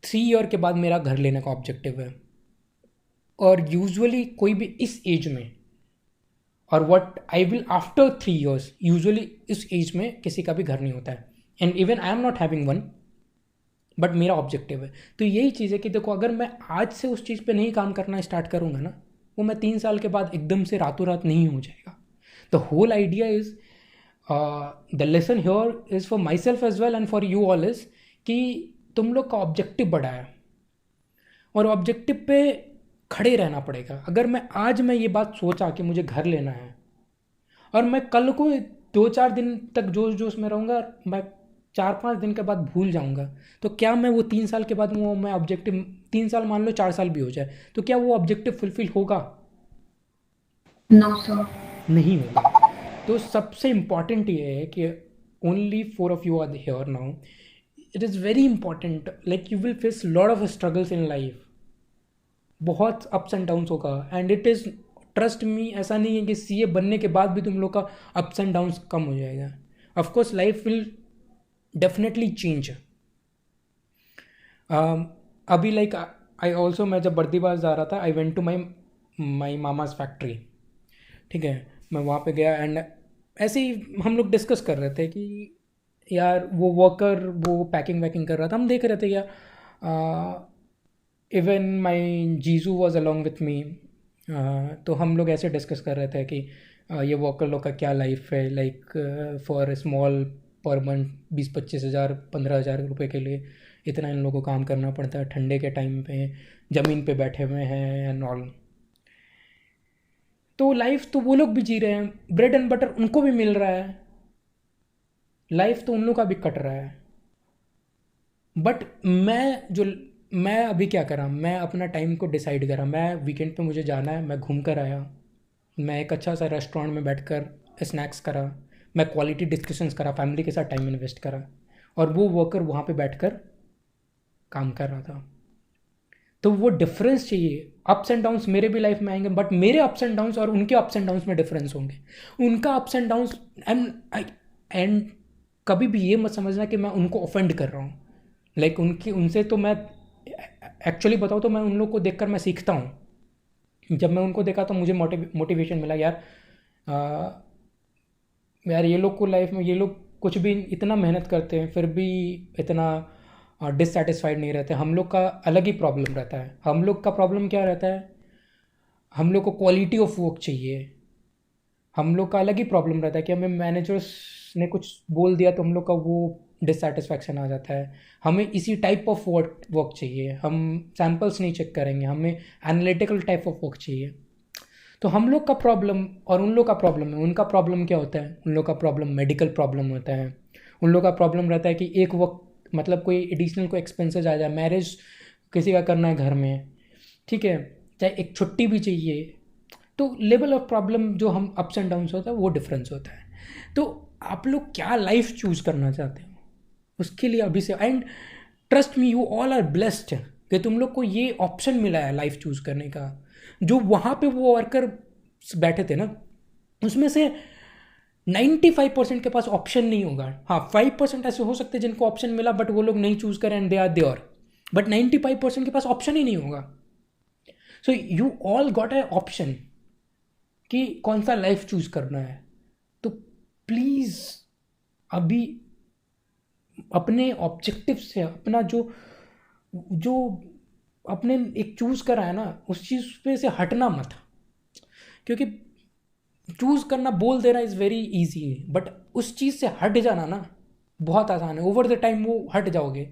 3 ईयर के बाद मेरा घर लेने का ऑब्जेक्टिव है, और यूजुअली कोई भी इस एज में, और what I will after 3 years, usually इस एज में किसी का भी घर नहीं होता है, and even I am not having one, but मेरा ऑब्जेक्टिव है। तो यही चीज़ है कि देखो, अगर मैं आज से उस चीज़ पे नहीं काम करना स्टार्ट करूँगा ना, वो मैं 3 साल के बाद एकदम से रातों रात नहीं हो जाएगा। The whole idea is, the lesson here is for myself as well and for you all is कि तुम लोग का ऑब्जेक्टिव बड़ा है, और ऑब्जेक्टिव पे खड़े रहना पड़ेगा। अगर मैं ये बात सोचा कि मुझे घर लेना है, और मैं कल को 2-4 दिन तक जोश जोश में रहूँगा, मैं 4-5 दिन के बाद भूल जाऊँगा, तो क्या मैं वो 3 साल के बाद वो मैं ऑब्जेक्टिव, 3 साल मान लो 4 साल भी हो जाए, तो क्या वो ऑब्जेक्टिव फुलफिल होगा? नो सर, नहीं होगा। तो सबसे इम्पॉर्टेंट ये है कि only 4 of you are here now, it is very important, like you will face lot of struggles in life, बहुत अप्स एंड डाउन्स होगा, and it is, trust me, ऐसा नहीं है कि CA बनने के बाद भी तुम लोग का अप्स एंड डाउन्स कम हो जाएगा। Of course life will definitely change. अभी लाइक आई ऑल्सो, मैं जब बर्दीवास जा रहा था, आई वेंट टू माई मामाज फैक्ट्री, ठीक है, मैं वहाँ पे गया, एंड ऐसे ही हम लोग डिस्कस कर रहे थे कि यार वो वर्कर वो पैकिंग वैकिंग कर रहा था, हम देख रहे थे यार, इवन माई जीजू वॉज अलॉन्ग विथ मी, तो हम लोग ऐसे डिस्कस कर रहे थे कि ये वर्कर लोग का क्या लाइफ है, like for small per month 20-25 हज़ार 15 हज़ार रुपये के लिए इतना इन लोगों को काम करना पड़ता है, ठंडे के टाइम पे ज़मीन पे बैठे हुए हैं एंड ऑल। तो लाइफ तो वो लोग भी जी रहे हैं, ब्रेड एंड बटर उनको भी मिल रहा है, लाइफ तो उन लोग का भी कट रहा है। बट मैं अभी क्या करा, मैं अपना टाइम को डिसाइड करा, मैं वीकेंड पे मुझे जाना है, मैं घूम कर आया, मैं एक अच्छा सा रेस्टोरेंट में बैठकर स्नैक्स करा, मैं क्वालिटी डिस्कशंस करा, फैमिली के साथ टाइम इन्वेस्ट करा, और वो वर्कर वहाँ पे बैठकर काम कर रहा था। तो वो डिफरेंस चाहिए। अप्स एंड डाउन्स मेरे भी लाइफ में आएंगे, बट मेरे अप्स एंड डाउन्स और उनके अप्स एंड डाउन्स में डिफरेंस होंगे। उनका अप्स एंड डाउन्स, एंड कभी भी ये मत समझना कि मैं उनको ऑफेंड कर रहा हूँ, लाइक उनसे तो मैं एक्चुअली बताऊँ तो मैं उन लोग को देखकर मैं सीखता हूँ। जब मैं उनको देखा तो मुझे मोटिवेशन मिला, यार ये लोग को लाइफ में, ये लोग कुछ भी इतना मेहनत करते हैं फिर भी इतना डिससेटिस्फाइड नहीं रहते। हम लोग का अलग ही प्रॉब्लम रहता है। हम लोग का प्रॉब्लम क्या रहता है, हम लोग को क्वालिटी ऑफ वर्क चाहिए। हम लोग का अलग ही प्रॉब्लम रहता है कि हमें मैनेजर्स ने कुछ बोल दिया तो हम लोग का वो डिससेटिस्फैक्शन आ जाता है। हमें इसी टाइप ऑफ वर्क चाहिए, हम सैम्पल्स नहीं चेक करेंगे, हमें एनालिटिकल टाइप ऑफ वर्क चाहिए। तो हम लोग का प्रॉब्लम और उन लोग का प्रॉब्लम है, उनका प्रॉब्लम क्या होता है, उन लोग का प्रॉब्लम मेडिकल प्रॉब्लम होता है, उन लोग का प्रॉब्लम रहता है कि एक वक्त मतलब कोई एडिशनल कोई एक्सपेंसेस आ जाए, मैरिज किसी का करना है घर में, ठीक है, चाहे एक छुट्टी भी चाहिए, तो लेवल ऑफ प्रॉब्लम जो हम अप्स एंड डाउन्स होता है वो डिफरेंस होता है। तो आप लोग क्या लाइफ चूज़ करना चाहते हो उसके लिए अभी से, and trust me you all are blessed कि तुम लोग को ये ऑप्शन मिला है लाइफ चूज़ करने का। जो वहाँ पे वो वर्कर बैठे थे ना, उसमें से 95% के पास ऑप्शन नहीं होगा। हाँ, 5% ऐसे हो सकते हैं जिनको ऑप्शन मिला बट वो लोग नहीं चूज़ करें and they are there, but 95% के पास ऑप्शन ही नहीं होगा। So you all got a option कि कौन सा लाइफ चूज़ करना है। तो प्लीज़ अभी अपने ऑब्जेक्टिव से, अपना जो अपने एक चूज़ करा है ना उस चीज़ पे से हटना मत, क्योंकि चूज़ करना बोल देना इज़ वेरी ईजी, बट उस चीज़ से हट जाना ना बहुत आसान है। ओवर द टाइम वो हट जाओगे।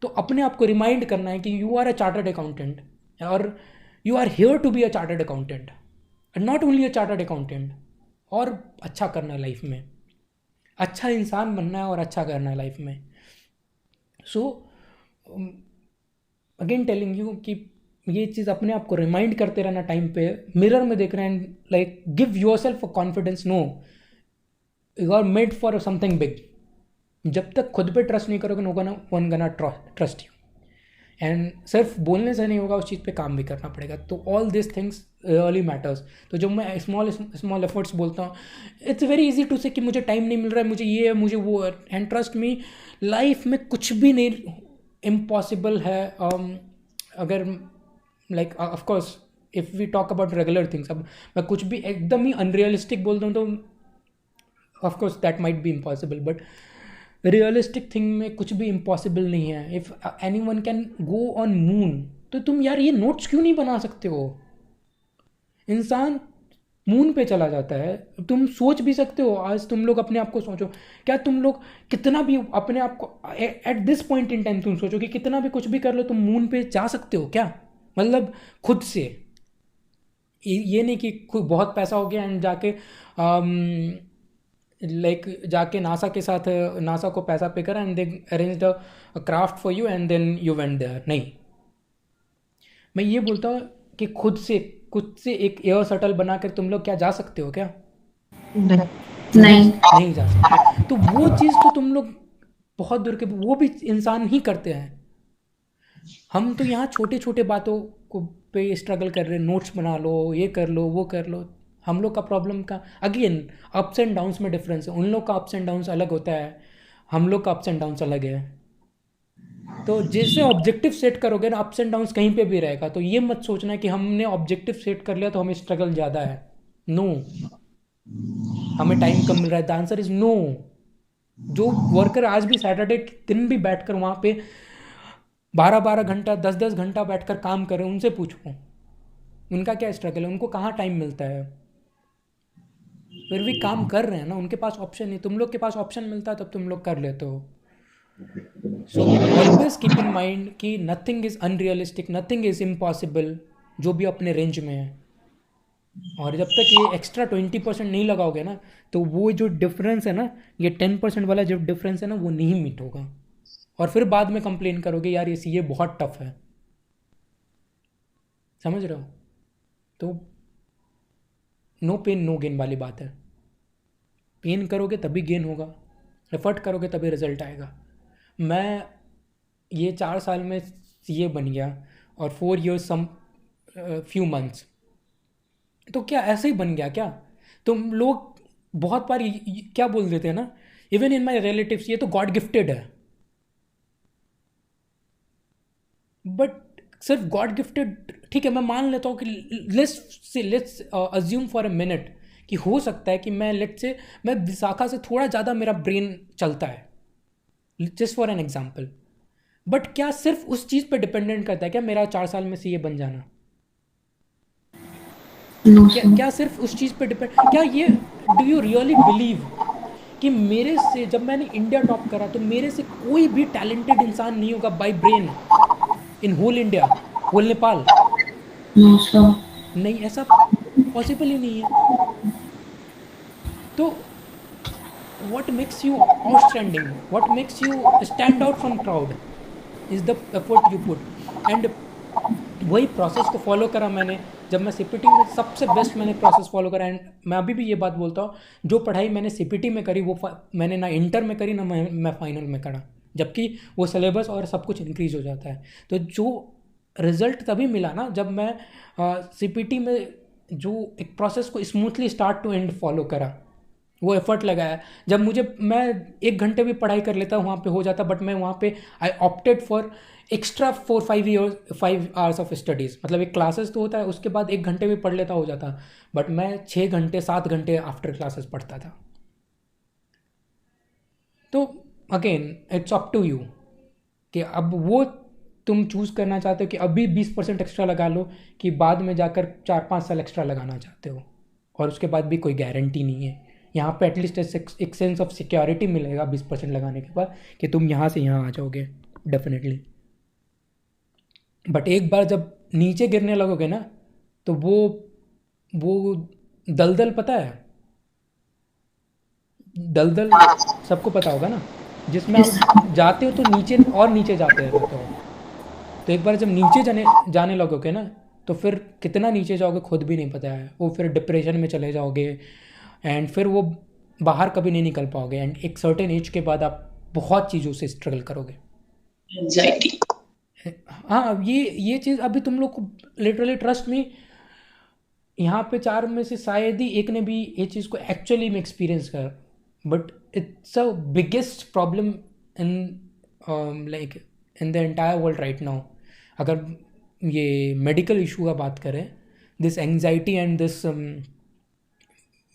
तो अपने आप को रिमाइंड करना है कि you are a chartered accountant और you are here to be a chartered accountant, not only a chartered accountant, और अच्छा करना है लाइफ में, अच्छा इंसान बनना है और अच्छा करना है लाइफ में। सो अगेन टेलिंग यू कि ये चीज़ अपने आप को रिमाइंड करते रहना, टाइम पे मिरर में देख रहे हैं, like give yourself confidence, no you are made for something big. जब तक खुद पे ट्रस्ट नहीं करोगे, no one gonna trust you, and सिर्फ बोलने से नहीं होगा, उस चीज़ पे काम भी करना पड़ेगा। तो all this things really matters. तो जब मैं स्मॉल एफर्ट्स बोलता हूँ, इट्स वेरी इजी टू से कि मुझे टाइम नहीं मिल रहा है, मुझे ये है, मुझे वो है, एंड ट्रस्ट मी लाइफ में कुछ भी नहीं इम्पॉसिबल है। अगर like of course if we talk about regular things, अब मैं कुछ भी एकदम ही अनरियलिस्टिक बोलता हूँ तो of course that might be impossible, but realistic thing में कुछ भी इम्पॉसिबल नहीं है। If any one can go on moon, तो तुम यार ये नोट्स क्यों नहीं बना सकते हो? इंसान मून पे चला जाता है, तुम सोच भी सकते हो। आज तुम लोग अपने आप को सोचो, क्या तुम लोग कितना भी अपने आप को at this point in time तुम सोचो कि कितना भी कुछ भी कर लो तुम मून पे जा सकते हो क्या? मतलब खुद से, ये नहीं कि बहुत पैसा हो गया एंड जाके लाइक जाके नासा के साथ, नासा को पैसा पे करा and they arrange the craft for you and then you went there. नहीं, मैं ये बोलता हूँ कि खुद से एक एयर शटल बनाकर तुम लोग क्या जा सकते हो क्या? नहीं जा सकते। तो वो चीज़ तो तुम लोग बहुत दूर के, वो भी इंसान ही करते हैं। हम तो यहाँ छोटे छोटे बातों को पे स्ट्रगल कर रहे हैं, नोट्स बना लो, ये कर लो, वो कर लो। हम लोग का प्रॉब्लम का अगेन अप्स एंड डाउन्स में डिफरेंस है। उन लोग का अप्स एंड डाउन्स अलग होता है, हम लोग का अप्स एंड डाउन्स अलग है। तो जैसे ऑब्जेक्टिव सेट करोगे ना, अप्स एंड डाउन्स कहीं पे भी रहेगा। तो ये मत सोचना कि हमने ऑब्जेक्टिव सेट कर लिया तो हमें स्ट्रगल ज़्यादा है। नो, हमें टाइम कम मिल रहा है, द आंसर इज नो। जो वर्कर आज भी सैटरडे दिन भी बैठकर वहाँ पे 12-12 घंटा 10-10 घंटा बैठकर काम कर रहे हैं, उनसे पूछो उनका क्या स्ट्रगल है, उनको कहाँ टाइम मिलता है। फिर भी काम कर रहे हैं ना, उनके पास ऑप्शन नहीं। तुम लोग के पास ऑप्शन मिलता है तब तुम लोग कर लेते हो। So always keep in mind कि nothing is unrealistic, nothing is impossible, जो भी अपने रेंज में है। और जब तक ये एक्स्ट्रा 20% नहीं लगाओगे ना, तो वो जो डिफरेंस है ना, ये 10% वाला जो डिफरेंस है ना, वो नहीं मीट होगा। और फिर बाद में कंप्लेन करोगे यार ये सीए बहुत टफ है। समझ रहे हो? तो नो पेन नो गेन वाली बात है। पेन करोगे तभी गेन होगा, एफर्ट करोगे तभी रिजल्ट आएगा। मैं ये 4 साल में सीए बन गया और 4 years सम फ्यू मंथ्स, तो क्या ऐसे ही बन गया क्या? तुम लोग बहुत बार क्या बोल देते हैं ना, इवन इन माई रिलेटिव्स, ये तो गॉड गिफ्टेड है। बट सिर्फ गॉड गिफ्टेड ठीक है, मैं मान लेता हूँ कि let's assume for a minute कि हो सकता है कि मैं विशाखा से थोड़ा ज़्यादा मेरा ब्रेन चलता है, just for an example. But क्या सिर्फ उस चीज़ पे डिपेंडेंट करता है क्या मेरा 4 साल में सीए बन जाना? क्या सिर्फ उस चीज़ पे डिपेंड, क्या ये डू यू रियली बिलीव कि मेरे से, जब मैंने इंडिया टॉप करा तो मेरे से कोई भी टैलेंटेड इंसान नहीं होगा by brain in whole India, whole Nepal? नहीं, ऐसा पॉसिबल ही नहीं है। तो what makes you outstanding, what makes you stand out from crowd is the effort you put। and वही प्रोसेस को फॉलो करा मैंने जब मैं सीपीटी में, सबसे बेस्ट मैंने प्रोसेस फॉलो करा। एंड मैं अभी भी ये बात बोलता हूँ, जो पढ़ाई मैंने सीपीटी में करी वो मैंने ना इंटर में करी ना मैं फाइनल में करा, जबकि वो सिलेबस और सब कुछ इंक्रीज हो जाता है। तो जो रिजल्ट तभी मिला ना जब मैं सीपीटी में जो एक प्रोसेस को smoothly start to end follow करा, वो एफर्ट लगाया। जब मैं 1 घंटे भी पढ़ाई कर लेता वहाँ पे हो जाता, बट मैं वहाँ पे I opted for extra 5 hours of studies. मतलब एक क्लासेस तो होता है, उसके बाद 1 घंटे भी पढ़ लेता हो जाता, बट मैं 6 घंटे 7 घंटे आफ्टर क्लासेस पढ़ता था। तो again it's up to you कि अब वो तुम चूज़ करना चाहते हो कि अभी 20% एक्स्ट्रा लगा लो कि बाद में जाकर 4-5 साल एक्स्ट्रा लगाना चाहते हो, और उसके बाद भी कोई गारंटी नहीं है। यहाँ पे एटलीस्ट एक सेंस ऑफ सिक्योरिटी मिलेगा 20% लगाने के बाद कि तुम यहाँ से यहाँ आ जाओगे डेफिनेटली। बट एक बार जब नीचे गिरने लगोगे ना, तो वो दलदल पता है, दलदल सबको पता होगा ना, जिसमें आप जाते हो तो नीचे और नीचे जाते रहते हो। तो एक बार जब नीचे जाने लगोगे ना, तो फिर कितना नीचे जाओगे खुद भी नहीं पता है। वो फिर डिप्रेशन में चले जाओगे, एंड फिर वो बाहर कभी नहीं निकल पाओगे। एंड एक सर्टेन एज के बाद आप बहुत चीज़ों से स्ट्रगल करोगे, एंजाइटी। हाँ। अब ये चीज़ अभी तुम लोग को लिटरली ट्रस्ट में, यहाँ पे 4 में से शायद ही एक ने भी ये चीज़ को एक्चुअली में एक्सपीरियंस कर, but it's a biggest problem in like in the entire world right now. अगर ये मेडिकल इशू का बात करें, this anxiety and this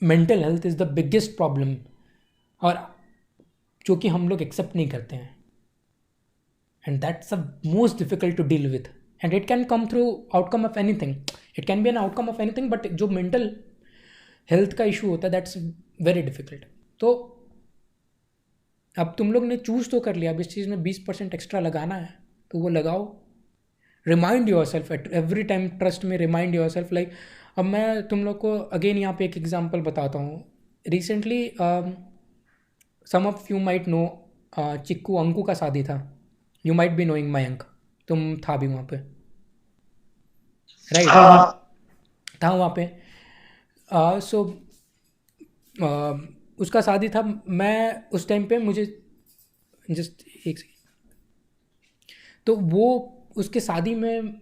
mental health is the biggest problem, और जो कि हम लोग एक्सेप्ट नहीं करते हैं। And that's the most difficult to deal with, and it can come through outcome of anything, it can be an outcome of anything, but जो मेंटल हेल्थ का इशू होता है दैट्स वेरी डिफिकल्ट। तो अब तुम लोग ने चूज़ तो कर लिया, अब इस चीज़ में 20% एक्स्ट्रा लगाना है तो वो लगाओ। Remind your self at every time, trust में रिमाइंड योर सेल्फ। लाइक अब मैं तुम लोग को अगेन यहाँ पे एक एग्जांपल बताता हूँ। Recently some of you might know, Chikku Anku का शादी था। You might be knowing Mayank, तुम था भी वहाँ पे, राइट? था वहाँ पे। सो उसका शादी था। मैं उस टाइम पे, मुझे जस्ट एक सेकेंड, तो वो उसके शादी में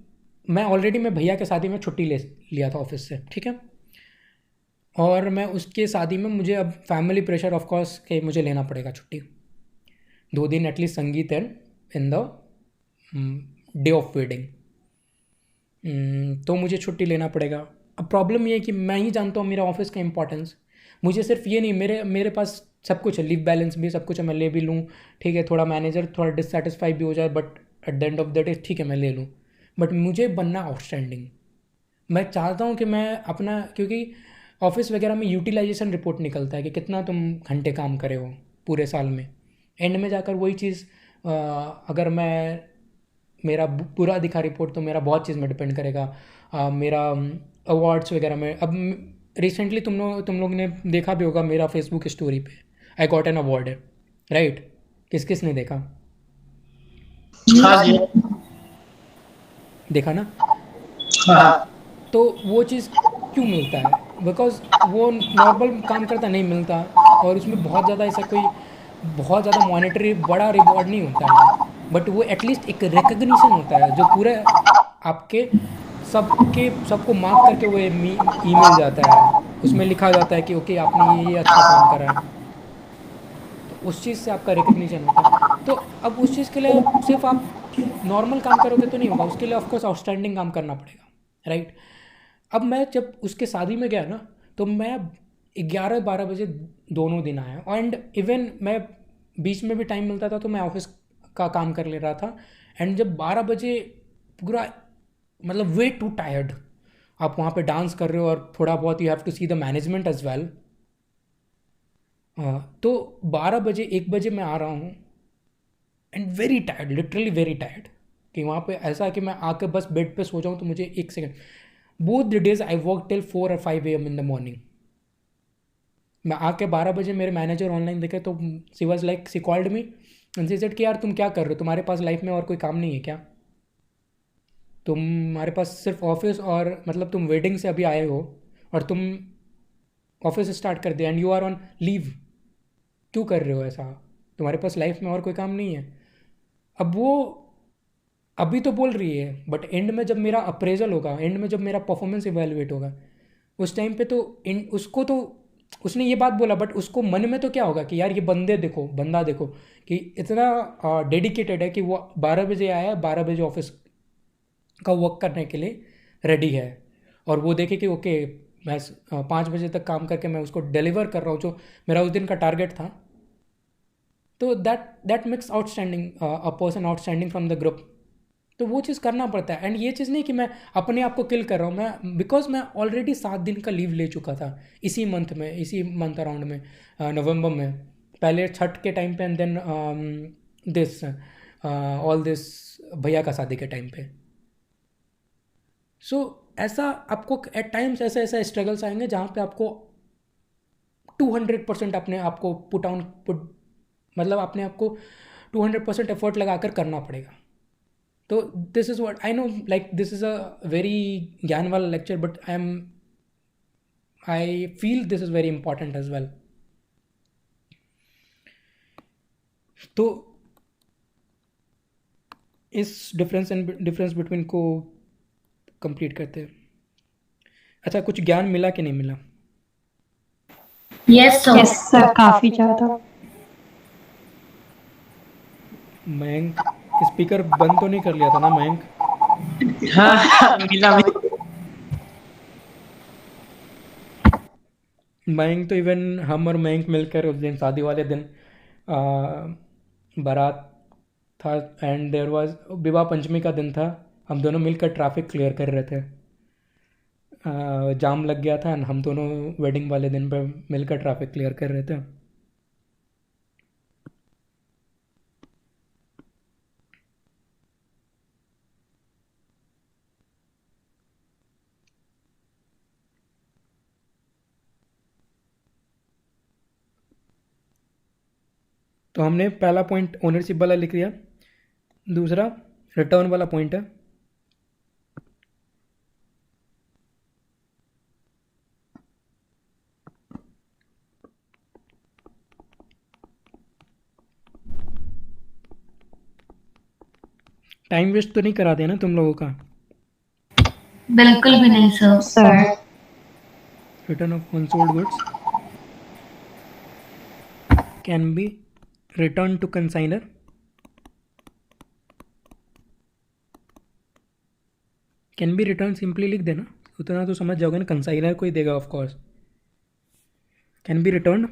मैं ऑलरेडी मैं भैया के शादी में छुट्टी ले लिया था ऑफिस से, ठीक है। और मैं उसके शादी में, मुझे अब फैमिली प्रेशर ऑफ कोर्स कि मुझे लेना पड़ेगा छुट्टी 2 दिन एटलीस्ट, संगीत and in the day of wedding. तो मुझे छुट्टी लेना पड़ेगा। अब प्रॉब्लम ये है कि मैं ही जानता हूँ मेरा ऑफिस का इंपॉर्टेंस। मुझे सिर्फ ये नहीं, मेरे पास सब कुछ है, लीव बैलेंस भी सब कुछ है, मैं ले भी लूँ, ठीक है। थोड़ा मैनेजर थोड़ा डिससेटिस्फाई भी हो जाए, but at the end of the day ठीक है मैं ले लूँ। बट मुझे बनना आउटस्टैंडिंग। मैं चाहता हूँ कि मैं अपना, क्योंकि ऑफिस वगैरह में यूटिलाइजेशन रिपोर्ट निकलता है कि कितना तुम घंटे काम करे हो पूरे साल में। एंड में जाकर वही चीज़ अगर मेरा पूरा दिखा रिपोर्ट, तो मेरा बहुत चीज़ में डिपेंड करेगा। मेरा अवार्ड्स वगैरह में, अब रिसेंटली तुम लोग ने देखा भी होगा मेरा फेसबुक स्टोरी पे, आई गॉट एन अवार्ड है, राइट? किस ने देखा? हाँ जी, देखा ना? हाँ। तो वो चीज़ क्यों मिलता है? बिकॉज वो नॉर्मल काम करता नहीं मिलता, और उसमें बहुत ज़्यादा ऐसा कोई बहुत ज़्यादा मॉनेटरी बड़ा रिवॉर्ड नहीं होता है, बट वो एटलीस्ट एक रिकग्निशन होता है जो पूरे आपके सबको मार्क करके वो ईमेल जाता है। उसमें लिखा जाता है कि ओके आपने ये अच्छा काम करा है, तो उस चीज़ से आपका रिकग्निशन होता है। तो अब उस चीज़ के लिए सिर्फ आप नॉर्मल काम करोगे तो नहीं होगा, उसके लिए ऑफकोर्स आउटस्टैंडिंग काम करना पड़ेगा, राइट? अब मैं जब उसके शादी में गया ना, तो मैं 11-12 बजे दोनों दिन आया, एंड इवन मैं बीच में भी टाइम मिलता था तो मैं ऑफिस का काम कर ले रहा था। एंड जब 12 बजे पूरा, मतलब वे टू टायर्ड, आप वहाँ पे डांस कर रहे हो और थोड़ा बहुत you have to see the management as well. तो 12 बजे 1 बजे मैं आ रहा हूँ and very tired, literally very tired, कि वहाँ पे ऐसा है कि मैं आके बस बेड पे सो जाऊँ तो मुझे 1 second, both the days I work till 4 or 5 AM in the morning. मैं आके 12 बजे मेरे मैनेजर ऑनलाइन देखे तो she was like, she called me and she said कि यार तुम क्या कर रहे हो, तुम्हारे पास लाइफ में और कोई काम नहीं है क्या, तुम्हारे पास सिर्फ ऑफिस और मतलब तुम वेडिंग से अभी आए हो और तुम ऑफिस स्टार्ट कर दिया and you are on leave, क्यों कर रहे हो ऐसा, तुम्हारे पास लाइफ में और कोई काम नहीं है. अब वो अभी तो बोल रही है बट एंड में जब मेरा अप्रेजल होगा, एंड में जब मेरा परफॉर्मेंस इवेलुएट होगा उस टाइम पे तो उसको तो उसने ये बात बोला बट उसको मन में तो क्या होगा कि यार ये बंदा देखो कि इतना डेडिकेटेड है कि वो 12 बजे आया है, 12 बजे ऑफिस का वर्क करने के लिए रेडी है और वो देखे कि ओके मैं 5 बजे तक काम करके मैं उसको डिलीवर कर रहा हूँ जो मेरा उस दिन का टारगेट था. तो that makes outstanding a person outstanding from the group. तो वो चीज़ करना पड़ता है एंड ये चीज़ नहीं कि मैं अपने आप को किल कर रहा हूँ, मैं बिकॉज मैं ऑलरेडी 7 दिन का लीव ले चुका था इसी मंथ अराउंड में, नवंबर में, पहले छठ के टाइम पे and then this all this भैया का शादी के टाइम पे. सो ऐसा आपको एट टाइम्स ऐसे ऐसे स्ट्रगल्स आएंगे जहाँ पे आपको 200% अपने आप को पुट मतलब अपने आप को 200% एफर्ट लगाकर करना पड़ेगा. तो this is what I know, like this is a very ज्ञान वाला lecture but I feel this is very important as well. तो इस डिफरेंस बिटवीन को कंप्लीट करते हैं. अच्छा, कुछ ज्ञान मिला कि नहीं मिला? यस सर काफी ज्यादा. मयंक, स्पीकर बंद तो नहीं कर लिया था ना मयंक? हाँ मिला मयंक तो इवन हम और मयंक मिलकर उस दिन शादी वाले दिन बारात था एंड देयर वाज विवाह पंचमी का दिन था, हम दोनों मिलकर ट्रैफिक क्लियर कर रहे थे. जाम लग गया था एंड हम दोनों वेडिंग वाले दिन पे मिलकर ट्रैफिक क्लियर कर रहे थे. तो हमने पहला पॉइंट ओनरशिप वाला लिख दिया, दूसरा रिटर्न वाला पॉइंट है. टाइम वेस्ट तो नहीं करा देना तुम लोगों का? बिल्कुल भी नहीं sir. Sir Return of unsold goods can be returned to consignor. Can be return simply लिख देना, उतना तो समझ जाओगे ना, कंसाइनर को ही देगा of course. Can be return,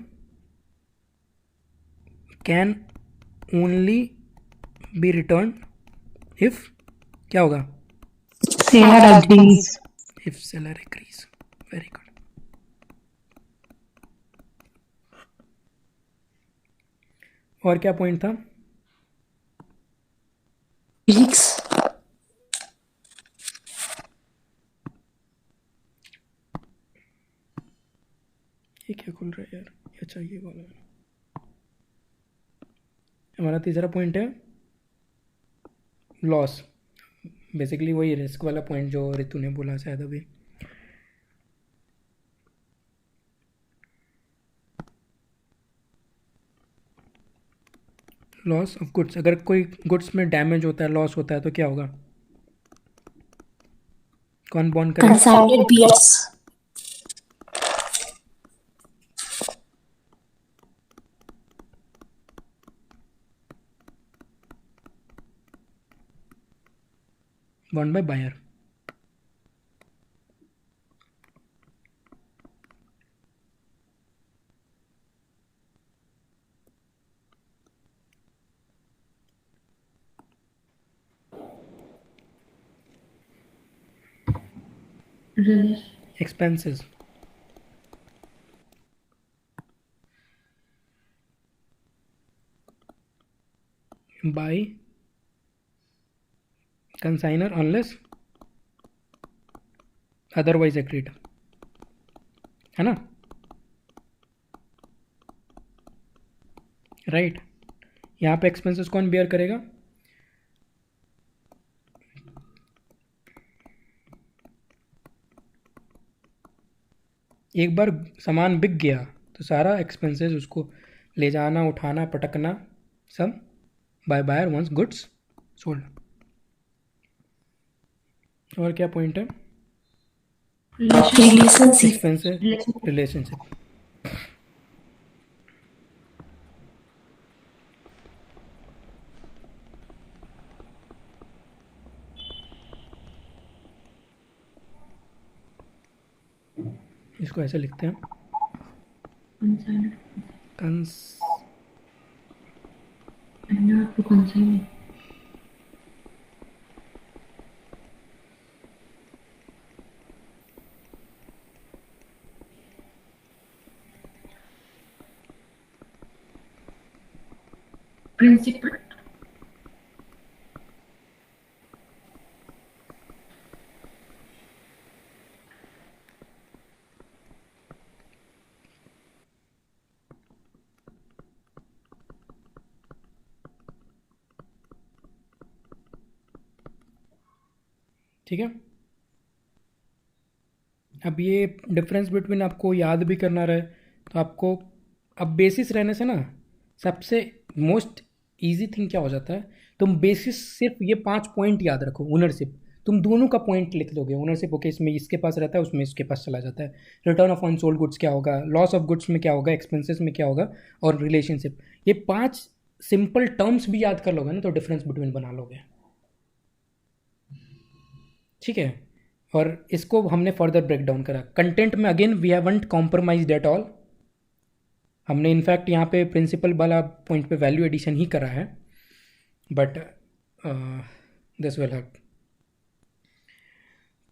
can only be return if क्या होगा? Seller agrees. If seller agrees. Very good. और क्या पॉइंट था? वीक्स. ये क्या खुल रहा है यार? अच्छा ये वाला है. हमारा तीसरा पॉइंट है लॉस. बेसिकली वही रिस्क वाला पॉइंट जो रितु ने बोला शायद अभी. लॉस ऑफ गुड्स, अगर कोई गुड्स में डैमेज होता है, लॉस होता है तो क्या होगा? कौन बॉन्ड करेगा? Consigned bears. Bond by buyer. Expenses. by consignor unless otherwise agreed, है ना, राइट। यहाँ पे एक्सपेंसेस कौन बेयर करेगा? एक बार सामान बिक गया तो सारा एक्सपेंसेस उसको ले जाना, उठाना, पटकना, सब by buyer once goods sold. और क्या पॉइंट है? रिलेशनशिप। Expenses relationship. इसको ऐसे लिखते हैं, कंस प्रिंसिपल। ठीक है। अब ये डिफरेंस बिटवीन आपको याद भी करना रहे तो आपको अब बेसिस रहने से ना सबसे मोस्ट इजी थिंग क्या हो जाता है, तुम बेसिस सिर्फ ये 5 पॉइंट याद रखो। ओनरशिप, तुम दोनों का पॉइंट लिख दोगे। ओनरशिप ओके, इसमें इसके पास रहता है, उसमें इसके पास चला जाता है। रिटर्न ऑफ अनसोल्ड गुड्स क्या होगा, लॉस ऑफ गुड्स में क्या होगा, एक्सपेंसेस में क्या होगा, और रिलेशनशिप। ये 5 सिंपल टर्म्स भी याद कर लोगे ना तो डिफरेंस बिटवीन बना लोगे। ठीक है। और इसको हमने फर्दर ब्रेक डाउन करा कंटेंट में। Again we haven't compromised at all. हमने इनफैक्ट यहाँ पे प्रिंसिपल वाला पॉइंट पे वैल्यू एडिशन ही करा है, बट दिस विल हेल्प।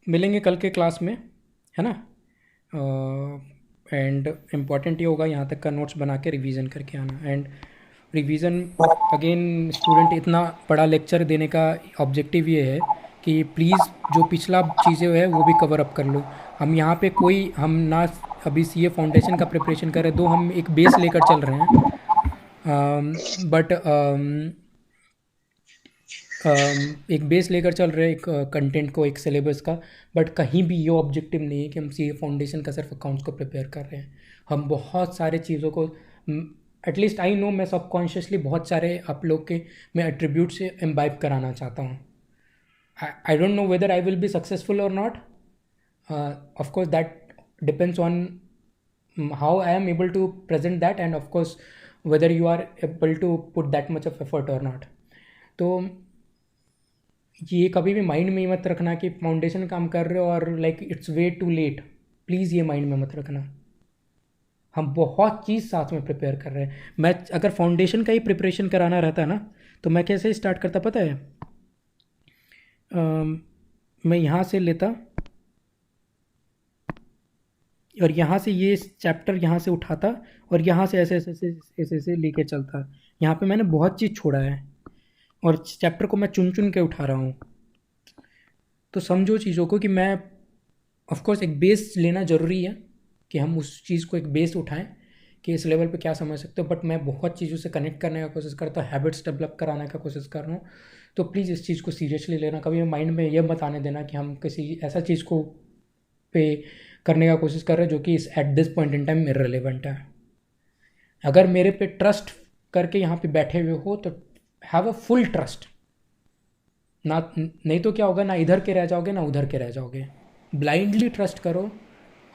मिलेंगे कल के क्लास में, है ना। एंड इम्पॉर्टेंट ये होगा यहाँ तक का नोट्स बना के रिवीजन करके आना। एंड रिवीजन अगेन स्टूडेंट, इतना बड़ा लेक्चर देने का ऑब्जेक्टिव ये है कि प्लीज़ जो पिछला चीज़ें है वो भी कवर अप कर लो। हम यहाँ पे कोई हम ना अभी सीए फाउंडेशन का प्रिपरेशन कर रहे, दो हम एक बेस लेकर चल रहे हैं, बट एक बेस लेकर चल रहे हैं, एक कंटेंट को, एक सिलेबस का। बट कहीं भी ये ऑब्जेक्टिव नहीं है कि हम सीए फाउंडेशन का सिर्फ अकाउंट्स को प्रिपेयर कर रहे हैं। हम बहुत सारे चीज़ों को, एटलीस्ट आई नो, मैं सबकॉन्शियसली बहुत सारे आप लोग के मैं एट्रीब्यूट से इम्बाइब कराना चाहता हूँ। I don't know whether I will be successful or not. Of course, that depends on how I am able to present that, and of course, whether you are able to put that much of effort or not. तो ये कभी भी माइंड में मत रखना कि फाउंडेशन काम कर रहे हो और like it's way too late. Please ये माइंड में मत रखना। हम बहुत चीज़ साथ में प्रिपेयर कर रहे हैं। मैं अगर फाउंडेशन का ही प्रिपरेशन कराना रहता है ना तो मैं कैसे स्टार्ट करता पता है? मैं यहाँ से लेता और यहाँ से ये चैप्टर यहाँ से उठाता और यहाँ से ऐसे ऐसे ऐसे ऐसे ऐसे लेके चलता। यहाँ पे मैंने बहुत चीज़ छोड़ा है और चैप्टर को मैं चुन चुन के उठा रहा हूँ। तो समझो चीज़ों को कि मैं, ऑफ कोर्स एक बेस लेना ज़रूरी है कि हम उस चीज़ को एक बेस उठाएं कि इस लेवल पे क्या समझ सकते हो। बट मैं बहुत चीज़ों से कनेक्ट करने का कोशिश करता हूँ, हैबिट्स डेवलप कराने का कोशिश कर रहा हूँ। तो प्लीज़ इस चीज़ को सीरियसली लेना। कभी माइंड में यह मत आने देना कि हम किसी ऐसा चीज़ को पे करने का कोशिश कर रहे हैं जो कि इस at this point in time irrelevant है। अगर मेरे पे ट्रस्ट करके यहाँ पे बैठे हुए हो तो हैव अ फुल ट्रस्ट ना, नहीं तो क्या होगा, ना इधर के रह जाओगे ना उधर के रह जाओगे। ब्लाइंडली ट्रस्ट करो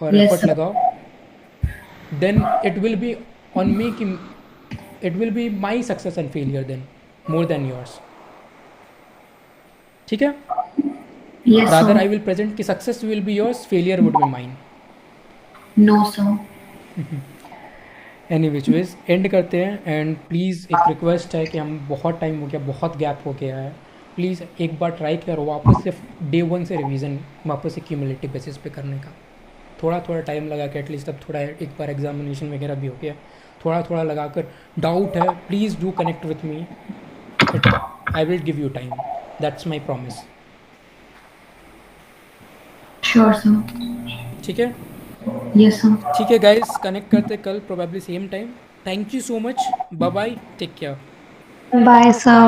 और एफर्ट लगाओ, then it will be on me कि it will be my success and failure then more than yours. ठीक है। रादर आई विल प्रेजेंट कि success will be yours, failure would be mine. No sir. Any which ways end करते हैं। एंड प्लीज़ एक रिक्वेस्ट है कि हम बहुत टाइम हो गया, बहुत गैप हो गया है, प्लीज़ एक बार ट्राई करो वापस से डे 1 से रिवीजन वापस से क्यूमुलेटिव बेसिस पे करने का। थोड़ा थोड़ा टाइम लगा के एटलीस्ट, अब थोड़ा एक बार एग्जामिनेशन वगैरह भी हो गया, थोड़ा थोड़ा लगा कर, डाउट है please do connect with me, I will give you time, that's my promise. Sure sir. ठीक है, यस सर। ठीक है गाइस, कनेक्ट करते कल probably same time. Thank you so much, bye bye, take care. Bye sir.